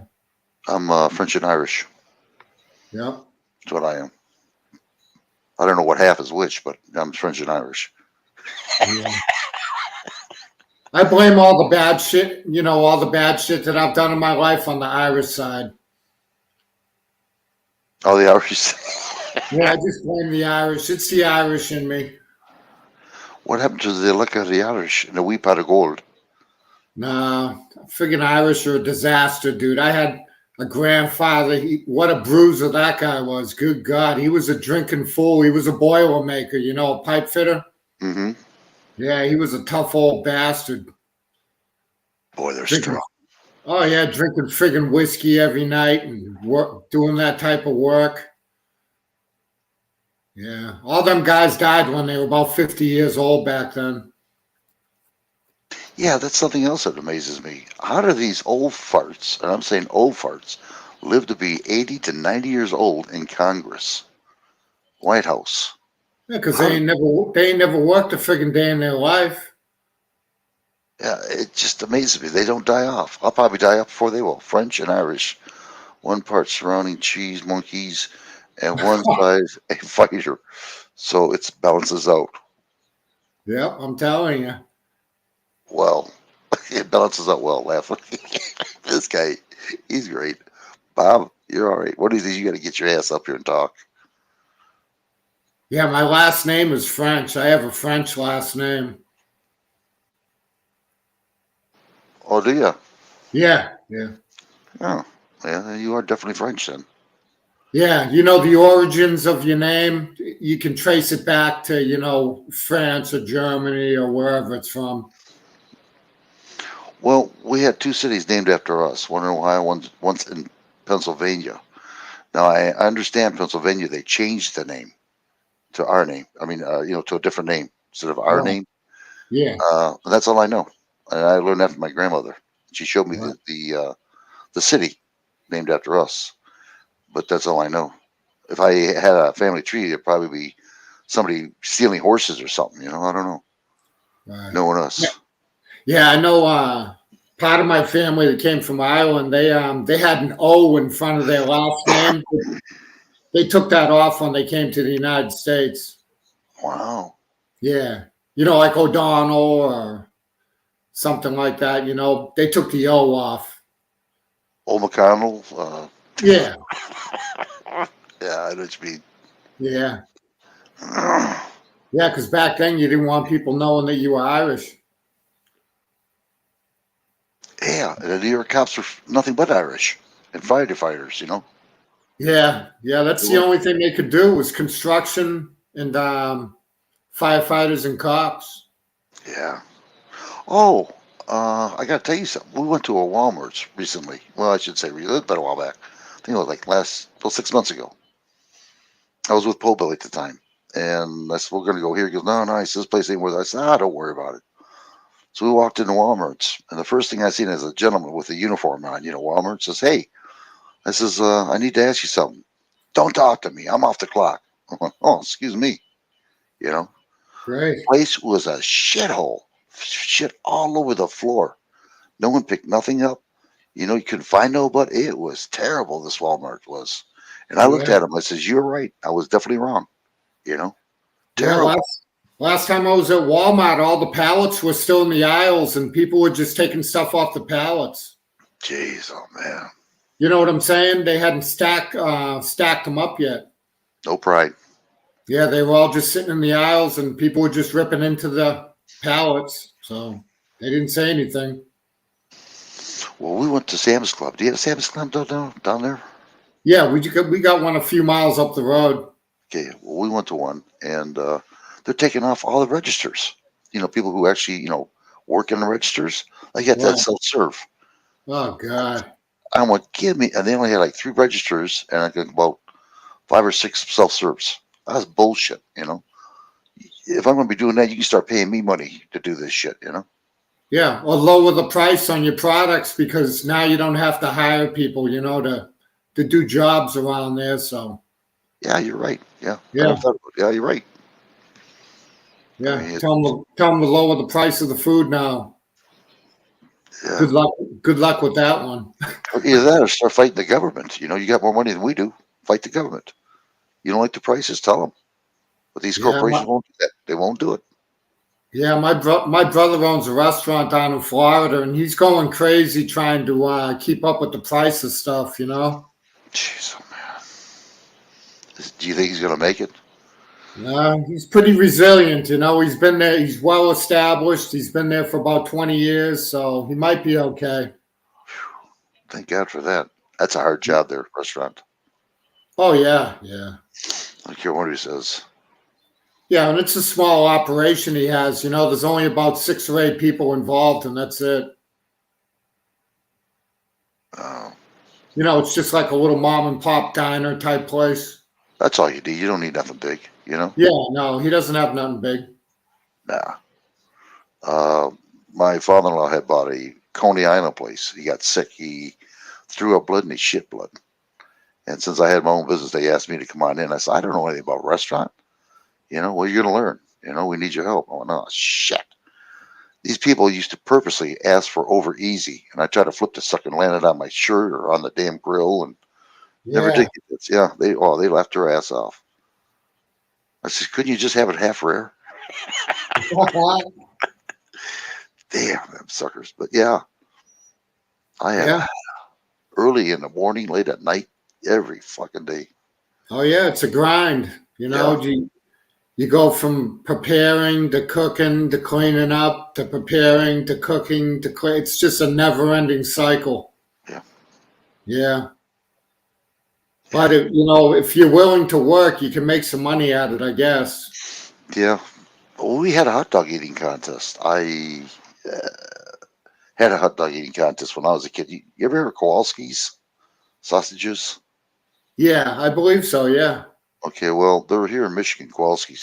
I'm French and Irish. Yeah. That's what I am. I don't know what half is which, but I'm French and Irish. Yeah. I blame all the bad shit, you know, all the bad shit that I've done in my life on the Irish side. Oh, the Irish. Yeah, I just blame the Irish. It's the Irish in me. What happened to the luck of the Irish and a wee pot of gold? Nah, friggin' Irish are a disaster, dude. I a grandfather. What a bruiser that guy was. Good God. He was a drinking fool. He was a Boilermaker, a pipe fitter. Mm-hmm. Yeah, he was a tough old bastard. Boy, they're strong. Oh, yeah, drinking friggin' whiskey every night and doing that type of work. Yeah, all them guys died when they were about 50 years old back then. Yeah, that's something else that amazes me. How do these old farts, and I'm saying old farts, live to be 80 to 90 years old in Congress, White House? Yeah, because they ain't never worked a friggin' day in their life. Yeah, it just amazes me. They don't die off. I'll probably die off before they will. French and Irish. One part surrounding cheese, monkeys, and one side a fighter. So it balances out. Yeah, I'm telling you. Well, it balances out well. Laughing. This guy, he's great. Bob, you're all right. What is it? You got to get your ass up here and talk. Yeah, my last name is French. I have a French last name. Oh, do you? Yeah. Oh, yeah, you are definitely French then. Yeah, the origins of your name, you can trace it back to, France or Germany or wherever it's from. Well, we had two cities named after us, one in Ohio, once in Pennsylvania. Now, I understand Pennsylvania, they changed the name to our name. I mean, to a different name instead of our name. Yeah. That's all I know. And I learned that from my grandmother. She showed me the city named after us. But that's all I know. If I had a family tree, it'd probably be somebody stealing horses or something. I don't know. Right. Knowing us. Yeah, I know. Part of my family that came from Ireland, they had an O in front of their last name. They took that off when they came to the United States. Wow. Yeah, like O'Donnell or something like that. They took the O off. Old McConnell. Yeah. Yeah, I know what you mean. Yeah. Yeah, because back then you didn't want people knowing that you were Irish. Yeah, and the New York cops were nothing but Irish and firefighters, Yeah, that's the only thing they could do was construction and firefighters and cops. Yeah. Oh, I got to tell you something. We went to a Walmart's recently. Well, I should say, it was a while back. I think it was like 6 months ago. I was with Poe Bill at the time. And I said, we're going to go here. He goes, no, he said, this place ain't worth it. I said, don't worry about it. So we walked into Walmart's. And the first thing I seen is a gentleman with a uniform on, Walmart says, hey, I says, I need to ask you something. Don't talk to me. I'm off the clock. I'm like, oh, excuse me. Great. The place was a shithole. Shit all over the floor. No one picked nothing up. You couldn't find nobody. It was terrible, this Walmart was. And I looked at him. I says, you're right. I was definitely wrong. Terrible. Yeah, last time I was at Walmart, all the pallets were still in the aisles and people were just taking stuff off the pallets. Jeez, oh man. You know what I'm saying? They hadn't stacked them up yet. No pride. Yeah, they were all just sitting in the aisles and people were just ripping into the pallets. So they didn't say anything. Well, we went to Sam's Club. Do you have a Sam's Club down there? Yeah, we got one a few miles up the road. Okay, well, we went to one, and they're taking off all the registers. People who actually, work in the registers. Like at that self-serve. Oh, God. I went, give me, and they only had like 3 registers, and I got about 5 or 6 self-serves. That's bullshit, If I'm going to be doing that, you can start paying me money to do this shit, Yeah, or lower the price on your products because now you don't have to hire people, to do jobs around there. So. Yeah, you're right. Yeah. Yeah. Yeah, you're right. Yeah. I mean, tell them to lower the price of the food now. Yeah. Good luck with that one. Either that or start fighting the government. You got more money than we do. Fight the government. You don't like the prices, tell them. But these corporations won't do that. They won't do it. Yeah, my brother owns a restaurant down in Florida, and he's going crazy trying to keep up with the price of stuff, Jeez, oh man. Do you think he's going to make it? He's pretty resilient, He's been there. He's well established. He's been there for about 20 years, so he might be okay. Thank God for that. That's a hard job there, restaurant. Oh yeah, yeah. I don't care what he says. Yeah, and it's a small operation he has. You know, there's only about 6 or 8 people involved, and that's it. Oh. You know, it's just like a little mom and pop diner type place. That's all you need. You don't need nothing big, you know? Yeah, no, he doesn't have nothing big. Nah. My father-in-law had bought a Coney Island place. He got sick. He threw up blood and he shit blood. And since I had my own business, they asked me to come on in. I said, I don't know anything about restaurant. You know, well, you're going to learn. You know, we need your help. Oh, no, shit. These people used to purposely ask for over easy. And I tried to flip the sucker and land it on my shirt or on the damn grill and never did get this. Yeah, they laughed their ass off. I said, couldn't you just have it half rare? Damn, them suckers. But yeah, I had early in the morning, late at night, every fucking day. Oh yeah, it's a grind. You know, you go from preparing to cooking to cleaning up to preparing to cooking to clean. It's just a never-ending cycle. Yeah. Yeah. But you know, if you're willing to work, you can make some money at it, I guess. Yeah. Well, we had a hot dog eating contest. I had a hot dog eating contest when I was a kid. You ever heard of Kowalski's sausages? Yeah, I believe so. Yeah. Okay, well, they were here in Michigan, Kowalski's.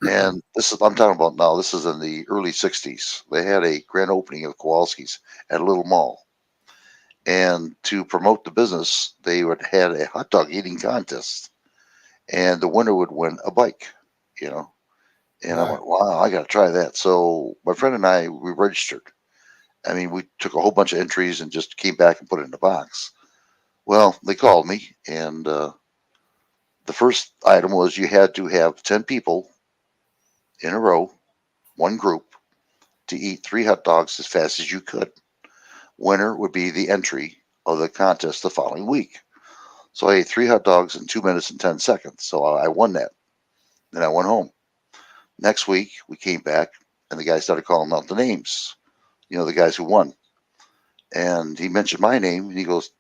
And this is, I'm talking about now, this is in the early 60s. They had a grand opening of Kowalski's at a little mall. And to promote the business, they would had a hot dog eating contest. And the winner would win a bike, you know. And I went, wow, I got to try that. So my friend and I, we registered. I mean, we took a whole bunch of entries and just came back and put it in the box. Well, they called me, and the first item was you had to have 10 people in a row, one group, to eat 3 hot dogs as fast as you could. Winner would be the entry of the contest the following week. So I ate 3 hot dogs in 2 minutes and 10 seconds. So I won that. Then I went home. Next week, we came back, and the guy started calling out the names, you know, the guys who won. And he mentioned my name, and he goes,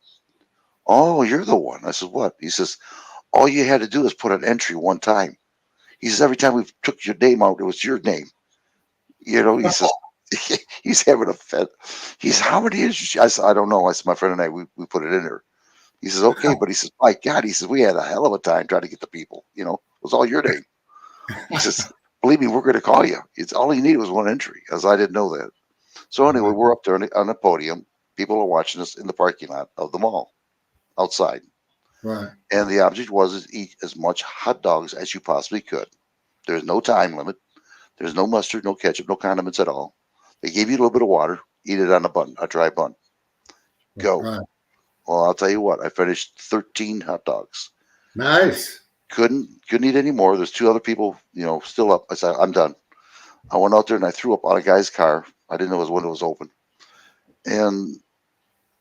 oh, you're the one. I said, what? He says, all you had to do is put an entry one time. He says, every time we took your name out, it was your name. You know, he says, he's having a fit. He says, how many is I said, I don't know. I said, my friend and I, we put it in there. He says, okay. But he says, my God, he says, we had a hell of a time trying to get the people. You know, it was all your name. He says, believe me, we're going to call you. It's all you needed was one entry, as I didn't know that. So anyway, we're up there on the podium. People are watching us in the parking lot of the mall outside. Right. And the object was to eat as much hot dogs as you possibly could. There's no time limit. There's no mustard, no ketchup, no condiments at all. They gave you a little bit of water. Eat it on a bun, a dry bun. Go. Right. Well, I'll tell you what. I finished 13 hot dogs. Nice. Couldn't eat any more. There's 2 other people, you know, still up. I said, I'm done. I went out there and I threw up on a guy's car. I didn't know his window was open. And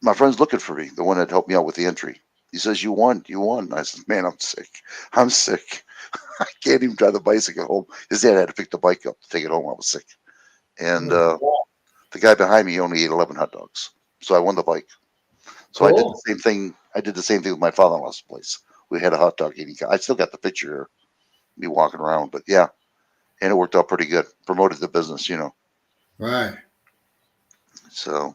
my friend's looking for me, the one that helped me out with the entry. He says, you won. I said, man, I'm sick. I can't even drive the bicycle home. His dad had to pick the bike up to take it home. I was sick. And the guy behind me only ate 11 hot dogs. So I won the bike. So I did the same thing. I did the same thing with my father-in-law's place. We had a hot dog eating. I still got the picture here, me walking around. But yeah, and it worked out pretty good. Promoted the business, you know. Right. So.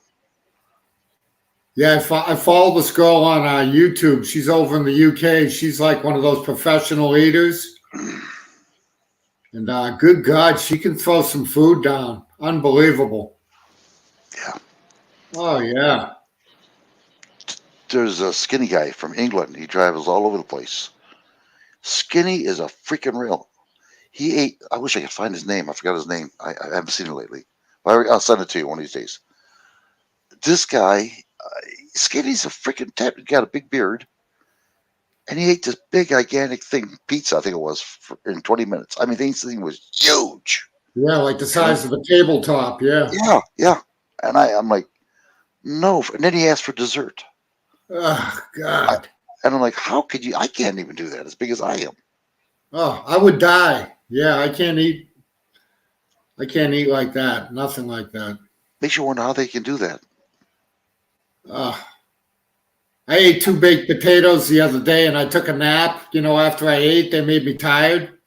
Yeah, I follow this girl on YouTube. She's over in the UK. She's like one of those professional eaters. And good God, she can throw some food down. Unbelievable. Yeah. Oh, yeah. There's a skinny guy from England. He travels all over the place. Skinny is a freaking real. He ate, I wish I could find his name. I forgot his name. I haven't seen it lately. I'll send it to you one of these days. This guy, Skinny's a freaking got a big beard. And he ate this big, gigantic thing, pizza, I think it was, in 20 minutes. I mean, this thing was huge. Yeah, like the size of a tabletop, yeah. Yeah. And I'm like, no. And then he asked for dessert. Oh, God. And I'm like, how could you? I can't even do that as big as I am. Oh, I would die. Yeah, I can't eat like that. Nothing like that. Makes you wonder how they can do that. I ate 2 baked potatoes the other day and I took a nap. You know, after I ate, they made me tired.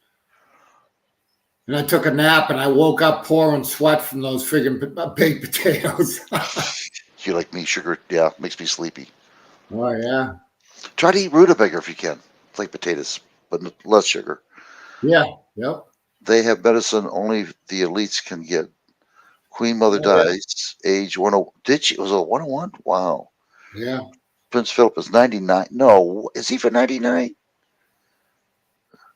And I took a nap and I woke up pouring sweat from those friggin' baked potatoes. You like me, sugar? Yeah, makes me sleepy. Oh, yeah. Try to eat rutabaga if you can. It's like potatoes, but less sugar. Yeah. Yep. They have medicine only the elites can get. Queen Mother Oh, yeah. dies, age 101. Did she? Was it 101? Wow. Yeah. Prince Philip is 99. No, is he for 99?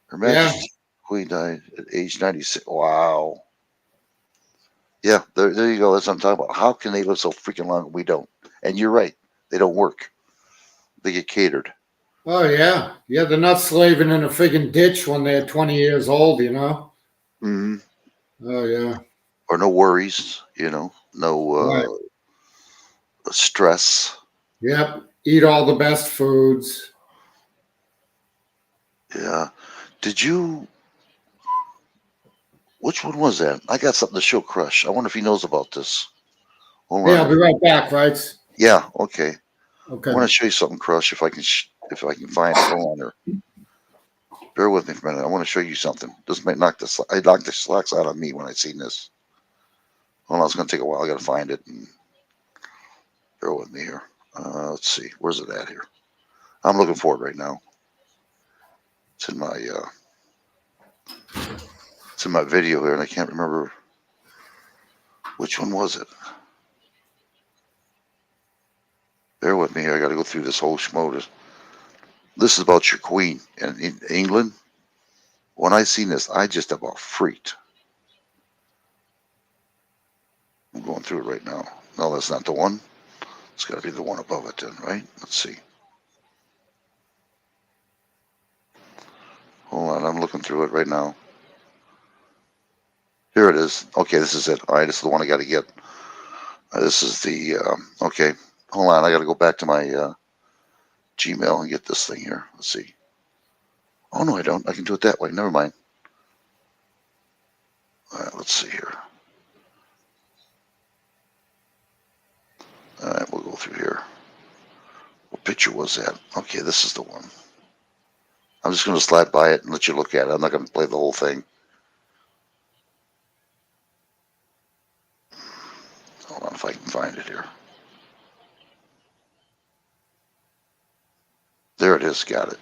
Her Majesty Queen died at age 96. Wow. Yeah, there you go. That's what I'm talking about. How can they live so freaking long? We don't. And you're right. They don't work. They get catered. Oh, yeah. Yeah, they're not slaving in a friggin' ditch when they're 20 years old, you know? Mm-hmm. Oh, yeah. Or no worries, no Right. stress. Yep. Eat all the best foods. Yeah. Did you? Which one was that? I got something to show Crush. I wonder if he knows about this. Hold Hey, on. I'll be right back, right? Yeah. Okay. Okay. I want to show you something, Crush. If I can find it. Hold on there. Bear with me for a minute. I want to show you something. This might knock the I knocked the slacks out of me when I seen this. Hold on, it's gonna take a while. I gotta find it. And bear with me here. Let's see. Where's it at here? I'm looking for it right now. It's in my video here, and I can't remember which one was it. Bear with me here. I got to go through this whole schmo. This is about your queen. And in England, when I seen this, I just about freaked. I'm going through it right now. No, that's not the one. It's got to be the one above it then, right? Let's see. Hold on, I'm looking through it right now. Here it is. Okay, this is it. All right, this is the one I got to get. This is the, okay. Hold on, I got to go back to my Gmail and get this thing here. Let's see. Oh, no, I don't. I can do it that way. Never mind. All right, let's see here. All right, we'll go through here. What picture was that? Okay, this is the one. I'm just going to slide by it and let you look at it. I'm not going to play the whole thing. Hold on if I can find it here. There it is. Got it.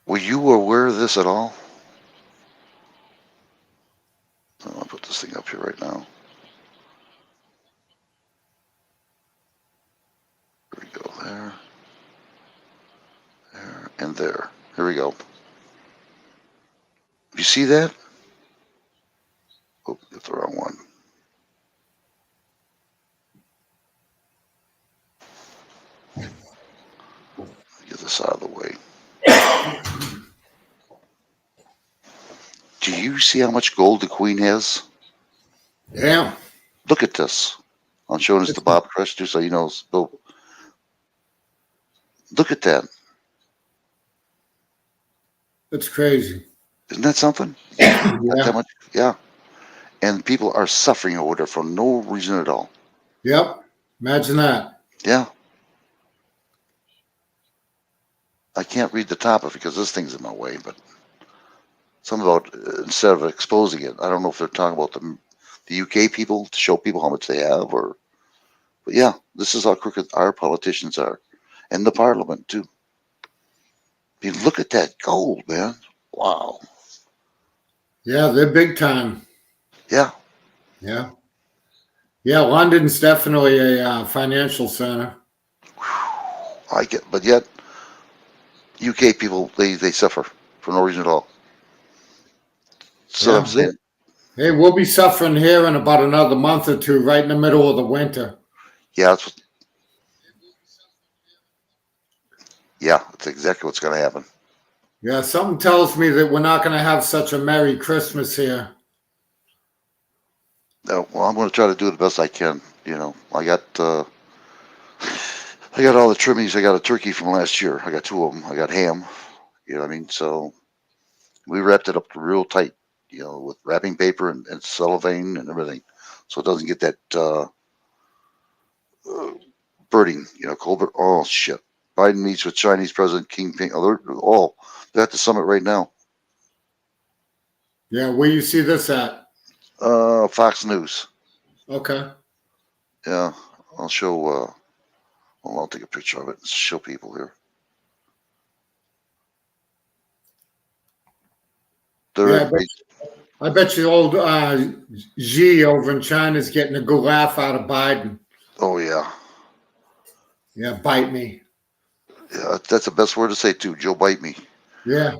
Were you aware of this at all? I'll put this thing up here right now. There we go. There. There. And there. Here we go. You see that? Oh, that's the wrong one. Get this out of the way. Do you see how much gold the queen has? Yeah. Look at this. I'm showing this to Bob Crush too, so he knows. Look at that. That's crazy. Isn't that something? Yeah. That much? Yeah. And people are suffering over there for no reason at all. Yep. Imagine that. Yeah. I can't read the top of it because this thing's in my way, but something about instead of exposing it, I don't know if they're talking about the UK people to show people how much they have, or, but yeah, this is how crooked our politicians are, and the parliament too. I mean, look at that gold, man! Wow. Yeah, they're big time. Yeah. Yeah. Yeah, London's definitely a financial center. I get, but yet UK people they suffer for no reason at all. So I'm saying, hey, we'll be suffering here in about another month or two, right in the middle of the winter. yeah, that's exactly what's going to happen. Yeah, something tells me that we're not going to have such a Merry Christmas here. No, well, I'm going to try to do the best I can. I got all the trimmings. I got a turkey from last year. I got 2 of them. I got ham. You know what I mean? So we wrapped it up real tight, with wrapping paper and cellophane and everything. so it doesn't get that birding. Colbert. Oh shit! Biden meets with Chinese President Xi Jinping. They're at the summit right now. Yeah, where you see this at? Fox News. Okay. Yeah, I'll show. I'll take a picture of it and show people here. Yeah, I bet you old Xi over in China is getting a good laugh out of Biden. Oh yeah. Yeah, bite me. Yeah, that's the best word to say too. Joe, bite me. Yeah.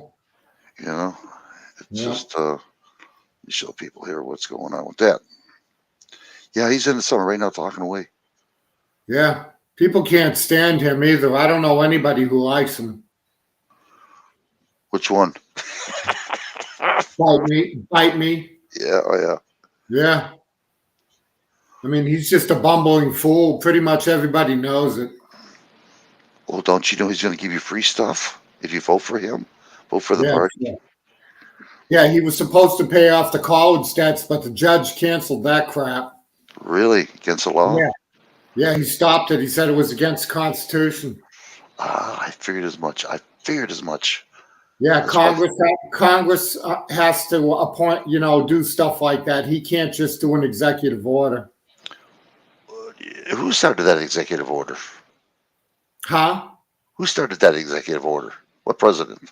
It's just show people here what's going on with that. Yeah, he's in the summer right now talking away. Yeah. People can't stand him either. I don't know anybody who likes him. Which one? Bite me. Yeah, oh yeah. Yeah. I mean, he's just a bumbling fool. Pretty much everybody knows it. Well, don't you know he's going to give you free stuff if you vote for him? Vote for the party. Yeah, he was supposed to pay off the college debts, but the judge canceled that crap. Really? Against the law? Yeah. Yeah, he stopped it. He said it was against the Constitution. I figured as much. Yeah, Congress has to appoint, do stuff like that. He can't just do an executive order. Who started that executive order? Huh? Who started that executive order? What president?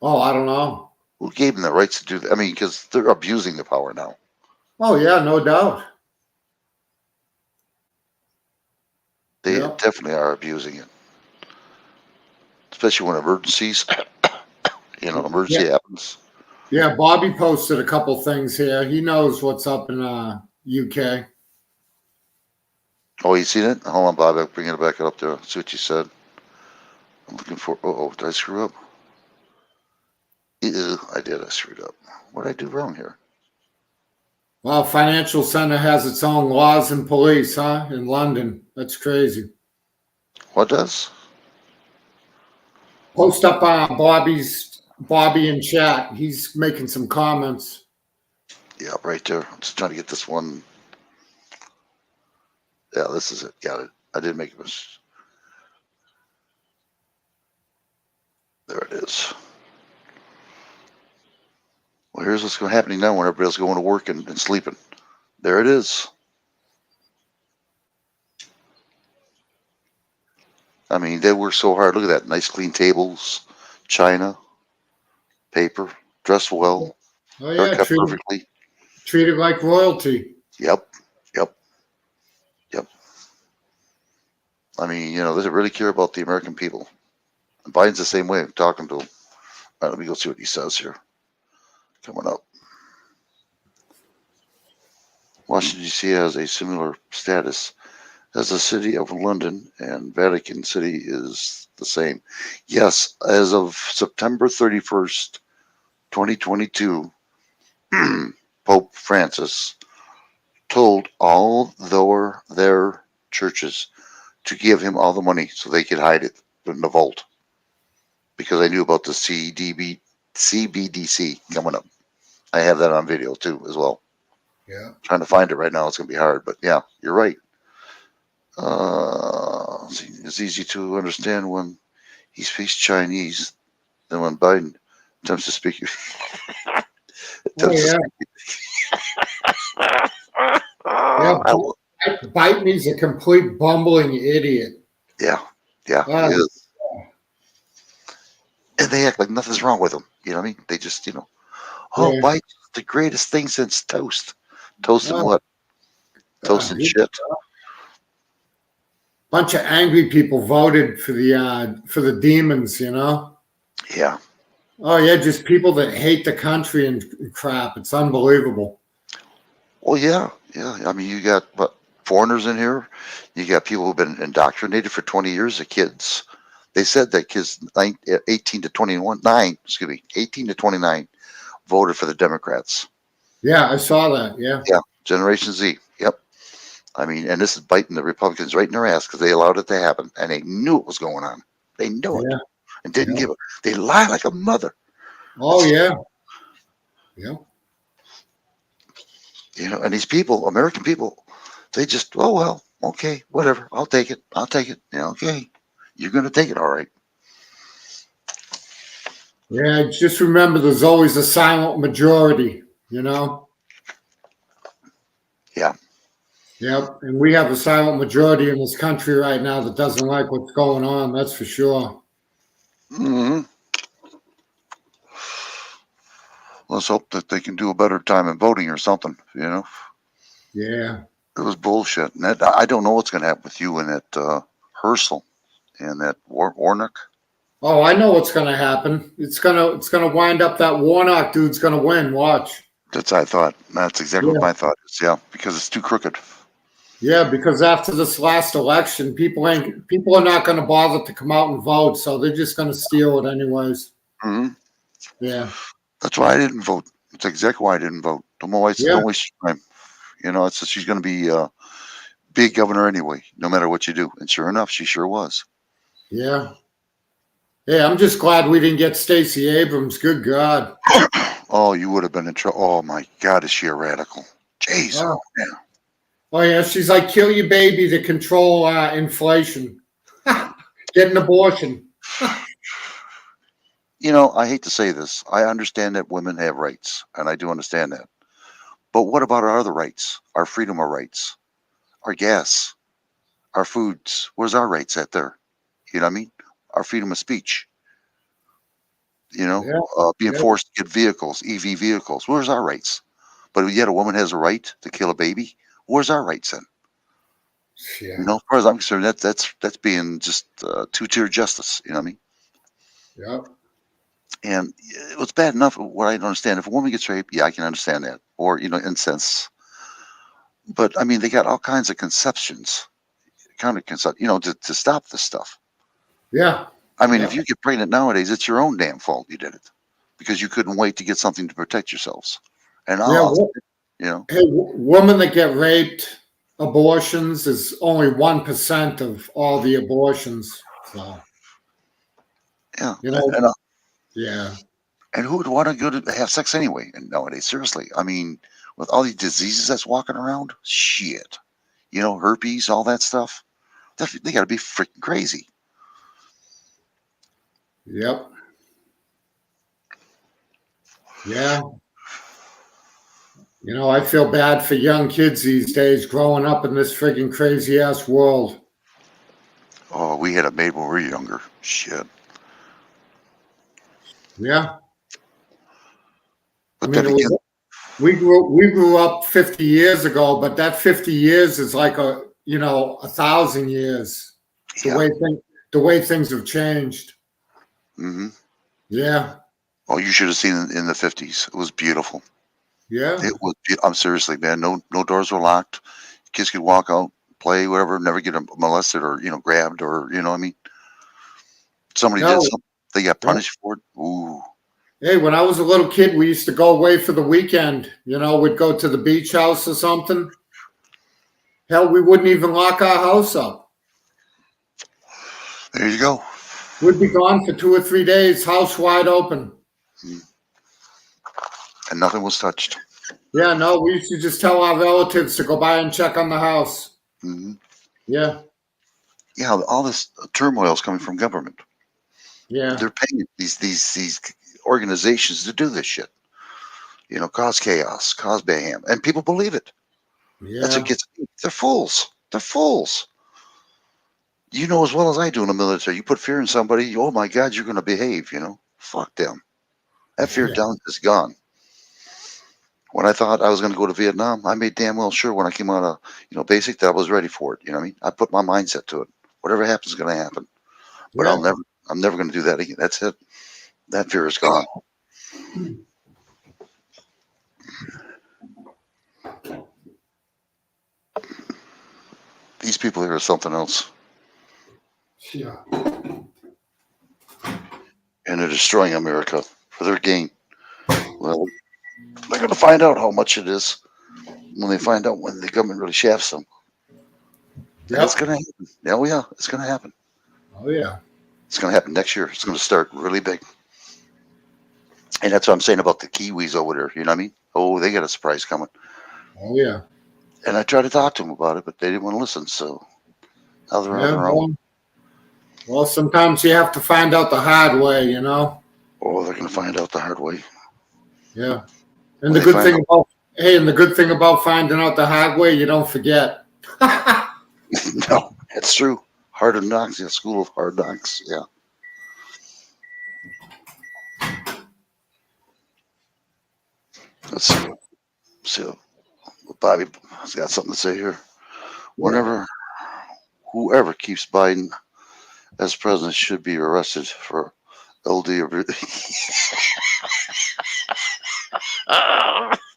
Oh, I don't know. Who gave them the rights to do that? I mean, because they're abusing the power now. Oh, yeah, no doubt. They definitely are abusing it. Especially when emergencies, emergency happens. Yeah, Bobby posted a couple things here. He knows what's up in UK. Oh, you seen it? Hold on, Bob. I'll bring it back up there. See what you said. I'm looking for. Did I screw up? I did. I screwed up. What did I do wrong here? Well, Financial Center has its own laws and police, huh? In London. That's crazy. What does? Post up on Bobby in chat. He's making some comments. Yeah, right there. I'm just trying to get this one. Yeah, this is it. Got it. I did make a mistake. There it is. Well, here's what's happening now when everybody's going to work and sleeping. There it is. I mean, they work so hard. Look at that. Nice clean tables, china, paper, dressed well. Oh, yeah. Haircut perfectly. Treated like royalty. Yep. I mean, does it really care about the American people? And Biden's the same way. I'm talking to him. All right, let me go see what he says here. Coming up. Washington, D.C. has a similar status as the city of London, and Vatican City is the same. Yes, as of September 31st, 2022, Pope Francis told all their churches to give him all the money so they could hide it in the vault. Because I knew about the CBDC coming up. I have that on video too as well. Yeah. Trying to find it right now. It's going to be hard, but yeah, you're right. It's easy to understand when he speaks Chinese than when Biden attempts to speak. Biden is a complete bumbling idiot. Yeah, he is. And they act like nothing's wrong with him. You know what I mean? They just, Biden's the greatest thing since toast. Toast and what? Toast and shit. Bunch of angry people voted for the demons, Yeah. Oh yeah, just people that hate the country and crap. It's unbelievable. Well, yeah. I mean, you got foreigners in here. You got people who've been indoctrinated for 20 years. The kids. They said that kids 18 to 29 voted for the Democrats. Yeah, I saw that. Yeah. Yeah. Generation Z. Yep. I mean, and this is biting the Republicans right in their ass because they allowed it to happen and they knew it was going on. They knew it and didn't give it. They lie like a mother. Oh, yeah. Yeah. You know, and these people, American people, they just, oh well, okay, whatever, I'll take it. I'll take it. Yeah, okay, you're gonna take it, all right. Yeah, just remember there's always a silent majority, you know? Yeah. Yep. And we have a silent majority in this country right now that doesn't like what's going on, that's for sure. Hmm. Let's hope that they can do a better time in voting or something, you know? Yeah. It was bullshit. And that, I don't know what's going to happen with you and that Herschel and that Warnock. Oh, I know what's gonna happen. It's gonna wind up that Warnock dude's gonna win. Watch. That's I thought. That's exactly what my thought is. Yeah, because it's too crooked. Yeah, because after this last election, people are not gonna bother to come out and vote, so they're just gonna steal it anyways. Hmm. Yeah. That's why I didn't vote. That's exactly why I didn't vote. Don't waste time. You know, she's going to be big governor anyway, no matter what you do. And sure enough, she sure was. Yeah. Yeah, I'm just glad we didn't get Stacey Abrams. Good God. Oh, you would have been in trouble. Oh my God, is she a radical? Jeez. Oh, oh yeah, she's like kill your baby to control inflation. Get an abortion. You know, I hate to say this. I understand that women have rights, and I do understand that. But what about our other rights? Our freedom of rights, our gas, our foods. Where's our rights at there? You know what I mean? Our freedom of speech. You know, being forced to get vehicles, EV vehicles. Where's our rights? But yet a woman has a right to kill a baby. Where's our rights then? Yeah. You know, as far as I'm concerned, that's being just two-tier justice. You know what I mean? Yeah. And it's bad enough. What I don't understand, if a woman gets raped, yeah, I can understand that, or you know, incest. But I mean, they got all kinds of conceptions, you know, to stop this stuff. Yeah. I mean, if you get pregnant nowadays, it's your own damn fault you did it, because you couldn't wait to get something to protect yourselves. And you know, hey, women that get raped, abortions is only 1% of all the abortions. So, yeah, you know, and yeah. And who would want to go to have sex anyway? And nowadays, seriously, I mean, with all these diseases that's walking around, shit, you know, herpes, all that stuff, they got to be freaking crazy. Yep. Yeah. You know, I feel bad for young kids these days growing up in this friggin' crazy ass world. Oh, we had it made when we were younger. Shit. Yeah. But I mean, we grew up 50 years ago, but that 50 years is like 1,000 years. The way things have changed. Mm-hmm. Yeah. Oh, you should have seen it in the 50s. It was beautiful. Yeah. It was. I'm seriously, man. No doors were locked. Kids could walk out, play, whatever, never get molested or grabbed or what I mean. Somebody did something, they got punished for it. Ooh. Hey, when I was a little kid, we used to go away for the weekend. You know, we'd go to the beach house or something. Hell, we wouldn't even lock our house up. There you go. We'd be gone for 2 or 3 days, house wide open. And nothing was touched. Yeah, no, we used to just tell our relatives to go by and check on the house. Mm-hmm. Yeah. Yeah, all this turmoil is coming from government. Yeah. They're paying these organizations to do this shit. You know, cause chaos, cause mayhem, and people believe it. Yeah. That's what gets. They're fools. They're fools. You know as well as I do in the military. You put fear in somebody, oh my God, you're going to behave. You know, fuck them. That fear down is gone. When I thought I was going to go to Vietnam, I made damn well sure when I came out of basic that I was ready for it. You know what I mean? I put my mindset to it. Whatever happens is going to happen. But I'm never going to do that again. That's it. That fear is gone. These people here are something else. Yeah. And they're destroying America for their gain. Well, they're going to find out how much it is when they find out when the government really shafts them. That's going to happen. Oh, yeah, it's going to happen. Oh, yeah. It's going to happen next year. It's going to start really big. And that's what I'm saying about the Kiwis over there. You know what I mean? Oh, they got a surprise coming. Oh yeah. And I tried to talk to them about it, but they didn't want to listen. So now they're on Yeah, their own. well, sometimes you have to find out the hard way, you know. Oh, they're going to find out the hard way. Yeah. When And the they good find thing about and the good thing about finding out the hard way, you don't forget. No, it's true. Hard knocks, yeah, school of hard knocks, yeah. Let's see. So Bobby has got something to say here. Whoever keeps Biden as president should be arrested for LD.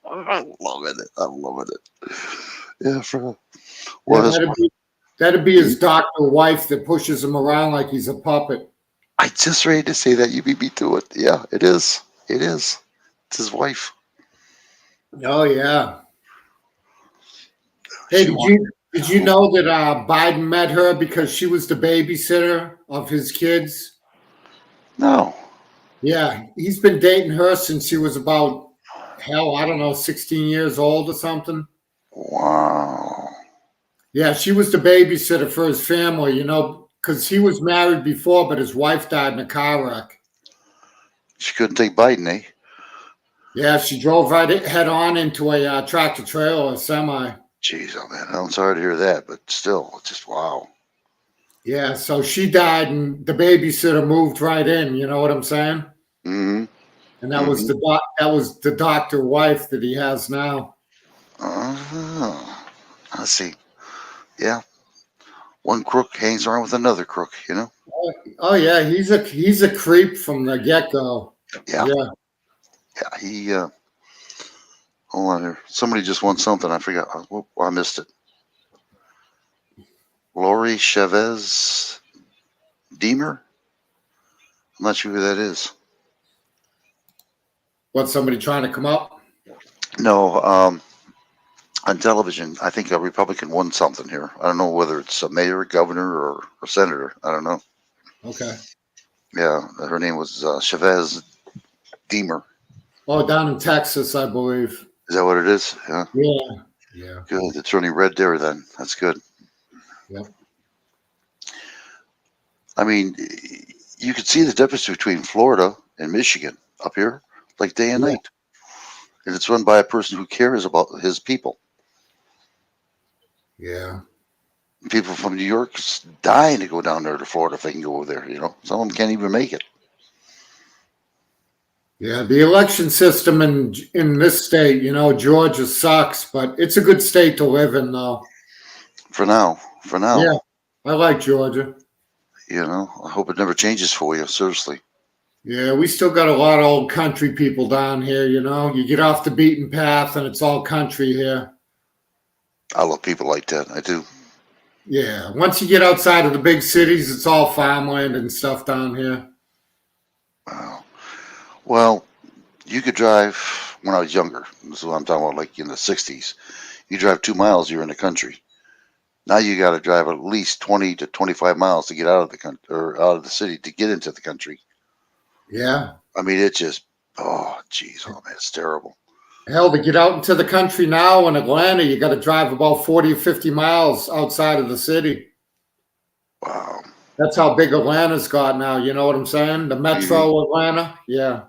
I'm loving it. I'm loving it. Yeah, for well, That'd be his doctor wife that pushes him around like he's a puppet. I just ready to say that. You beat me to it. Yeah, it is. It is. It's his wife. Oh yeah. Hey, did you know that Biden met her because she was the babysitter of his kids? No. Yeah, he's been dating her since she was about, hell, I don't know, 16 years old or something. Wow. Yeah, she was the babysitter for his family, you know, because he was married before, but his wife died in a car wreck. She couldn't take Biden, eh? Yeah, she drove right head on into a tractor trailer, a semi. Jeez, oh man, I'm sorry to hear that, but still, just wow. Yeah, so she died, and the babysitter moved right in. You know what I'm saying? Mm-hmm. And that was the doctor wife that he has now. I see. Yeah, one crook hangs around with another crook. You know. Oh yeah, he's a creep from the get go. Yeah. Yeah. He. Hold on here. Somebody just won something. I forgot. I missed it. Lori Chavez Deemer. I'm not sure who that is. What, somebody trying to come up? No, on television, I think a Republican won something here. I don't know whether it's a mayor, governor, or senator. I don't know. Okay. Yeah, her name was Chavez Deemer. Oh, down in Texas, I believe. Is that what it is? Yeah. Yeah. Yeah. Good. It's running red there then. That's good. Yep. I mean, you could see the difference between Florida and Michigan up here, like day and night. And it's run by a person who cares about his people. Yeah. People from New York dying to go down there to Florida if they can go over there. You know, some of them can't even make it. Yeah, the election system in this state, you know, Georgia sucks, but it's a good state to live in, though. For now. Yeah, I like Georgia. You know, I hope it never changes for you. Seriously. Yeah, we still got a lot of old country people down here, you know. You get off the beaten path and it's all country here. I love people like that. I do. Yeah, once you get outside of the big cities, it's all farmland and stuff down here. Wow. Well, you could drive when I was younger. This is what I'm talking about, like in the 60s. You drive 2 miles, you're in the country. Now you got to drive at least 20 to 25 miles to get out of the country or out of the city to get into the country. Yeah. I mean, it just, oh, geez, oh man, it's terrible. Hell, to get out into the country now in Atlanta, you got to drive about 40 or 50 miles outside of the city. Wow. That's how big Atlanta's got now. You know what I'm saying? The metro Atlanta. Yeah.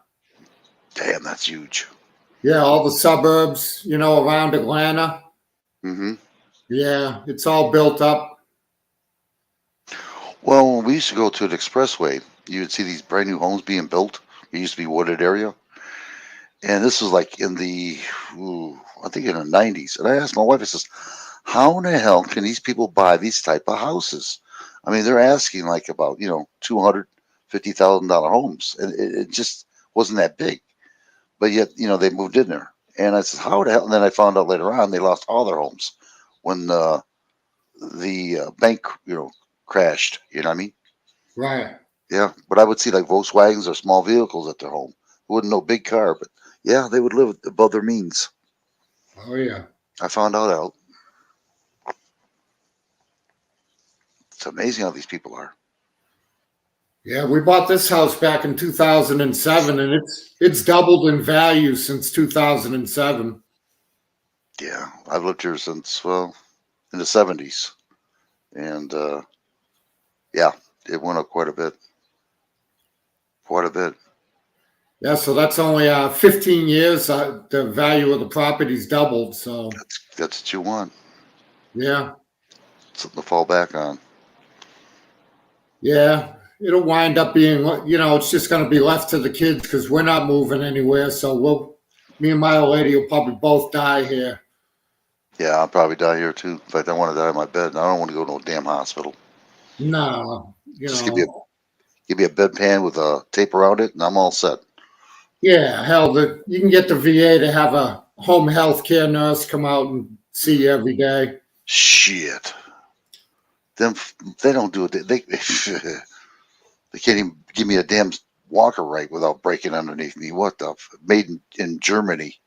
Damn, that's huge. Yeah, all the suburbs, you know, around Atlanta. Mm-hmm. Yeah, it's all built up. Well, when we used to go to the expressway, you would see these brand new homes being built. It used to be wooded area. And this was like in the, I think in the 90s. And I asked my wife, I says, how in the hell can these people buy these type of houses? I mean, they're asking like about, you know, $250,000 homes. And it just wasn't that big. But yet, you know, they moved in there. And I said, how the hell? And then I found out later on they lost all their homes when the bank, you know, crashed. You know what I mean? Right. Yeah. But I would see like Volkswagens or small vehicles at their home. It wasn't no big car, but yeah, they would live above their means. Oh, yeah. I found out. It's amazing how these people are. Yeah, we bought this house back in 2007, and it's doubled in value since 2007. Yeah, I've lived here since, well, in the 70s. And yeah, it went up quite a bit. Quite a bit. Yeah, so that's only 15 years. The value of the property's doubled. So That's what you want. yeah, Something to fall back on. yeah, it'll wind up being, it's just going to be left to the kids because we're not moving anywhere. So me and my old lady will probably both die here. Yeah, I'll probably die here too. In fact, I want to die in my bed. I don't want to go to no damn hospital. No, Just give me a bedpan with a tape around it, and I'm all set. Yeah, hell, you can get the VA to have a home health care nurse come out and see you every day. Shit. Them, they don't do it. They they can't even give me a damn walker right without breaking underneath me. What the? Made in Germany.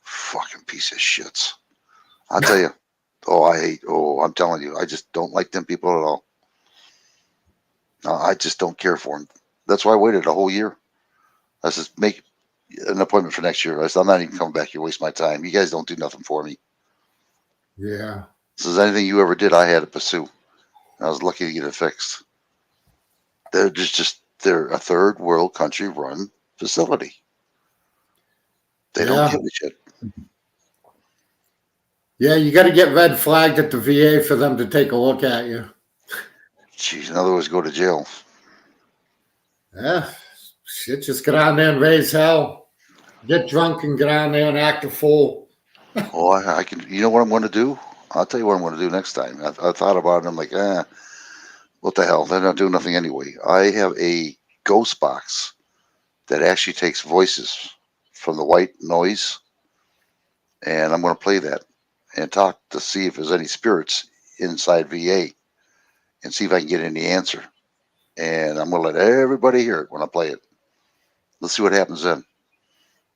Fucking piece of shits. I'll tell you. I'm telling you, I just don't like them people at all. No, I just don't care for them. That's why I waited a whole year. I said, make an appointment for next year. I said, I'm not even coming back here, waste my time. You guys don't do nothing for me. Yeah. This is anything you ever did, I had to pursue. I was lucky to get it fixed. They're a third world country run facility. They don't give a shit. Yeah, you got to get red flagged at the VA for them to take a look at you. Jeez, in other words, go to jail. Yeah, shit, just get on there and raise hell. Get drunk and get on there and act a fool. Oh, I can. You know what I'm going to do? I'll tell you what I'm going to do next time. I thought about it. I'm like, what the hell? They're not doing nothing anyway. I have a ghost box that actually takes voices from the white noise, and I'm going to play that and talk to see if there's any spirits inside VA and see if I can get any answer. And I'm going to let everybody hear it when I play it. Let's see what happens then.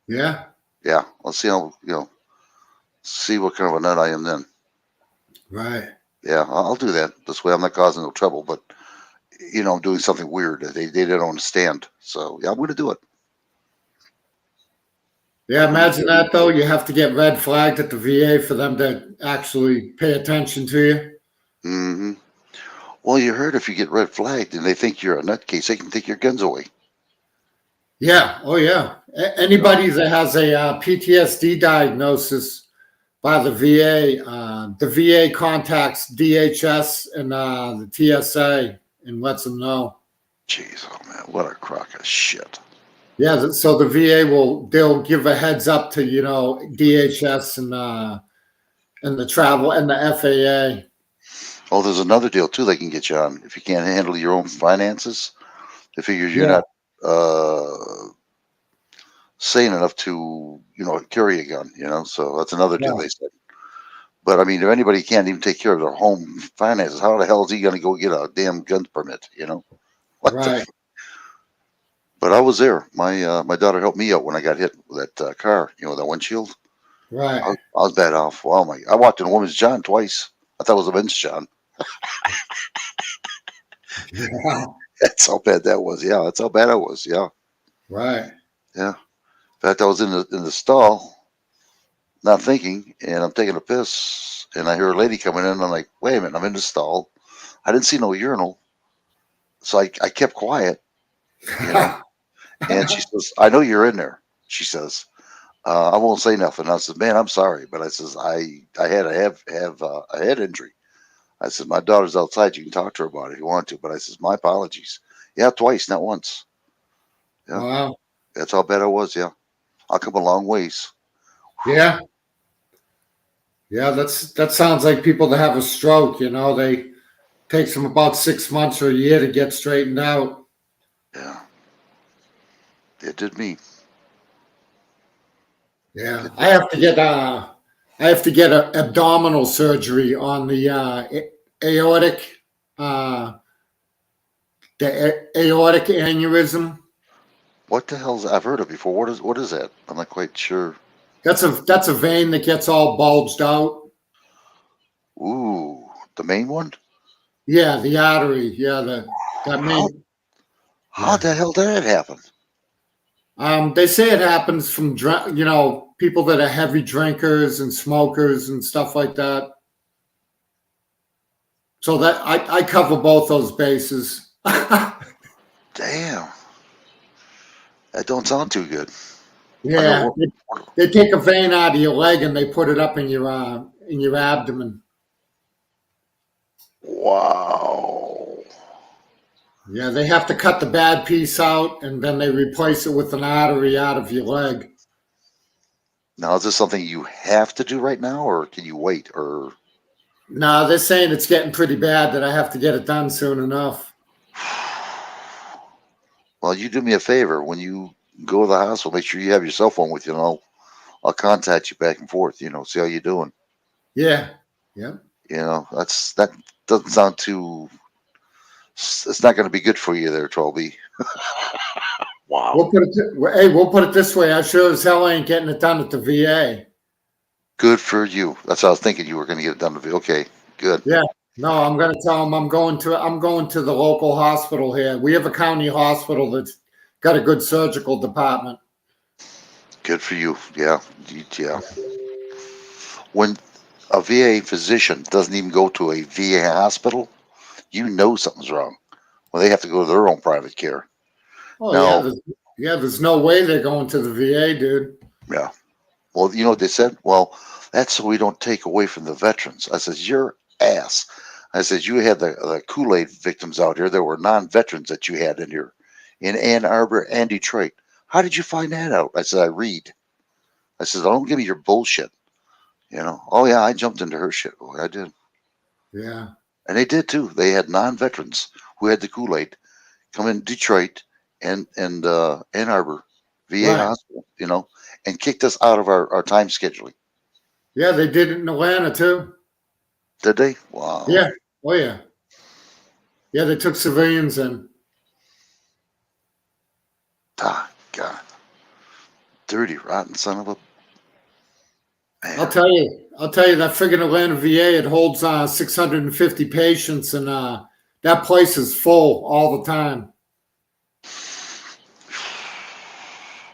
Yeah. Yeah. Let's see how, see what kind of a nut I am then. Right. Yeah, I'll do that. This way I'm not causing no trouble, but, I'm doing something weird. They don't understand. So, yeah, I'm going to do it. Yeah, imagine that, though. You have to get red flagged at the VA for them to actually pay attention to you. Mm-hmm. Well, you heard if you get red flagged and they think you're a nutcase, they can take your guns away. Yeah. Oh, yeah. Anybody that has a PTSD diagnosis by the VA contacts DHS and the TSA and lets them know. Jeez, oh man, what a crock of shit. Yeah, so the VA they'll give a heads up to DHS and the travel and the FAA. Oh, there's another deal too they can get you on. If you can't handle your own finances, they figure you're not sane enough to carry a gun. So that's another deal they said. But I mean, if anybody can't even take care of their home finances, how the hell is he going to go get a damn gun permit? What right. But I was there. My daughter helped me out when I got hit with that car. That windshield. Right. I was bad off. Wow, I walked in a woman's John twice. I thought it was a men's John. Yeah. That's how bad that was. Yeah, that's how bad I was. Yeah. Right. Yeah. In fact, I was in the stall, not thinking, and I'm taking a piss, and I hear a lady coming in, and I'm like, wait a minute, I'm in the stall. I didn't see no urinal, so I kept quiet. And she says, I know you're in there. She says, I won't say nothing. I said, man, I'm sorry, but I says I had to have a head injury. I said, my daughter's outside. You can talk to her about it if you want to. But I says, my apologies. Yeah, twice, not once. Yeah. Wow. That's how bad I was. Yeah. I'll come a long ways. Yeah. Yeah, that sounds like people that have a stroke, they takes them about 6 months or a year to get straightened out. Yeah. It did me. Yeah. I have to get abdominal surgery on the aortic aneurysm. What the hell's I've heard of before? What is that? I'm not quite sure. That's a vein that gets all bulged out. Ooh, the main one? Yeah, the artery. Yeah, that main. How the hell did it happen? They say it happens from people that are heavy drinkers and smokers and stuff like that. So that I cover both those bases. Damn. That don't sound too good. Yeah, they take a vein out of your leg and they put it up in your abdomen. Wow. Yeah, they have to cut the bad piece out and then they replace it with an artery out of your leg. Now, is this something you have to do right now, or can you wait? Or No, they're saying it's getting pretty bad that I have to get it done soon enough. well, you do me a favor when you go to the hospital. Make sure you have your cell phone with you, and I'll contact you back and forth. See how you're doing. Yeah, yeah. That doesn't sound too. It's not going to be good for you there, 12B. Wow. We'll put it this way. I sure as hell ain't getting it done at the VA. Good for you. That's what I was thinking. You were going to get it done. Okay, good. Yeah. No, I'm going to tell them I'm going to the local hospital here. We have a county hospital that's got a good surgical department. Good for you. Yeah. When a VA physician doesn't even go to a VA hospital, something's wrong. Well, they have to go to their own private care. Oh, Now, there's no way they're going to the VA, dude. Yeah. Well, you know what they said? Well, that's so we don't take away from the veterans. I says, your ass. I said, you had the Kool-Aid victims out here. There were non-veterans that you had in here in Ann Arbor and Detroit. How did you find that out? I said, I read. I said, don't give me your bullshit. Oh, yeah, I jumped into her shit. Boy, I did. Yeah. And they did, too. They had non-veterans who had the Kool-Aid come in Detroit and Ann Arbor VA hospital, and kicked us out of our time scheduling. Yeah, they did it in Atlanta, too. Did they? Wow. Yeah. Oh, yeah. Yeah, they took civilians in. Ah, God. Dirty, rotten son of a... Man. I'll tell you that friggin' Atlanta VA, it holds 650 patients, and that place is full all the time.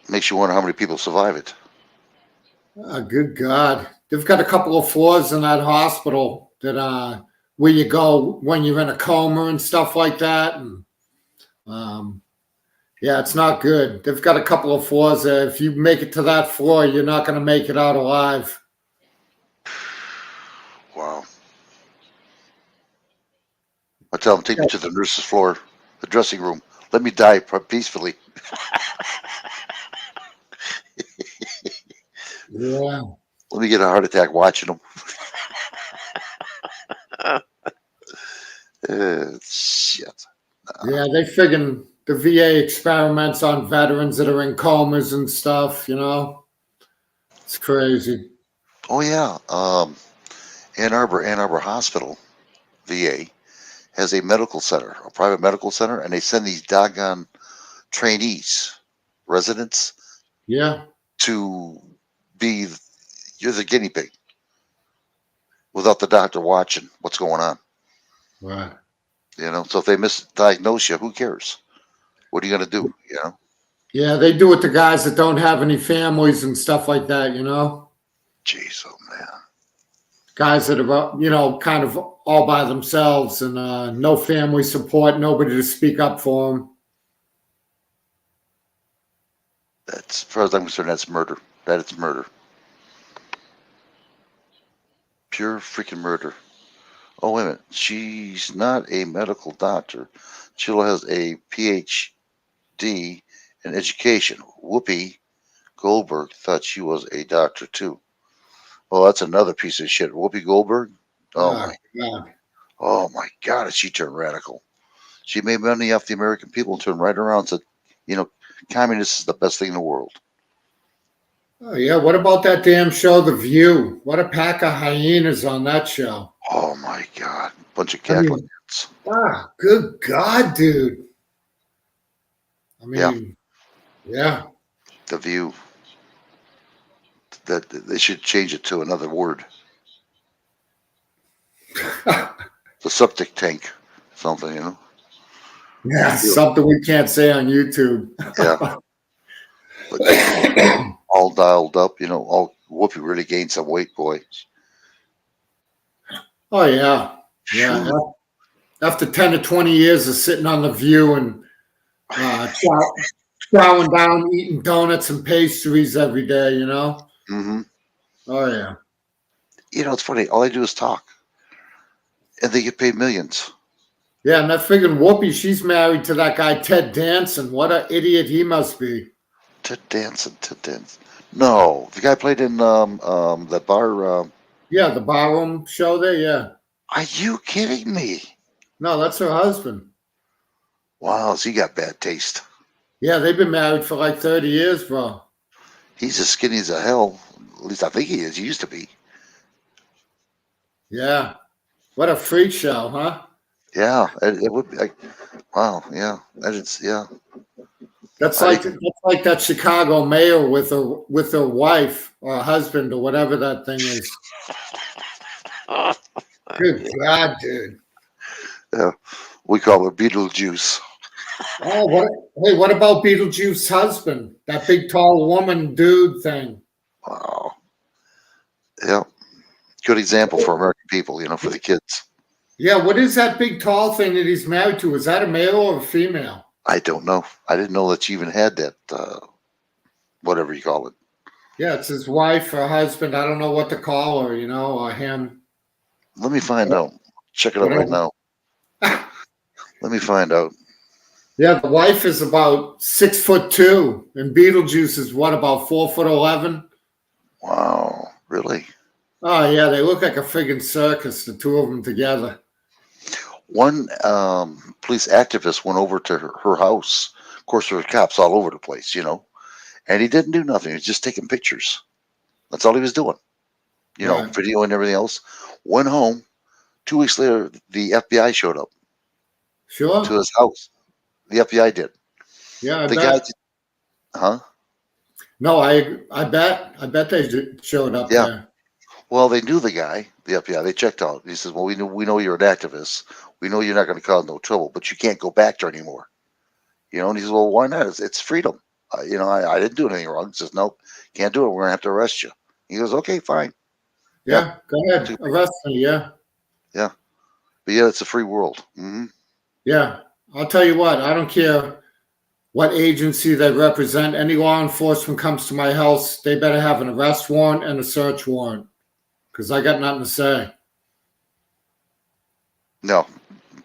Makes you wonder how many people survive it. Oh, good God. They've got a couple of floors in that hospital that where you go when you're in a coma and stuff like that. And yeah, it's not good. They've got a couple of floors there. If you make it to that floor, you're not going to make it out alive. Wow. I tell them, take me to the nurse's floor, the dressing room. Let me die peacefully. Yeah. Let me get a heart attack watching them. Shit. Yeah, they friggin' the VA experiments on veterans that are in comas and stuff, It's crazy. Oh, yeah. Ann Arbor Hospital, VA, has a medical center, a private medical center, and they send these doggone trainees, residents, to be you're the guinea pig without the doctor watching what's going on. Right. So if they misdiagnose you, who cares? What are you going to do? Yeah, they do it to guys that don't have any families and stuff like that, Jeez, oh man. Guys that are, kind of all by themselves and no family support, nobody to speak up for them. As far as I'm concerned, that's murder. It's murder. Pure freaking murder. Oh, wait a minute. She's not a medical doctor. She has a PhD in education. Whoopi Goldberg thought she was a doctor, too. Oh, that's another piece of shit. Whoopi Goldberg? Oh, my God, she turned radical. She made money off the American people and turned right around and said, communist is the best thing in the world. Oh, yeah. What about that damn show, The View? What a pack of hyenas on that show. Oh, my God. Bunch of cackling. Good God, dude. I mean, yeah. The View. That they should change it to another word. The septic tank. Something, Yeah, something we can't say on YouTube. Yeah. But all dialed up. You know, all Whoopi really gained some weight, boy. Oh yeah, yeah. After 10 to 20 years of sitting on the View and chowing down, eating donuts and pastries every day, you know. Mm-hmm. Oh yeah. You know, it's funny. All I do is talk, and they get paid millions. Yeah, and I figured Whoopi, she's married to that guy Ted Danson. What an idiot he must be. Ted Danson. No, the guy played in that bar. Yeah, the barroom show there. Yeah. Are you kidding me? No, that's her husband. Wow, has he got bad taste? Yeah, they've been married for like 30 years, bro. He's as skinny as a hell. At least I think he is. He used to be. Yeah. What a freak show, huh? Yeah, it would be. Wow, yeah, that is, yeah. That's like that Chicago mayor with her wife or husband or whatever that thing is. Good God, dude. Yeah, we call her Beetlejuice. Oh, what about Beetlejuice's husband? That big, tall woman dude thing. Wow. Yeah, good example for American people, you know, for the kids. Yeah, what is that big, tall thing that he's married to? Is that a male or a female? I don't know. I didn't know that she even had that, whatever you call it. Yeah, it's his wife or husband. I don't know what to call her, you know, or him. Let me find out. Check it out right now. Let me find out. Yeah, the wife is about 6'2", and Beetlejuice is what, about 4'11"? Wow, really? Oh yeah, they look like a friggin' circus, the two of them together. One police activist went over to her house. Of course, there were cops all over the place, you know, and he didn't do nothing. He was just taking pictures. That's all he was doing. You know, video and everything else. Went home. 2 weeks later, the FBI showed up. Sure. To his house. The FBI did. Yeah, the guy. Huh? No, I bet they showed up there. Well, they knew the guy, the FBI. They checked out. He says, "Well, we know you're an activist. We know you're not going to cause no trouble, but you can't go back there anymore." You know, and he says, "Well, why not? It's freedom. You know, I didn't do anything wrong." He says, "Nope, can't do it. We're going to have to arrest you." He goes, "Okay, fine." Yeah, go ahead, arrest me. Yeah. Yeah, but yeah, it's a free world. Mm-hmm. Yeah, I'll tell you what. I don't care what agency they represent. Any law enforcement comes to my house, they better have an arrest warrant and a search warrant, because I got nothing to say. No,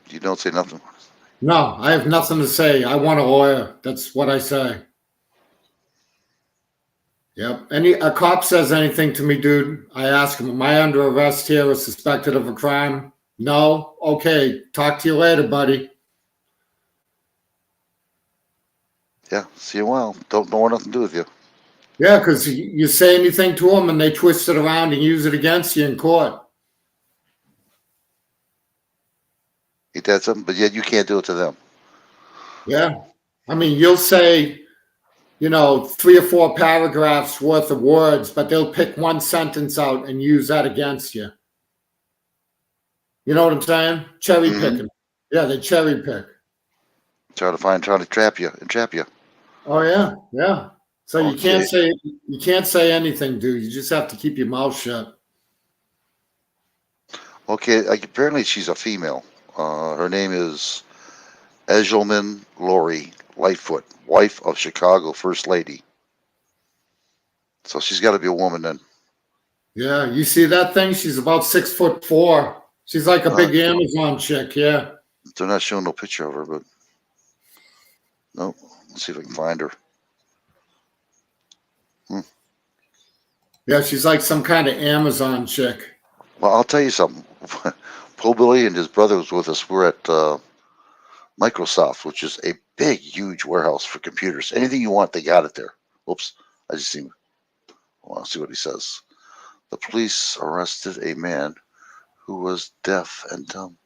you don't say nothing. No, I have nothing to say. I want a lawyer. That's what I say. Yep. A cop says anything to me, dude, I ask him, am I under arrest here or suspected of a crime? No? Okay. Talk to you later, buddy. Yeah, see you well. Don't want nothing to do with you. Yeah, because you say anything to them and they twist it around and use it against you in court. Ain't that something? But yet you can't do it to them. Yeah. I mean, you'll say, 3 or 4 paragraphs worth of words, but they'll pick one sentence out and use that against you. You know what I'm saying? Cherry picking. Yeah, they cherry pick. Trying to trap you. Oh yeah, yeah. So you can't say anything, dude. You just have to keep your mouth shut. Okay, apparently she's a female. Her name is Egelman Lori Lightfoot, wife of Chicago First Lady. So she's got to be a woman then. Yeah, you see that thing? She's about 6'4". She's like a big Amazon chick. Yeah. They're not showing no picture of her, but no. Let's see if I can find her. Yeah, she's like some kind of Amazon chick. Well, I'll tell you something. Po Billy and his brother was with us. We're at Microsoft, which is a big, huge warehouse for computers. Anything you want, they got it there. Oops, I just seen. I want to see what he says. The police arrested a man who was deaf and dumb.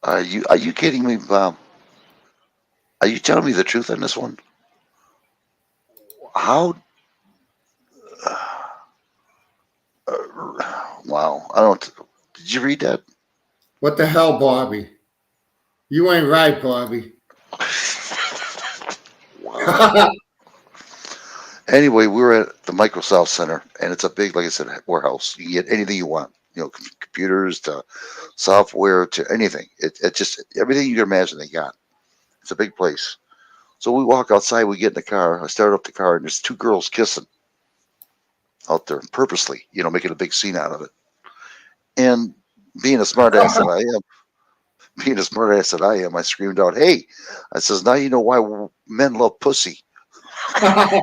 Are you kidding me, Bob? Are you telling me the truth on this one? How? Wow. I don't. Did you read that? What the hell, Bobby? You ain't right, Bobby. Anyway, we were at the Microsoft Center, and it's a big, like I said, warehouse. You can get anything you want, computers to software to anything. It just everything you can imagine they got. It's a big place. So we walk outside, we get in the car. I start up the car, and there's two girls kissing out there purposely, making a big scene out of it. And being a smart ass that I am, I screamed out, "Hey!" I says, "Now you know why men love pussy." Oh,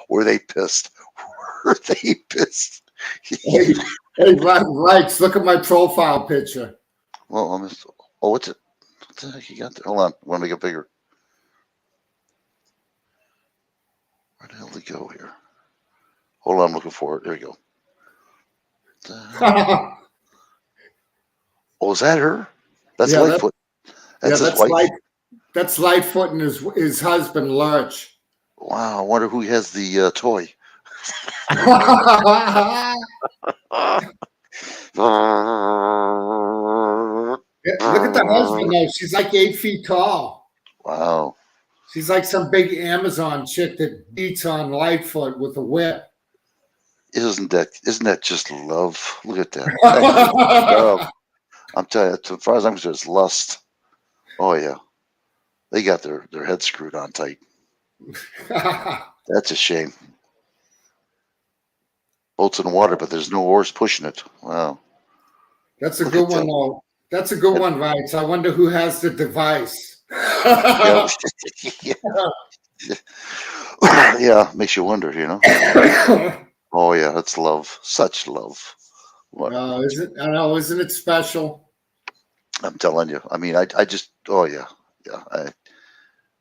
were they pissed? Were they pissed? Hey, Reitz, look at my profile picture. Well, what's it? What the heck you got there? Hold on, I want to make it bigger. Where the hell did it go here? Hold on, I'm looking for it. There we go. Oh, is that her? That's Lightfoot. That's his wife. That's Lightfoot and his husband Lurch. Wow, I wonder who has the toy. Look at the husband though. She's like 8 feet tall. Wow. She's like some big Amazon chick that beats on Lightfoot with a whip. Isn't that just love? Look at that. Love. I'm telling you, as far as I'm concerned, it's lust. Oh yeah. They got their head screwed on tight. That's a shame. Boat's in the water, but there's no oars pushing it. Wow. That's a good one, though. That's a good one, right? So I wonder who has the device. Yeah, makes you wonder, Oh yeah, that's love. Such love. What? Isn't it special? I'm telling you. I mean, I just, oh yeah.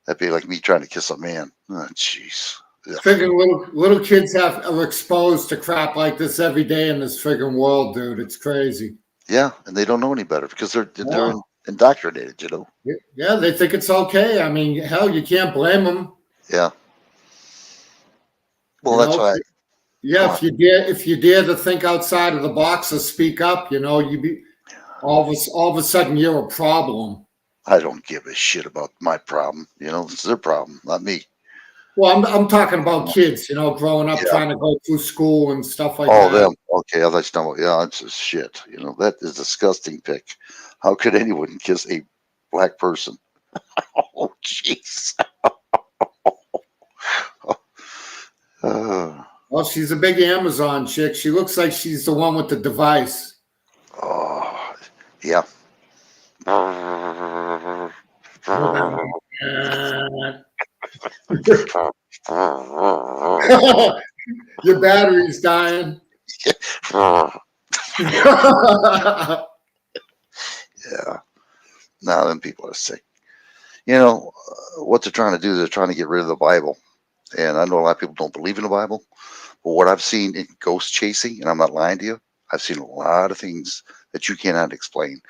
That'd be like me trying to kiss a man. Oh, jeez. Yeah. Friggin' little kids are exposed to crap like this every day in this friggin' world, dude. It's crazy. Yeah, and they don't know any better because they're indoctrinated, Yeah, they think it's okay. I mean, hell, you can't blame them. Yeah. Well, that's why. Yeah, if you dare to think outside of the box or speak up, you be all of a sudden you're a problem. I don't give a shit about my problem. It's their problem, not me. Well, I'm talking about kids, growing up, trying to go through school and stuff like that. Oh, them. Okay, I thought you know. Yeah, it's just shit. That is disgusting. Pick. How could anyone kiss a black person? Oh, jeez. Well, she's a big Amazon chick. She looks like she's the one with the device. Oh, yeah. Your battery's dying. Yeah. Now them people are sick. What they're trying to do, they're trying to get rid of the Bible. And I know a lot of people don't believe in the Bible. But what I've seen in ghost chasing, and I'm not lying to you, I've seen a lot of things that you cannot explain.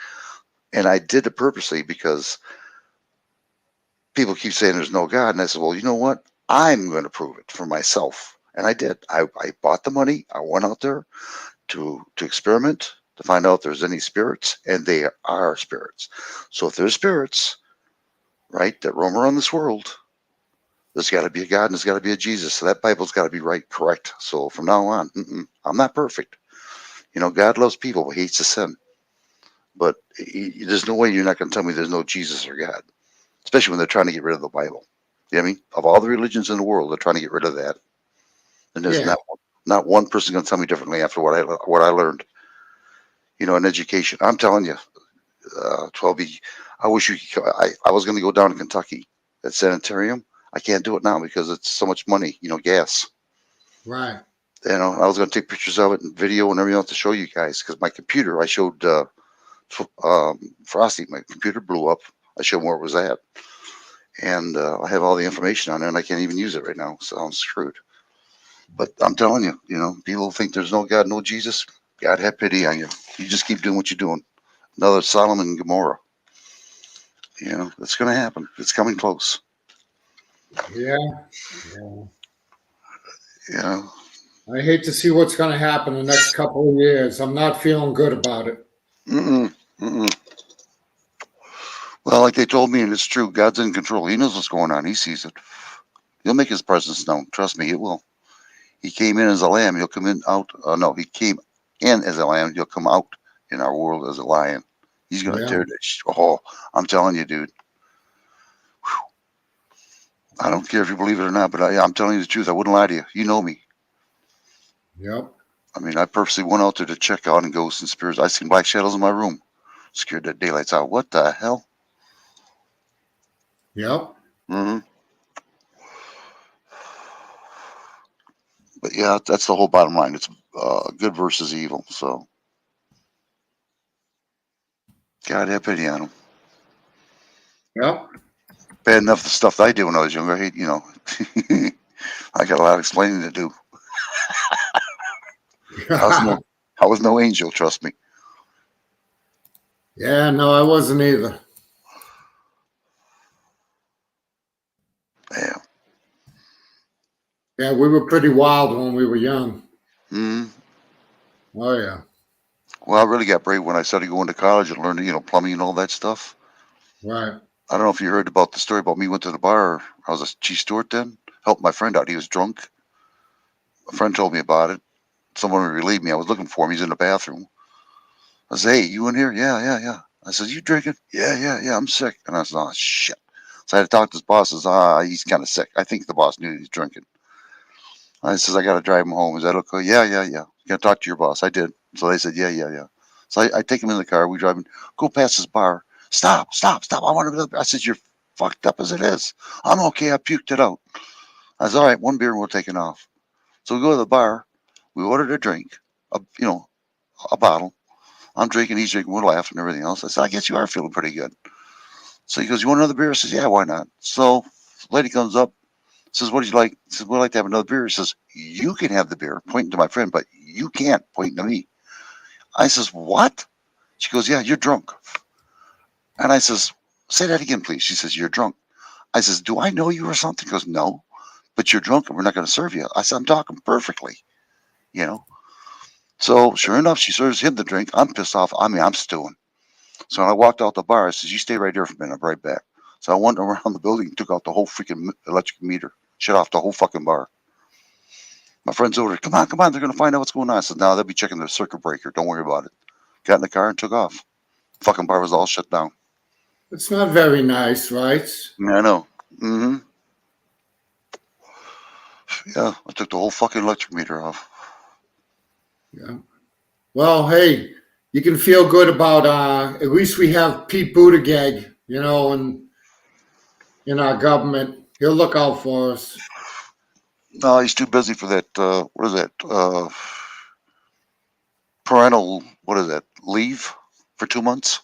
And I did it purposely because people keep saying there's no God. And I said, well, you know what? I'm going to prove it for myself. And I did. I bought the money. I went out there to experiment, to find out if there's any spirits. And they are spirits. So if there's spirits, right, that roam around this world, there's got to be a God and there's got to be a Jesus. So that Bible's got to be right, correct. So from now on, I'm not perfect. God loves people, but hates the sin. But there's no way you're not going to tell me there's no Jesus or God, especially when they're trying to get rid of the Bible. You know what I mean? Of all the religions in the world, they're trying to get rid of that. And there's not one person going to tell me differently after what I learned, in education. I'm telling you, 12B, I wish I was going to go down to Kentucky at sanitarium. I can't do it now because it's so much money, gas. Right. I was going to take pictures of it and video and everything else to show you guys because my computer, I showed Frosty, my computer blew up. I showed him where it was at. And I have all the information on it and I can't even use it right now. So I'm screwed. But I'm telling you, people think there's no God, no Jesus. God have pity on you. You just keep doing what you're doing. Another Sodom and Gomorrah. It's going to happen. It's coming close. Yeah. I hate to see what's going to happen in the next couple of years. I'm not feeling good about it. Well, like they told me, and it's true, God's in control. He knows what's going on. He sees it. He'll make his presence known. Trust me, he will. He came in as a lamb. He'll come in out. No, he came in as a lamb. He'll come out in our world as a lion. He's gonna tear that shit. Oh, I'm telling you, dude. I don't care if you believe it or not, but I'm telling you the truth. I wouldn't lie to you. You know me. Yep. I mean, I purposely went out there to check out on ghosts and spirits. I seen black shadows in my room. Scared the daylights out. What the hell? Yep. Mm-hmm. But yeah, that's the whole bottom line. It's good versus evil. So, God have pity on them. Yep. Bad enough the stuff that I did when I was younger. I hate, I got a lot of explaining to do. I was no angel, trust me. Yeah, no, I wasn't either. Yeah. Yeah, we were pretty wild when we were young. Mm-hmm. Oh, yeah. Well, I really got brave when I started going to college and learning, plumbing and all that stuff. Right. I don't know if you heard about the story about me went to the bar. I was a chief steward then. Helped my friend out. He was drunk. A friend told me about it. Someone relieved me. I was looking for him. He's in the bathroom. I said, "Hey, you in here?" Yeah. I said, "You drinking?" Yeah. I'm sick. And I said, "Oh, shit." So I had to talk to his boss. Says, he's kind of sick. I think the boss knew he was drinking. I says, "I got to drive him home. Is that okay?" Yeah. You got to talk to your boss. I did. So they said, yeah. So I take him in the car. We drive him, go past his bar. Stop. I want to. I said, "You're fucked up as it is." "I'm okay. I puked it out." I said, "All right, one beer and we'll take it off." So we go to the bar. We ordered a drink, a bottle. I'm drinking, he's drinking, we're laughing and everything else. I said, "I guess you are feeling pretty good." So he goes, "You want another beer?" I says, "Yeah, why not?" So lady comes up, says, "What do you like?" He says, "We'd like to have another beer." He says, "You can have the beer," pointing to my friend, "but you can't," pointing to me. I says, "What?" She goes, "Yeah, you're drunk." And I says, "Say that again, please." She says, "You're drunk." I says, "Do I know you or something?" He goes, "No, but you're drunk and we're not going to serve you." I said, "I'm talking perfectly, you know." So sure enough, she serves him the drink. I'm pissed off. I mean, I'm stewing. So when I walked out the bar, I says, "You stay right there for a minute. I'm right back." So I went around the building, took out the whole freaking electric meter, shut off the whole fucking bar. My friend's over there, come on, they're going to find out what's going on. I said, "No, they'll be checking the circuit breaker. Don't worry about it." Got in the car and took off. Fucking bar was all shut down. It's not very nice, right? Yeah, I know. Mm-hmm. Yeah, I took the whole fucking electric meter off. Yeah. Well, hey, you can feel good about at least we have Pete Buttigieg, and in our government. He'll look out for us. No, he's too busy for that. What is that? Parental, what is that? Leave for 2 months?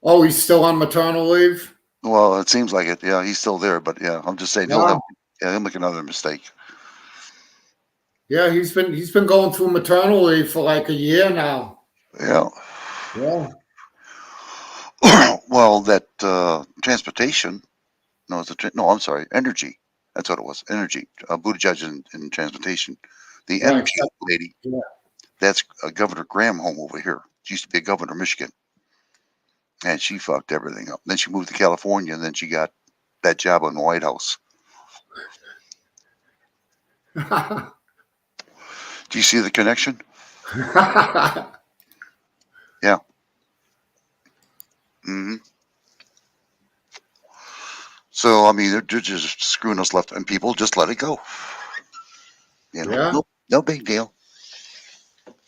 Oh, he's still on maternal leave? Well, it seems like it. Yeah, he's still there, but yeah, I'm just saying he'll make another mistake. Yeah, he's been going through maternal leave for like a year now. Yeah. Yeah. Well, that transportation. No, I'm sorry, energy. That's what it was. Energy. Buttigieg in transportation. The energy lady. Yeah. That's Governor Granholm over here. She used to be a governor of Michigan. And she fucked everything up. Then she moved to California, and then she got that job in the White House. Do you see the connection? Yeah. Mm-hmm. So, I mean, they're just screwing us left, and people just let it go. Yeah. No big deal.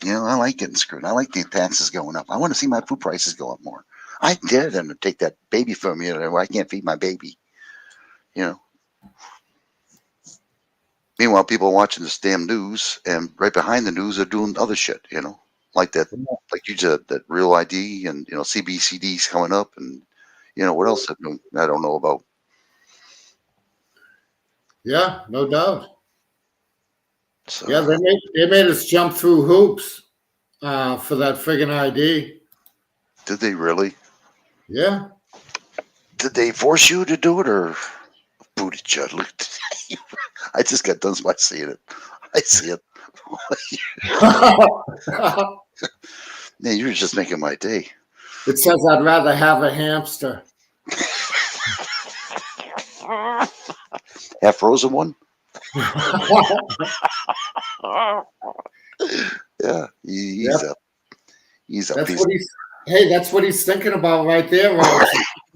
I like getting screwed. I like the taxes going up. I want to see my food prices go up more. I dare them to take that baby from me where I can't feed my baby. Meanwhile, people are watching this damn news, and right behind the news, they're doing other shit, like that, like you said, that Real ID and, CBCD's coming up, and, what else I don't know about. Yeah, no doubt. So, yeah, they made us jump through hoops for that friggin' ID. Did they really? Yeah. Did they force you to do it, or Buttigieg? Look, I just got done by seeing it. I see it. Man, you're just making my day. It says I'd rather have a hamster. half frozen one. Yeah, he's Yep. a That's piece. what he's. Hey, that's what he's thinking about right there, Rose.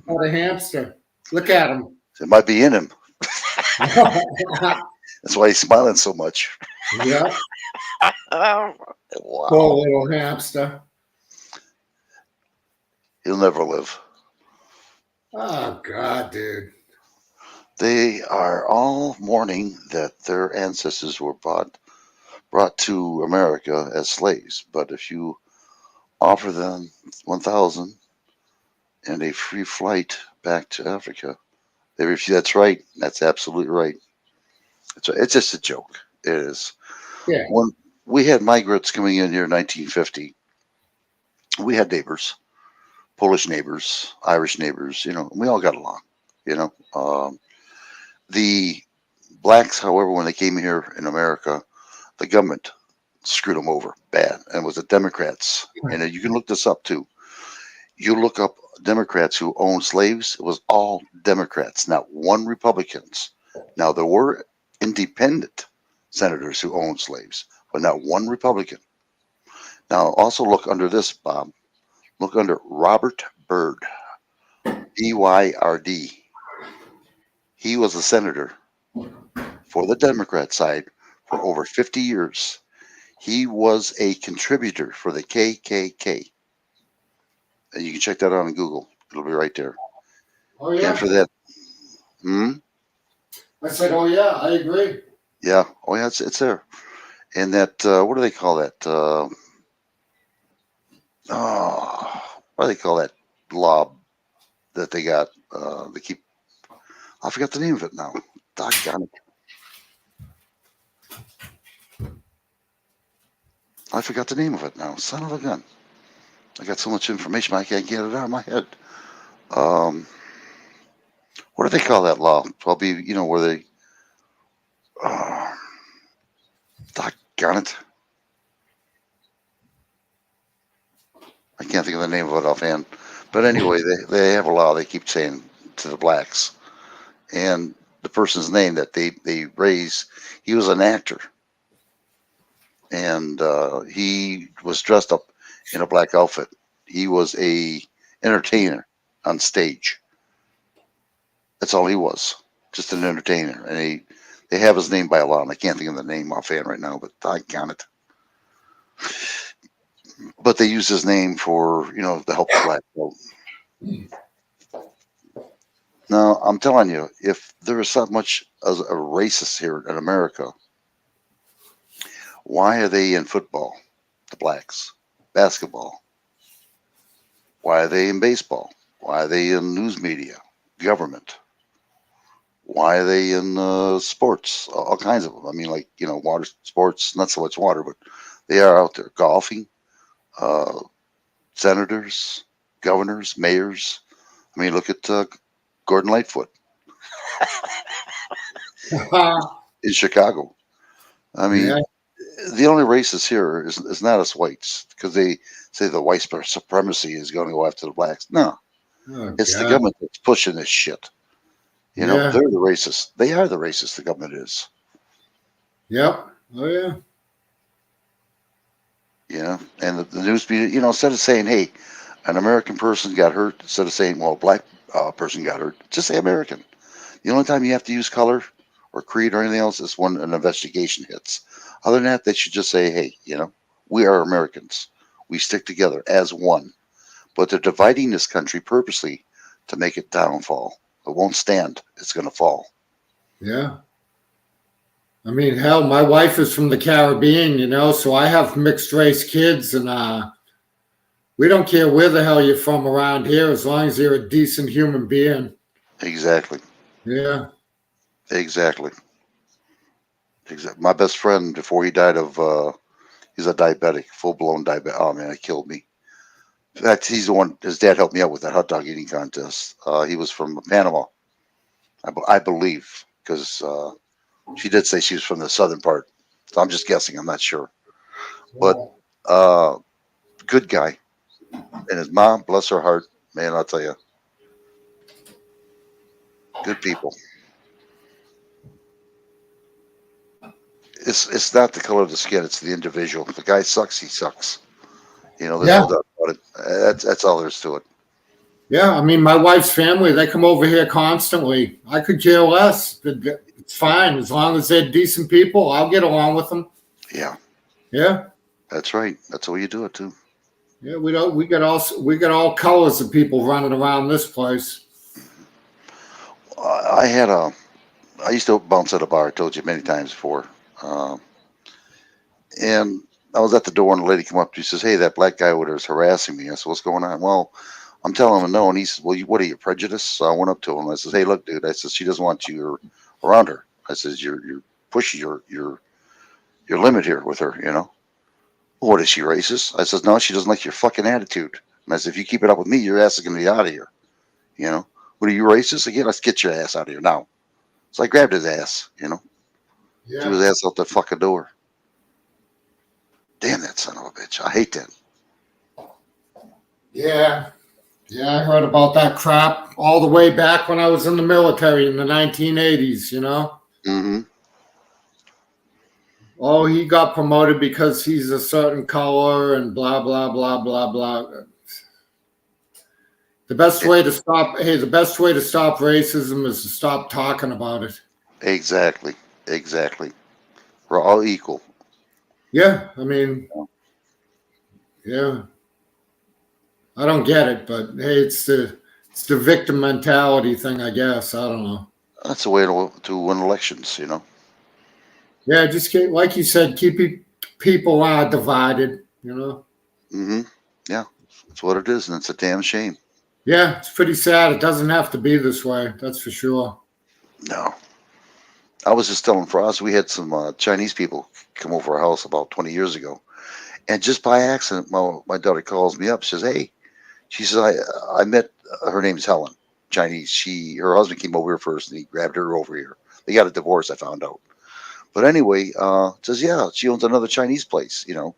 About a hamster. Look at him. It might be in him. That's why he's smiling so much. Yeah. Wow. Poor little hamster. He'll never live. Oh God, dude. They are all mourning that their ancestors were brought to America as slaves. But if you offer them 1,000 and a free flight back to Africa, they refuse. That's right. That's absolutely right. It's just a joke. It is. Yeah. When we had migrants coming in here in 1950, we had neighbors, Polish neighbors, Irish neighbors. You know, we all got along. You know, the blacks, however, when they came here in America, the government screwed them over bad, and it was the Democrats. And you can look this up too. You look up Democrats who owned slaves; it was all Democrats, not one Republicans. Now there were independent senators who owned slaves, but not one Republican. Now also look under this, Bob. Look under Robert Byrd, BYRD. He was a senator for the Democrat side for over 50 years. He was a contributor for the KKK. And you can check that out on Google. It'll be right there. Oh yeah. And for that, I said, oh yeah, I agree. yeah, oh yeah, it's there. And that, what do they call that? What do they call that law that they got? They keep. I forgot the name of it now. Doggone it. I forgot the name of it now. Son of a gun. I got so much information I can't get it out of my head. What do they call that law? Probably, you know, where they. Doggone it. I can't think of the name of it offhand. But anyway, they have a law they keep saying to the blacks. And the person's name that they raise, he was an actor. And he was dressed up in a black outfit. He was a entertainer on stage. That's all he was, just an entertainer. And they have his name by a law, and I can't think of the name offhand right now, but I count it. But they use his name for, you know, to help the black vote. Now, I'm telling you, if there is so much as a racist here in America, why are they in football, the blacks, basketball? Why are they in baseball? Why are they in news media, government? Why are they in sports? All kinds of them. I mean, like, you know, water sports, not so much water, but they are out there golfing, senators, governors, mayors. I mean, look at Gordon Lightfoot in Chicago. I mean, Yeah. the only racist here is not us whites, because they say the white supremacy is going to go after the blacks. No, Oh, it's the God. government that's pushing this shit. You know, Yeah. they're the racists. They are the racists. The government is. Yep. Oh yeah. You know, and the news media, you know, instead of saying, hey, an American person got hurt, instead of saying, well, a black person got hurt, just say American. The only time you have to use color or creed or anything else is when an investigation hits. Other than that, they should just say, hey, you know, we are Americans. We stick together as one. But they're dividing this country purposely to make it downfall. It won't stand. It's going to fall. Yeah. I mean, hell, my wife is from the Caribbean, you know, so I have mixed race kids, and we don't care where the hell you're from around here as long as you're a decent human being. Exactly. Yeah. Exactly. My best friend, before he died of, he's a diabetic, full-blown diabetic. Oh, man, it killed me. In fact, he's the one, his dad helped me out with that hot dog eating contest. He was from Panama, I believe, because she did say she was from the southern part. So I'm just guessing. I'm not sure. But good guy. And his mom, bless her heart, man, I'll tell you. Good people. it's not the color of the skin; it's the individual. If the guy sucks, he sucks. You know, there's Yeah. no doubt about it. That's all there is to it. Yeah, I mean, my wife's family, they come over here constantly. I could care less. It's fine. As long as they're decent people, I'll get along with them. Yeah, Yeah. that's right. That's the way you do it too. Yeah, we got all colors of people running around this place. I used to bounce at a bar. I told you many times before. And I was at the door and the lady came up. She says, "Hey, that black guy over there is harassing me." I said, "What's going on?" Well, I'm telling him no. And he says, "Well, what are you, prejudiced?" So I went up to him. I says, "Hey, look, dude." I says, "She doesn't want you around her." I says, "You're pushing your limit here with her, you know." "What, is she racist?" I says, "No, she doesn't like your fucking attitude." And I said, "If you keep it up with me, your ass is gonna be out of here. You know, what, are you racist again? Let's get your ass out of here now." So I grabbed his ass, you know, threw his ass out the fucking door. Damn that son of a bitch. I hate that. Yeah. Yeah, I heard about that crap all the way back when I was in the military in the 1980s, you know? Mm-hmm. Oh, he got promoted because he's a certain color and blah, blah, blah, blah, blah. The best way to stop racism is to stop talking about it. Exactly. We're all equal. Yeah, I mean, yeah. I don't get it, but hey, it's the victim mentality thing, I guess. I don't know. That's a way to win elections, you know. Yeah, just like you said, keep people divided, you know. Mm-hmm. Yeah, that's what it is, and it's a damn shame. Yeah, it's pretty sad. It doesn't have to be this way. That's for sure. No. I was just telling Frost, we had some Chinese people come over our house about 20 years ago. And just by accident, my daughter calls me up. She says, "Hey," she says, I met, her name's Helen, Chinese. Her husband came over here first and he grabbed her over here. They got a divorce, I found out. But anyway, says, "Yeah, she owns another Chinese place, you know."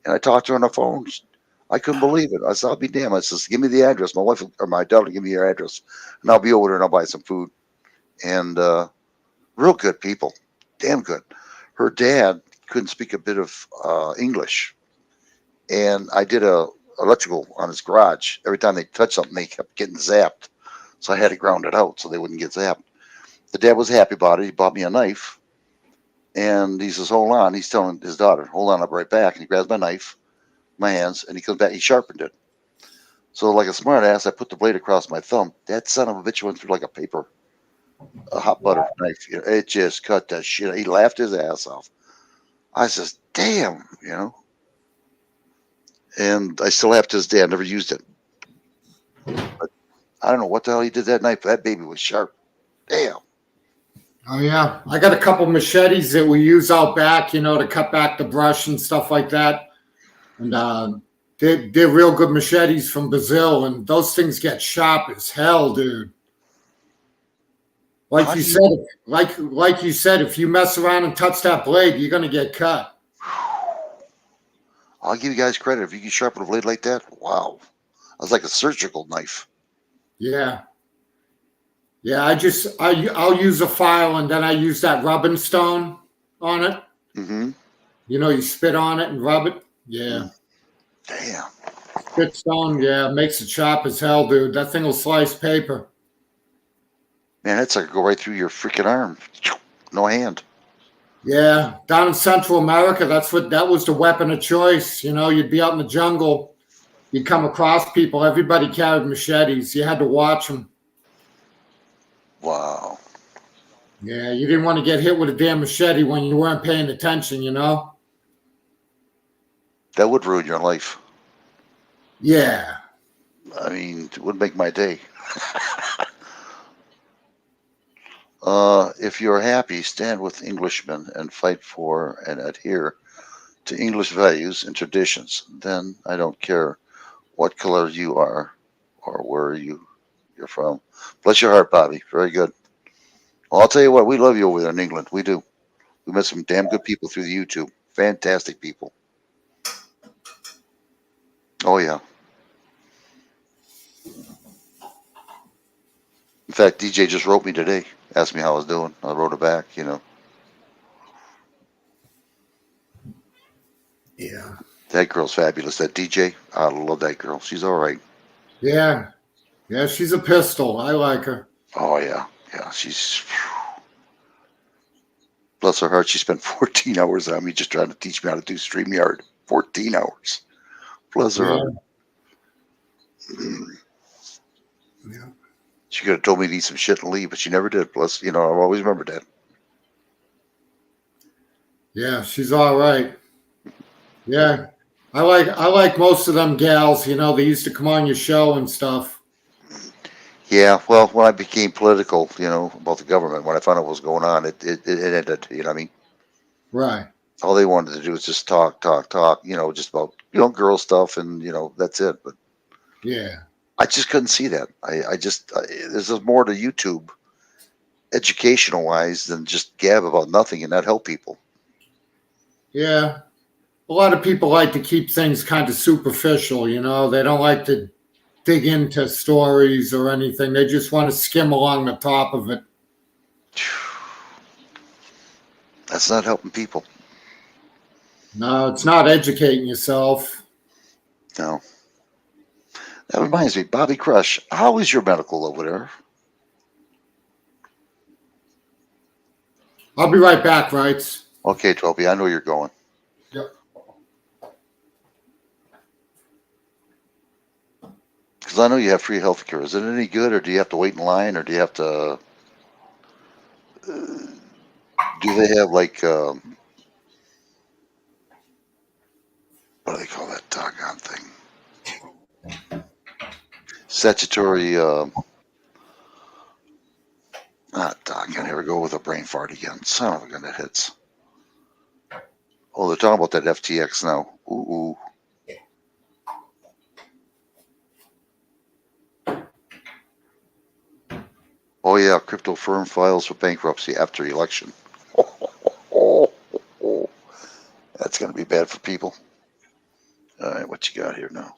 And I talked to her on the phone. I couldn't believe it. I said, "I'll be damned." I says, "Give me the address. My wife or my daughter, give me your address, and I'll be over there and I'll buy some food." And real good people, damn good. Her dad couldn't speak a bit of English, and I did a electrical on his garage. Every time they touched something, they kept getting zapped, so I had to ground it out so they wouldn't get zapped. The dad was happy about it. He bought me a knife, and he says, "Hold on." He's telling his daughter, "Hold on, I'll be right back." And he grabs my knife, my hands, and he comes back. He sharpened it. So like a smart ass, I put the blade across my thumb. That son of a bitch went through like a hot butter knife. You know, it just cut that shit. He laughed his ass off. I says, "Damn," you know. And I still have to this day. I never used it. But I don't know what the hell he did that knife. That baby was sharp. Damn. Oh yeah, I got a couple machetes that we use out back, you know, to cut back the brush and stuff like that. And they're real good machetes from Brazil, and those things get sharp as hell, dude. Like you said, if you mess around and touch that blade, you're gonna get cut. I'll give you guys credit. If you can sharpen a blade like that, wow. That's like a surgical knife. Yeah. Yeah, I'll use a file and then I use that rubbing stone on it. Mm-hmm. You know, you spit on it and rub it. Yeah. Damn. Spit stone, yeah, makes it sharp as hell, dude. That thing will slice paper. Man, that's like go right through your freaking arm. No hand. Yeah, down in Central America, that was the weapon of choice. You know, you'd be out in the jungle, you'd come across people. Everybody carried machetes. You had to watch them. Wow. Yeah, you didn't want to get hit with a damn machete when you weren't paying attention, you know? That would ruin your life. Yeah. I mean, it would make my day. If you're happy, stand with Englishmen and fight for and adhere to English values and traditions. Then I don't care what color you are or where you're from. Bless your heart, Bobby. Very good. Well, I'll tell you what, we love you over there in England. We do. We met some damn good people through the YouTube. Fantastic people. Oh, yeah. In fact, DJ just wrote me today, asked me how I was doing. I wrote it back, you know. Yeah. That girl's fabulous. That DJ, I love that girl. She's all right. Yeah. Yeah, she's a pistol. I like her. Oh yeah, yeah. She's bless her heart. She spent 14 hours on me just trying to teach me how to do StreamYard. 14 hours. Bless her Yeah. heart. Yeah. She could have told me to eat some shit and leave, but she never did. Bless, I've always remembered that. Yeah, she's all right. Yeah. I like most of them gals, they used to come on your show and stuff. Yeah, well, when I became political, about the government, when I found out what was going on, it ended. You know what I mean? Right. All they wanted to do was just talk, just about girl stuff, and that's it. But Yeah. I just couldn't see that. There's more to YouTube, educational wise, than just gab about nothing and not help people. Yeah. A lot of people like to keep things kind of superficial, they don't like to dig into stories or anything. They just want to skim along the top of it. That's not helping people. No, it's not educating yourself. No. That reminds me, Bobby Crush, how is your medical over there? I'll be right back, Rights. Okay, Toby, I know you're going. Yep. Because I know you have free health care. Is it any good, or do you have to wait in line, or do you have to... do they have, like... what do they call that doggone thing? Statutory... doggone, here we go with a brain fart again. Son of a gun, that hits. Oh, they're talking about that FTX now. Ooh. Oh yeah, crypto firm files for bankruptcy after election. That's going to be bad for people. All right, what you got here now?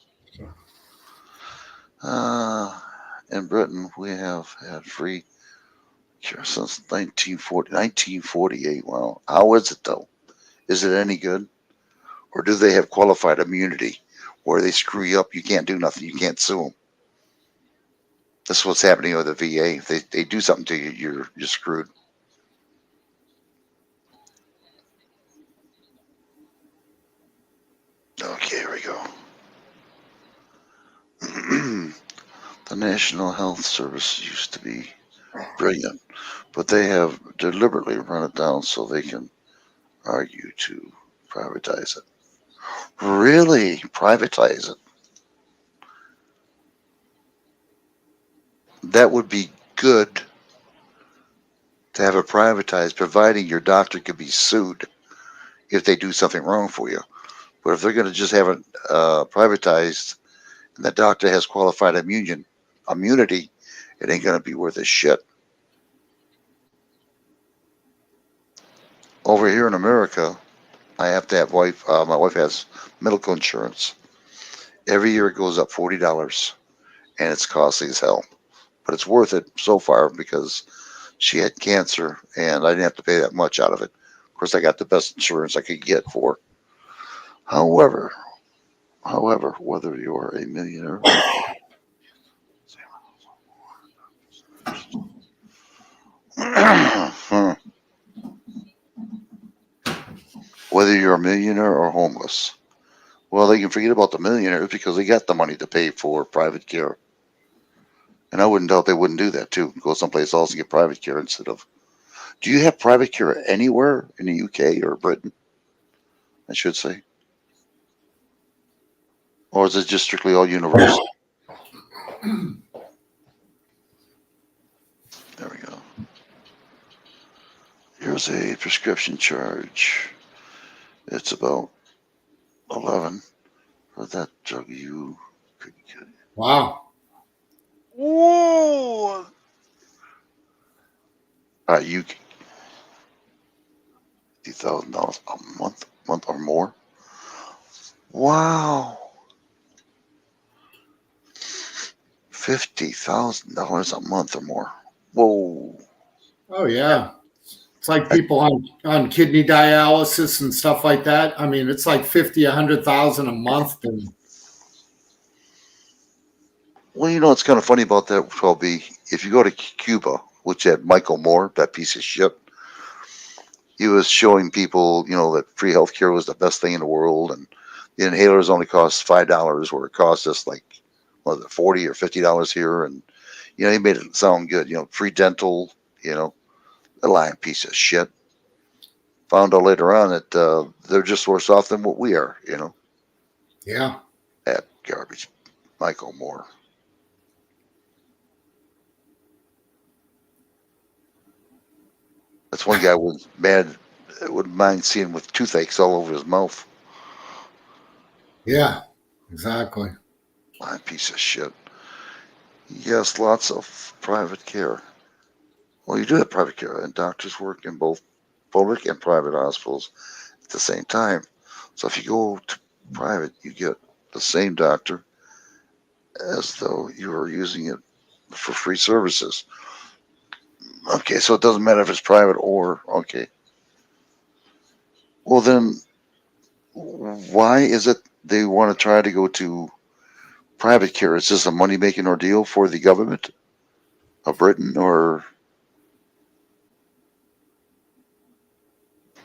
In Britain, we have had free care since 1948. Well, how is it though? Is it any good? Or do they have qualified immunity where they screw you up, you can't do nothing, you can't sue them? This is what's happening with the VA. If they do something to you, you're screwed. Okay, here we go. The National Health Service used to be brilliant, but they have deliberately run it down so they can argue to privatize it. Really? Privatize it? That would be good to have it privatized, providing your doctor could be sued if they do something wrong for you. But if they're going to just have it privatized and the doctor has qualified immunity, it ain't going to be worth a shit. Over here in America, I have to have my wife has medical insurance. Every year it goes up $40, and it's costly as hell. But it's worth it so far because she had cancer, and I didn't have to pay that much out of it. Of course, I got the best insurance I could get for. However, whether you're a millionaire, whether you're a millionaire or homeless, well, they can forget about the millionaires because they got the money to pay for private care. And I wouldn't doubt they wouldn't do that too. Go someplace else and get private care instead of. Do you have private care anywhere in the UK or Britain? I should say. Or is it just strictly all universal? There we go. Here's a prescription charge. It's about 11 for that drug you could get. Wow. Whoa! You $50,000 a month or more. Wow. $50,000 a month or more. Whoa. Oh yeah. It's like people on kidney dialysis and stuff like that. I mean, it's like 50, 100,000 a month. And Well, you know, it's kind of funny about that, Shelby. If you go to Cuba, which had Michael Moore, that piece of shit, he was showing people, you know, that free healthcare was the best thing in the world, and the inhalers only cost $5, where it cost us like, what was it, $40 or $50 here, and you know, he made it sound good. You know, free dental, you know, a lying piece of shit. Found out later on that they're just worse off than what we are, you know. yeah. That garbage. Michael Moore. That's one guy was mad, wouldn't mind seeing with toothaches all over his mouth. Yeah, exactly. Lying piece of shit. Yes, lots of private care. Well, you do have private care, and doctors work in both public and private hospitals at the same time. So if you go to private, you get the same doctor as though you were using it for free services. Okay, so it doesn't matter if it's private or okay. Well, then why is it they want to try to go to private care? Is this a money-making ordeal for the government of Britain, or?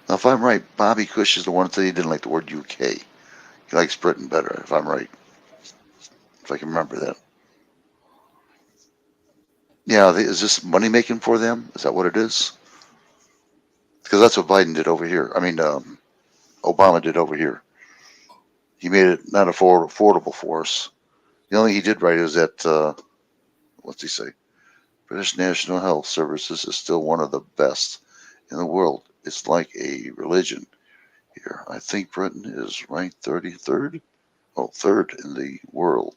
Now, if I'm right, Bobby Cush is the one that said he didn't like the word UK. He likes Britain better, if I'm right. If I can remember that. Yeah, is this money making for them? Is that what it is? Because that's what Biden did over here. I mean, Obama did over here. He made it not affordable for us. The only thing he did right is that, what's he say? British National Health Services is still one of the best in the world. It's like a religion here. I think Britain is ranked 33rd. Oh, third in the world.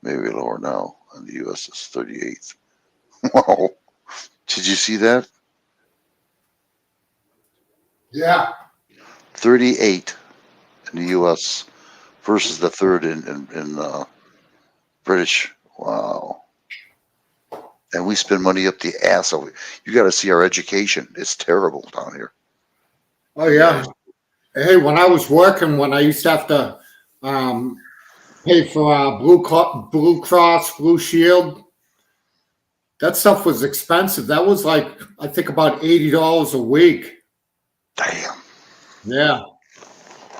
Maybe lower now. And the U.S. is 38th. Wow. Did you see that? Yeah. 38 in the U.S. versus the third in British. Wow. And we spend money up the ass over. You got to see our education. It's terrible down here. Oh, yeah. Hey, when I was working, when I used to have to pay for Blue Cross, Blue Shield, that stuff was expensive. That was like, I think about $80 a week. Damn. Yeah.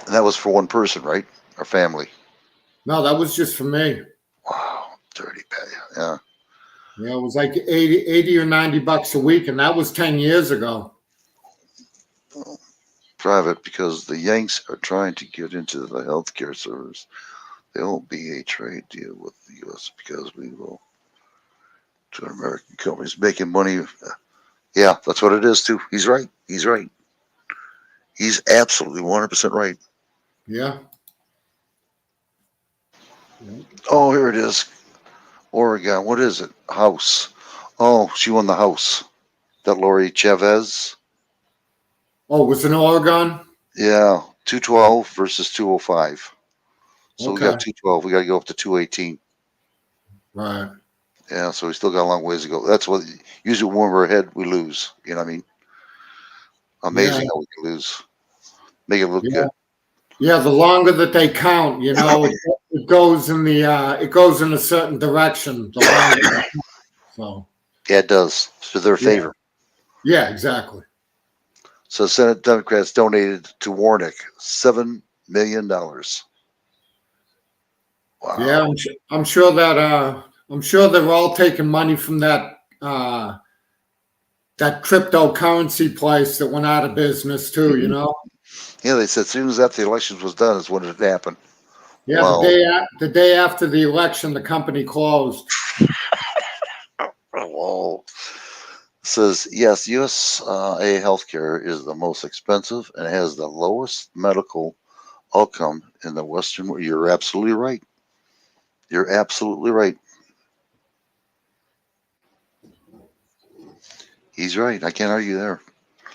And that was for one person, right? Or family? No, that was just for me. Wow. Dirty pay. Yeah. Yeah, it was like 80 or $90 a week, and that was 10 years ago. Private, because the Yanks are trying to get into the healthcare service. There won't be a trade deal with the U.S. because we will. To American companies making money. Yeah, that's what it is too. He's right. He's right. He's absolutely 100% right. Yeah. Oh, here it is. Oregon. What is it? House. Oh, she won the House. That Lori Chavez. Oh, was it in Oregon? Yeah, 212 versus 205. So we got Okay. 212. We got to go up to 218. Right. Yeah, so we still got a long ways to go. That's what usually when we're ahead, we lose. You know what I mean? Amazing Yeah. how we can lose. Make it look Yeah. good. Yeah, the longer that they count, you know, it goes in a certain direction. The longer they count. So Yeah, it does. To their favor. yeah, exactly. So Senate Democrats donated to Warnock $7 million. Wow. Yeah, I'm sure they're all taking money from that cryptocurrency place that went out of business too. You know. Yeah, they said as soon as after the elections was done is when it happened. Yeah, Wow. the day after the election, the company closed. Whoa. Says yes, USA healthcare is the most expensive and has the lowest medical outcome in the Western world. You're absolutely right. You're absolutely right. He's right. I can't argue there.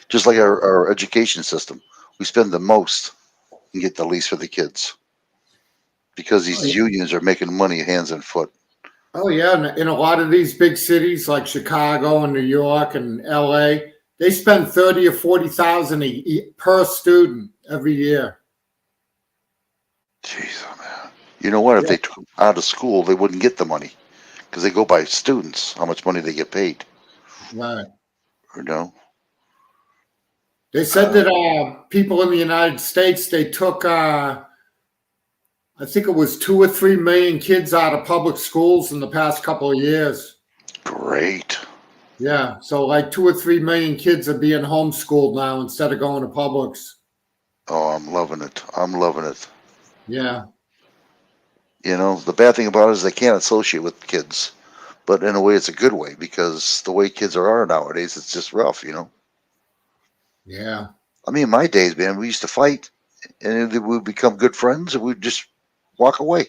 Just like our education system, we spend the most and get the least for the kids because these unions are making money hands and foot. Oh yeah, in a lot of these big cities like Chicago and New York and LA, They spend 30 or 40,000 per student every year. Jeez, oh man. You know what? If they took them out of school, they wouldn't get the money because they go by students, how much money they get paid. Right. You know? They said that people in the United States, they took, I think it was 2 or 3 million kids out of public schools in the past couple of years. Great. Yeah, so like 2 or 3 million kids are being homeschooled now instead of going to publics. Oh, I'm loving it. I'm loving it. Yeah. You know, the bad thing about it is they can't associate with kids, but in a way, it's a good way because the way kids are nowadays, it's just rough, you know? Yeah. I mean, in my days, man, we used to fight and then we'd become good friends and we'd just walk away.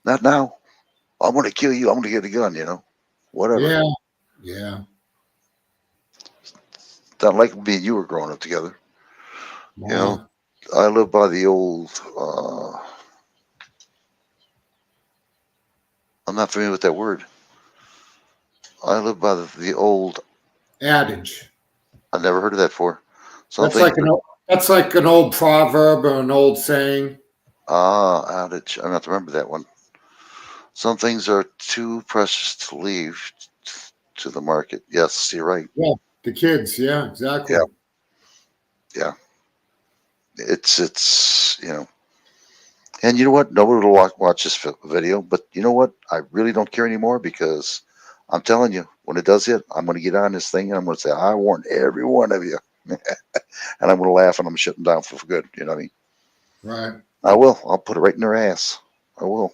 Not now. I'm going to kill you. I'm going to get a gun, you know? Whatever. Yeah. Yeah. Not like me and you were growing up together. You know, I live by the old, I'm not familiar with that word. I live by the old adage. I never heard of that before. That's like an old proverb or an old saying. Adage. I have to remember that one. Some things are too precious to leave to the market. Yes, you're right. Yeah, the kids. Yeah, exactly. Yeah. Yeah. It's you know, and you know what? Nobody will watch this video, but you know what? I really don't care anymore because I'm telling you, when it does hit, I'm going to get on this thing and I'm going to say, I warn every one of you. And I'm going to laugh and I'm shutting down for good. You know what I mean? Right. I will. I'll put it right in their ass. I will.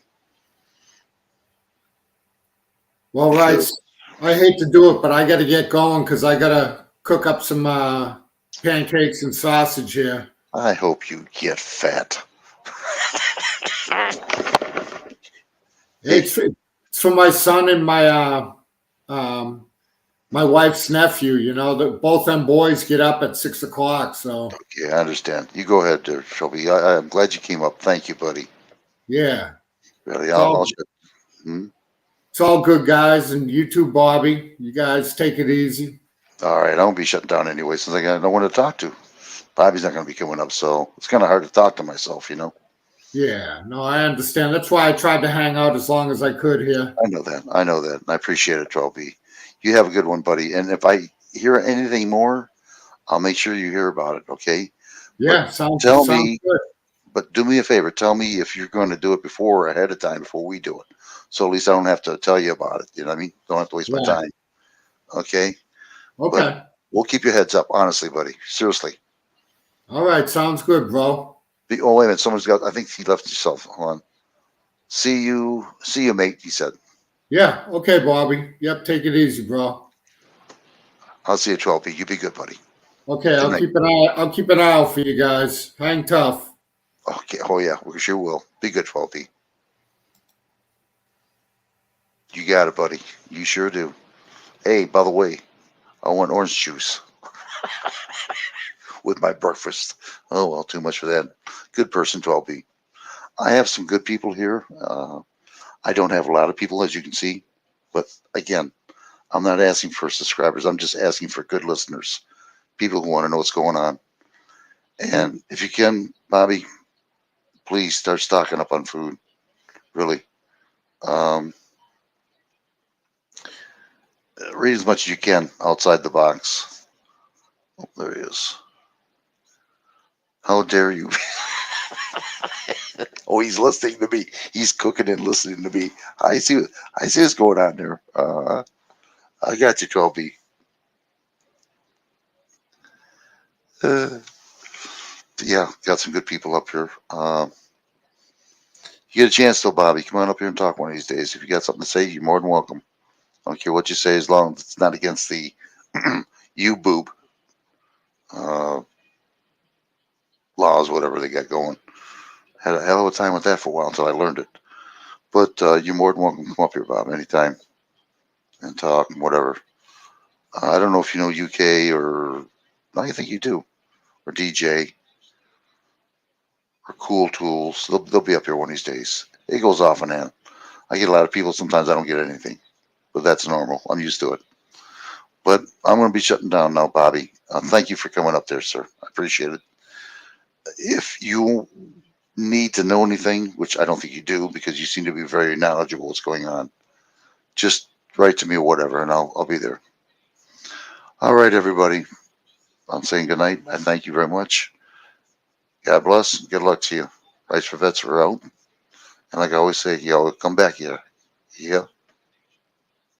Well, right. I hate to do it, but I got to get going because I got to cook up some pancakes and sausage here. I hope you get fat. It's for my son and my my wife's nephew. You know, both them boys get up at 6 o'clock. So yeah, I understand. You go ahead, there, Shelby. I'm glad you came up. Thank you, buddy. Yeah. Really, it's all good, guys, and you too, Bobby. You guys take it easy. All right, I won't be shutting down anyway since I got no one to talk to. Bobby's not going to be coming up, so it's kind of hard to talk to myself, you know. Yeah, no, I understand. That's why I tried to hang out as long as I could here. I know that. I know that. And I appreciate it, Trophy. You have a good one, buddy. And if I hear anything more, I'll make sure you hear about it, okay? Yeah, but sounds good. But do me a favor. Tell me if you're going to do it before or ahead of time before we do it. So at least I don't have to tell you about it. You know what I mean? Don't have to waste my time. Okay? Okay. But we'll keep your heads up, honestly, buddy. Seriously. All right. Sounds good, bro. Oh, wait a minute. Someone's got, I think he left himself. Hold on. See you, mate, he said. Yeah. Okay, Bobby. Yep. Take it easy, bro. I'll see you at 12. You be good, buddy. Okay. I'll keep an eye out for you guys. Hang tough. Okay. Oh, yeah. We sure will. Be good, 12. You got it, buddy. You sure do. Hey, by the way, I want orange juice with my breakfast. Oh, well, too much for that. Good person, 12B. I have some good people here. I don't have a lot of people, as you can see. But again, I'm not asking for subscribers. I'm just asking for good listeners, people who want to know what's going on. And if you can, Bobby, please start stocking up on food. Really. Read as much as you can outside the box. Oh, there he is. How dare you? Oh, he's listening to me. He's cooking and listening to me. I see what's going on there. I got you, 12B. Yeah, got some good people up here. You get a chance though, Bobby. Come on up here and talk one of these days. If you got something to say, you're more than welcome. I don't care what you say as long as it's not against the you boob laws, whatever they got going. Had a hell of a time with that for a while until I learned it. But you're more than welcome to come up here, Bob, anytime and talk and whatever. I don't know if you know UK or I think you do, or DJ or Cool Tools. They'll be up here one of these days. It goes off and on. I get a lot of people. Sometimes I don't get anything, but that's normal. I'm used to it. But I'm going to be shutting down now, Bobby. Thank you for coming up there, sir. I appreciate it. If you need to know anything, which I don't think you do because you seem to be very knowledgeable what's going on, just write to me or whatever, and I'll be there. All right, everybody. I'm saying good night. I thank you very much. God bless. Good luck to you. Rights for Vets are out. And like I always say, y'all come back here. Yeah.